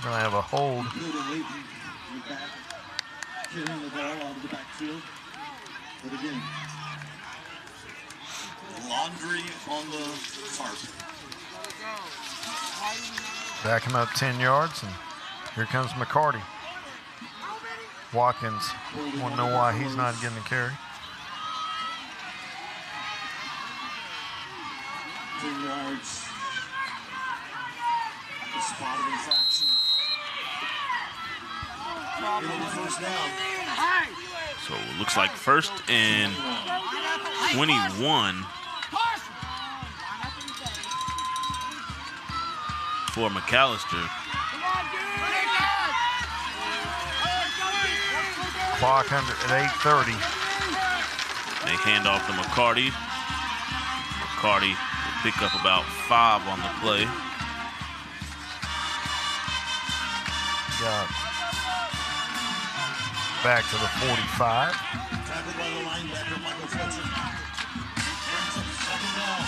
Gonna have a hold. Carrying the ball out of the backfield. But again, Laundry on the carpet. Back him up 10 yards, and here comes McCarty. Watkins want to know why he's not getting the carry. 10 yards. The spot of infraction. Into the first down. So it looks like 1st and 21 for McAlester. Clock under at 8:30. They hand off to McCarty. McCarty will pick up about 5 on the play. Got back to the 45. Tackled by the linebacker, Michael Fletcher. Brings up 2nd down.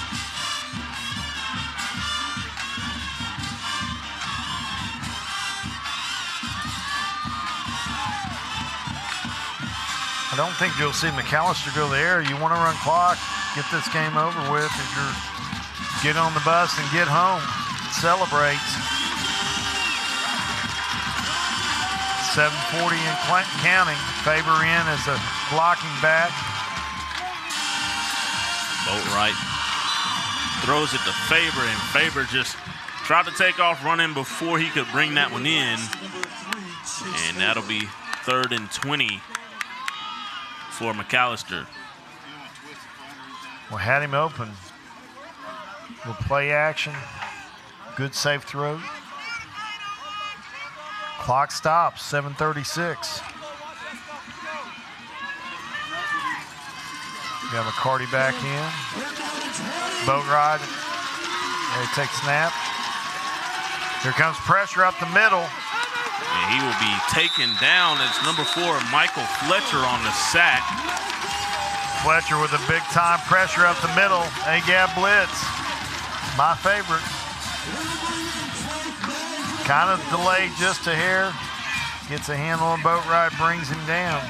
I don't think you'll see McAlester go there. You want to run clock, get this game over with. If you're get on the bus and get home, celebrate. 7:40 and counting. Faber in as a blocking back. Boatwright throws it to Faber, and Faber just tried to take off running before he could bring that one in. And that'll be 3rd and 20 for McAlester. Well, had him open. We'll play action. Good safe throw. Clock stops, 7:36. Got McCarty back in. Boatwright. They take snap. Here comes pressure up the middle. And he will be taken down. It's number 4, Michael Fletcher on the sack. Fletcher with a big time pressure up the middle. A-gap blitz. My favorite. Kind of delayed just a hair. Gets a handle on Boatwright, brings him down.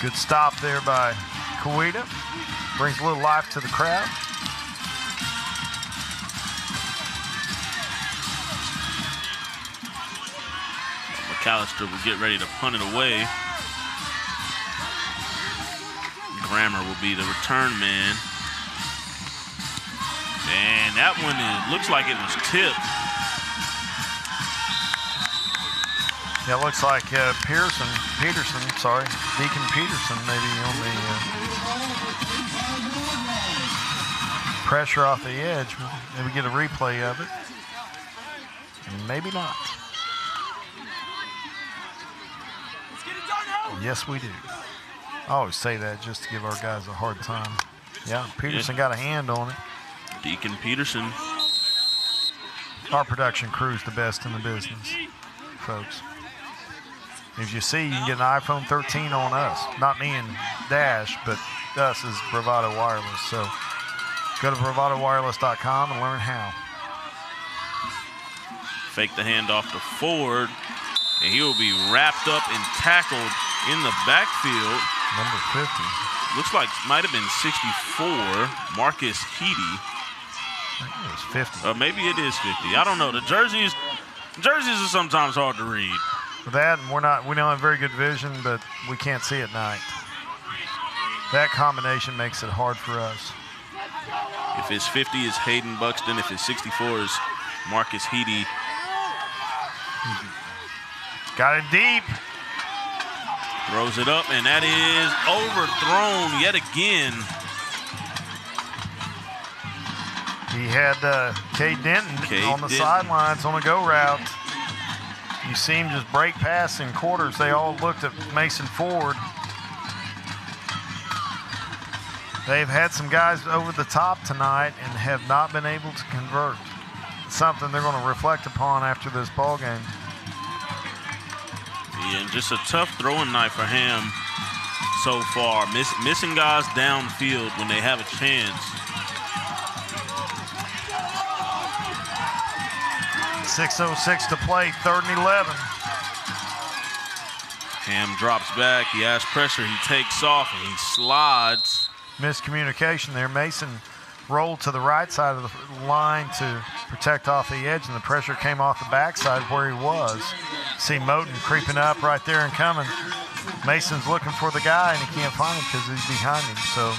Good stop there by COWETA. Brings a little life to the crowd. McAlester will get ready to punt it away. Grammer will be the return man. And that one looks like it was tipped. Yeah, it looks like Peterson, Deacon Peterson maybe on the pressure off the edge. Maybe get a replay of it. Maybe not. Yes, we do. I always say that just to give our guys a hard time. Yeah, Peterson got a hand on it. Deacon Peterson. Our production crew's the best in the business, folks. As you see, you can get an iPhone 13 on us. Not me and Dash, but us as Bravado Wireless. So go to bravadowireless.com and learn how. Fake the handoff to Ford, and he will be wrapped up and tackled in the backfield. Number 50. Looks like might have been 64, Marcus Heedy. I think it was 50. Maybe it is 50. I don't know. The jerseys are sometimes hard to read. With that, and we don't have very good vision, but we can't see at night. That combination makes it hard for us. If it's 50, it's Hayden Buxton. If it's 64, it's Marcus Heedy. Got it deep. Throws it up, and that is overthrown yet again. He had Cade Denton on the sidelines on a go route. You see him just break past in quarters. They all looked at Mason Ford. They've had some guys over the top tonight and have not been able to convert. It's something they're going to reflect upon after this ball game. Yeah, and just a tough throwing night for him so far. Missing guys downfield when they have a chance. 6:06 to play, 3rd and 11. Ham drops back. He has pressure. He takes off and he slides. Miscommunication there. Mason rolled to the right side of the line to protect off the edge, and the pressure came off the backside where he was. See Moten creeping up right there and coming. Mason's looking for the guy, and he can't find him because he's behind him. So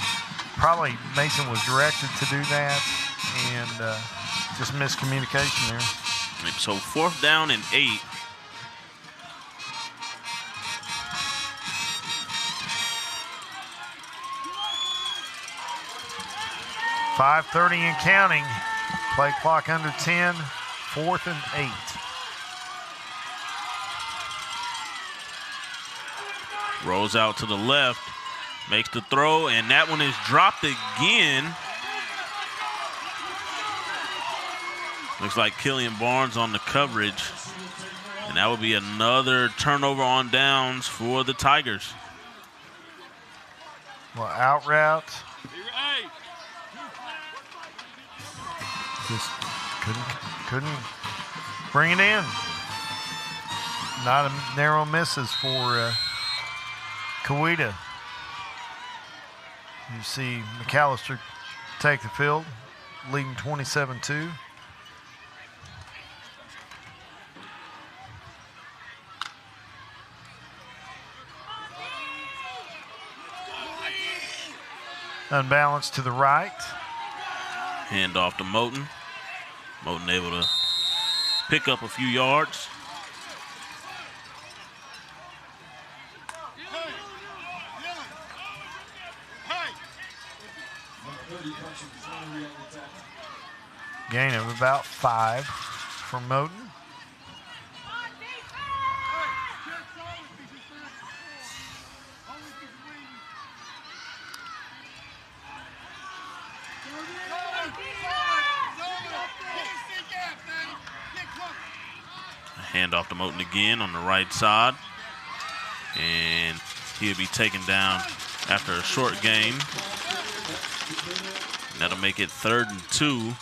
probably Mason was directed to do that, and just miscommunication there. So 4th down and 8. .5:30 and counting. Play clock under 10. 4th and 8. Rolls out to the left. Makes the throw, and that one is dropped again. Looks like Killian Barnes on the coverage. And that would be another turnover on downs for the Tigers. Well, out route. Just couldn't bring it in. Not a narrow misses for COWETA. You see McAlester take the field, leading 27-2. Unbalanced to the right. Hand off to Moten. Moten able to pick up a few yards. Gain of about 5 for Moten. Hand off to Moten again on the right side. And he'll be taken down after a short game. That'll make it 3rd and 2.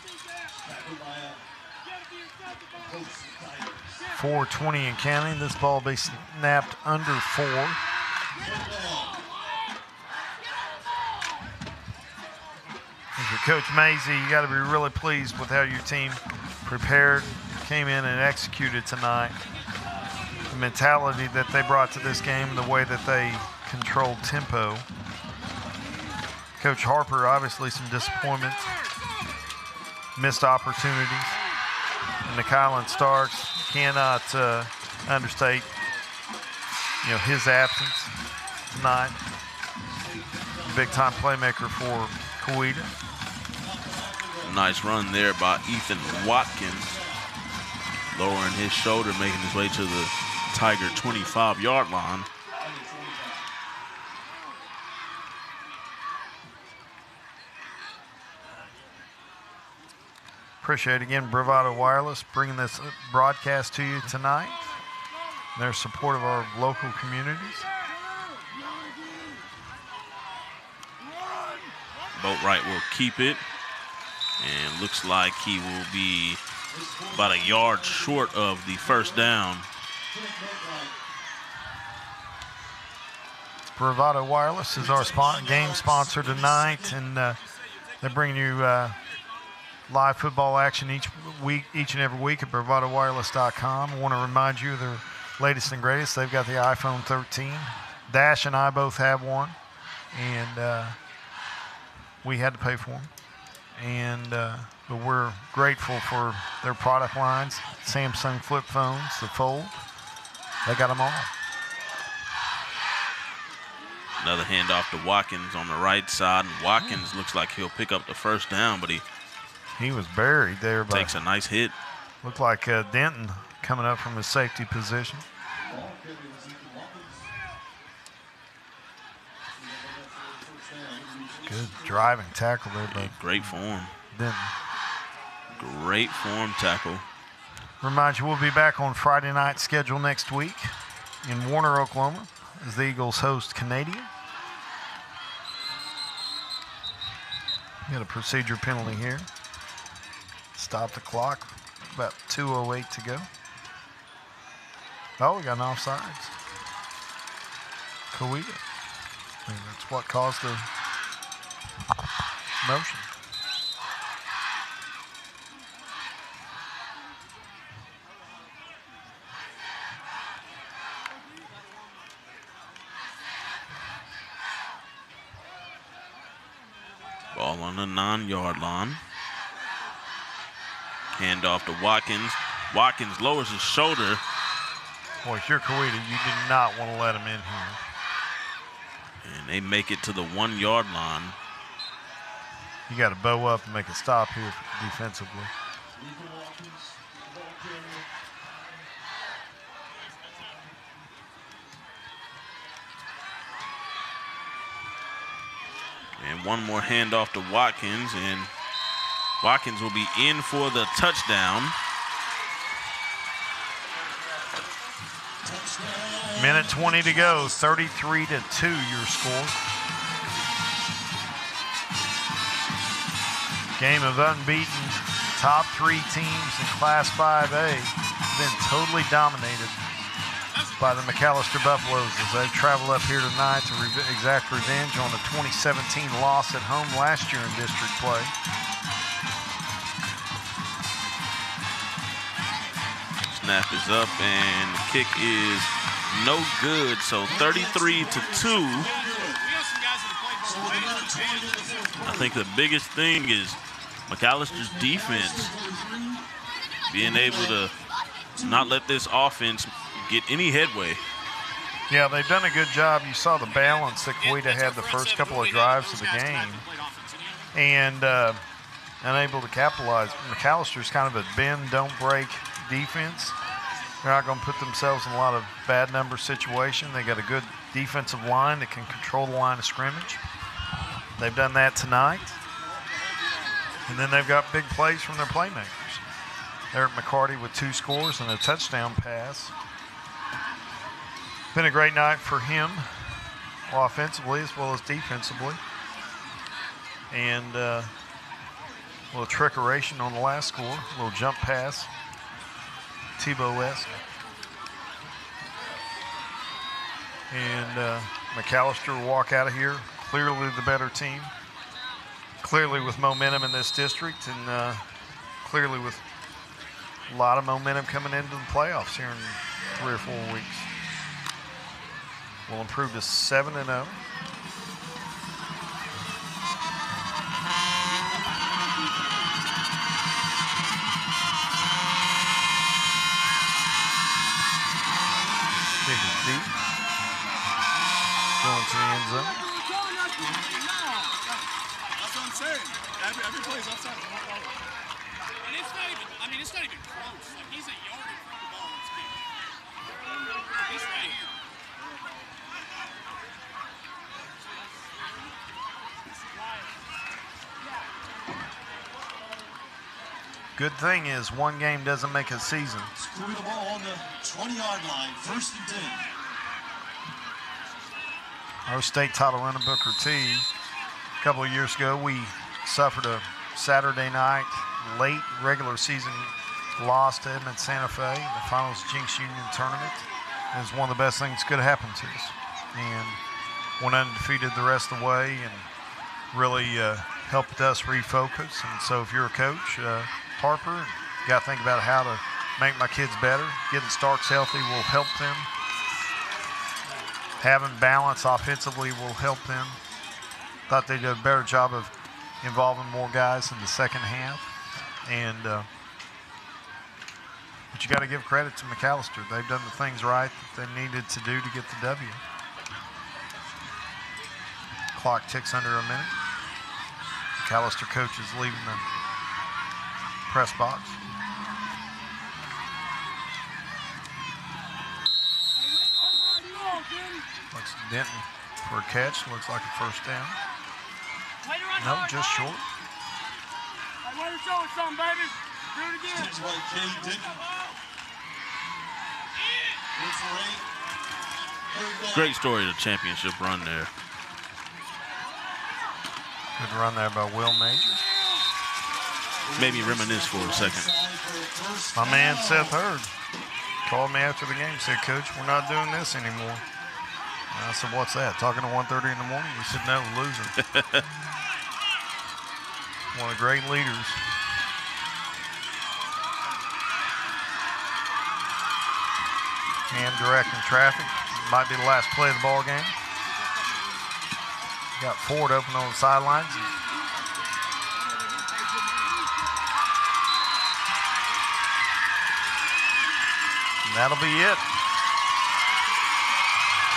4:20 and counting. This ball will be snapped under 4. If you're Coach Mazie, you got to be really pleased with how your team prepared, came in and executed tonight. The mentality that they brought to this game, the way that they controlled tempo. Coach Harper, obviously some disappointment, missed opportunities. And the Kylan Starks cannot understate, his absence tonight. Big time playmaker for COWETA. Nice run there by Ethan Watkins. Lowering his shoulder, making his way to the Tiger 25-yard line. Appreciate again Bravado Wireless bringing this broadcast to you tonight. Their support of our local communities. Boatwright will keep it. And looks like he will be about a yard short of the 1st down. Bravado Wireless is our game sponsor tonight, and they're bringing you live football action each and every week at bravadowireless.com. I want to remind you of their latest and greatest. They've got the iPhone 13. Dash and I both have one, and we had to pay for them. And but we're grateful for their product lines. Samsung flip phones, the Fold. They got them all. Another handoff to Watkins on the right side. And Watkins looks like he'll pick up the 1st down, but he was buried there. Takes a nice hit. Looked like Denton coming up from his safety position. Good driving tackle there, but great form. Denton. Great form tackle. Remind you, we'll be back on Friday night schedule next week in Warner, Oklahoma, as the Eagles host Canadian. Got a procedure penalty here. Stop the clock. About 2:08 to go. Oh, we got an offsides. COWETA. I mean, that's what caused the motion. Ball on the 9-yard line. Hand off to Watkins. Watkins lowers his shoulder. Boy, if you're COWETA, you do not want to let him in here. And they make it to the 1-yard line. You got to bow up and make a stop here defensively. And one more handoff to Watkins, and Watkins will be in for the touchdown. Minute 20 to go, 33-2 your score. Game of unbeaten, top 3 teams in Class 5A been totally dominated by the McAlester Buffaloes as they travel up here tonight to exact revenge on the 2017 loss at home last year in district play. Snap is up and the kick is no good, so 33-2. I think the biggest thing is McAlester's defense being able to not let this offense get any headway. Yeah, they've done a good job. You saw the balance that COWETA had the first couple of drives of the game and unable to capitalize. McAlester's kind of a bend, don't break defense. They're not going to put themselves in a lot of bad number situation. They got a good defensive line that can control the line of scrimmage. They've done that tonight. And then they've got big plays from their playmakers. Eric McCarty with 2 scores and a touchdown pass. Been a great night for him, offensively as well as defensively. And a little trickeration on the last score, a little jump pass, Tebow-esque. And McAlester will walk out of here clearly the better team, clearly with momentum in this district, and clearly with a lot of momentum coming into the playoffs here in 3 or 4 weeks. Will improve to 7-0. Kick is deep. Going to the end zone. That's what I'm saying. Every play is outside. And it's not even, I mean, it's not even close. Like, he's a yard in front of the ball. He's right here. Good thing is one game doesn't make a season. Screw the ball on the 20-yard line, 1st and 10. Our state title winner, Booker T. A couple of years ago, we suffered a Saturday night late regular season loss to Edmond Santa Fe in the finals Jinx Union tournament. It was one of the best things that could have happened to us. And went undefeated the rest of the way and really helped us refocus. And so if you're a coach, Harper, you got to think about how to make my kids better. Getting Starks healthy will help them. Having balance offensively will help them. Thought they did a better job of involving more guys in the second half. And but you got to give credit to McAlester. They've done the things right that they needed to do to get the W. Clock ticks under a minute. McAlester coach is leaving the press box. Looks Denton for a catch. Looks like a first down. No, just short. Hey, why you showing something, baby? Do it again. That's right, Cade Denton. Good for 8. Great story of the championship run there. Good run there by Will Majors. Made me reminisce for a second. My man Seth Hurd called me after the game, said, Coach, we're not doing this anymore. I said, what's that? Talking to 1:30 in the morning? He said, no, loser. One of the great leaders. And directing traffic. Might be the last play of the ball game. Got Ford open on the sidelines. And that'll be it.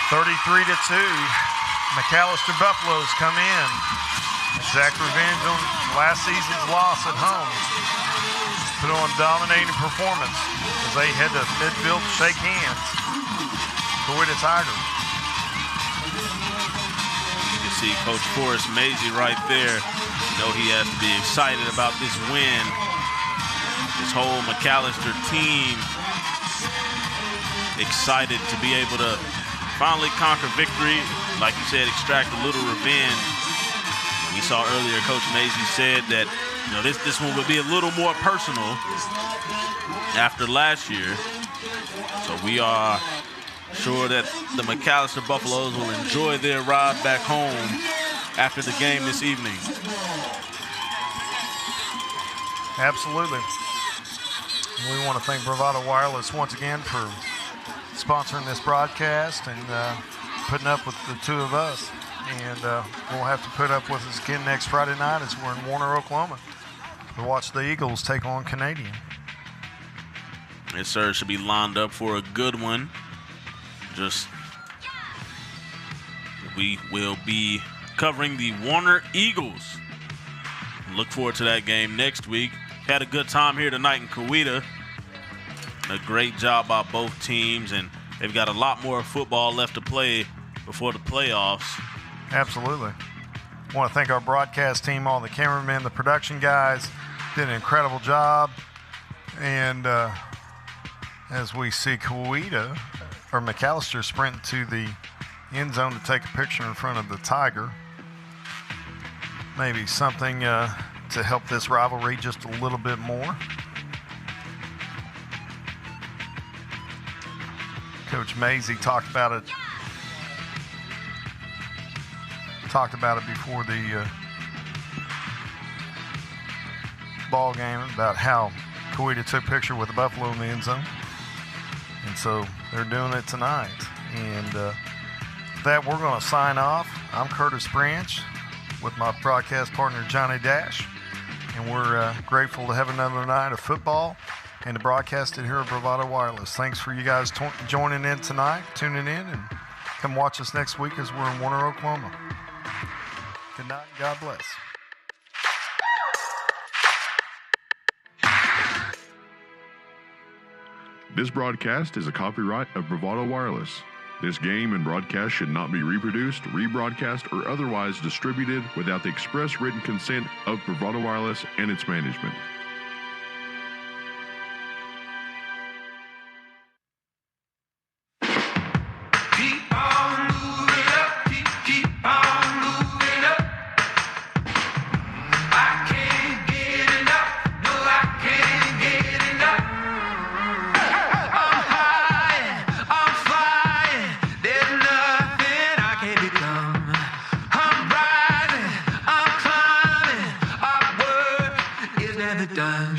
33-2. McAlester Buffaloes come in. Exact revenge on last season's loss at home. Put on a dominating performance as they head to midfield to shake hands. COWETA Tigers. You can see Coach Forrest Mazie right there. You know he has to be excited about this win. This whole McAlester team excited to be able to finally conquer victory. Like you said, extract a little revenge. We saw earlier Coach Mazie said that this one would be a little more personal after last year. So we are sure that the McAlester Buffaloes will enjoy their ride back home after the game this evening. Absolutely. We want to thank Bravado Wireless once again for sponsoring this broadcast and putting up with the two of us. And we'll have to put up with us again next Friday night as we're in Warner, Oklahoma, to watch the Eagles take on Canadian. Yes, sir. Should be lined up for a good one. We will be covering the Warner Eagles. Look forward to that game next week. Had a good time here tonight in COWETA. A great job by both teams, and they've got a lot more football left to play before the playoffs. Absolutely. I want to thank our broadcast team, all the cameramen, the production guys. Did an incredible job. And as we see COWETA, or McAlester, sprint to the end zone to take a picture in front of the Tiger. Maybe something to help this rivalry just a little bit more. Coach Mazie talked about it before the ball game, about how COWETA took a picture with the Buffalo in the end zone. And so they're doing it tonight. And that we're going to sign off. I'm Curtis Branch with my broadcast partner Johnny Dash. And we're grateful to have another night of football and to broadcast it here at Bravado Wireless. Thanks for you guys joining in tonight, tuning in, and come watch us next week as we're in Warner, Oklahoma. Good night and God bless. This broadcast is a copyright of Bravado Wireless. This game and broadcast should not be reproduced, rebroadcast, or otherwise distributed without the express written consent of Bravado Wireless and its management. Done.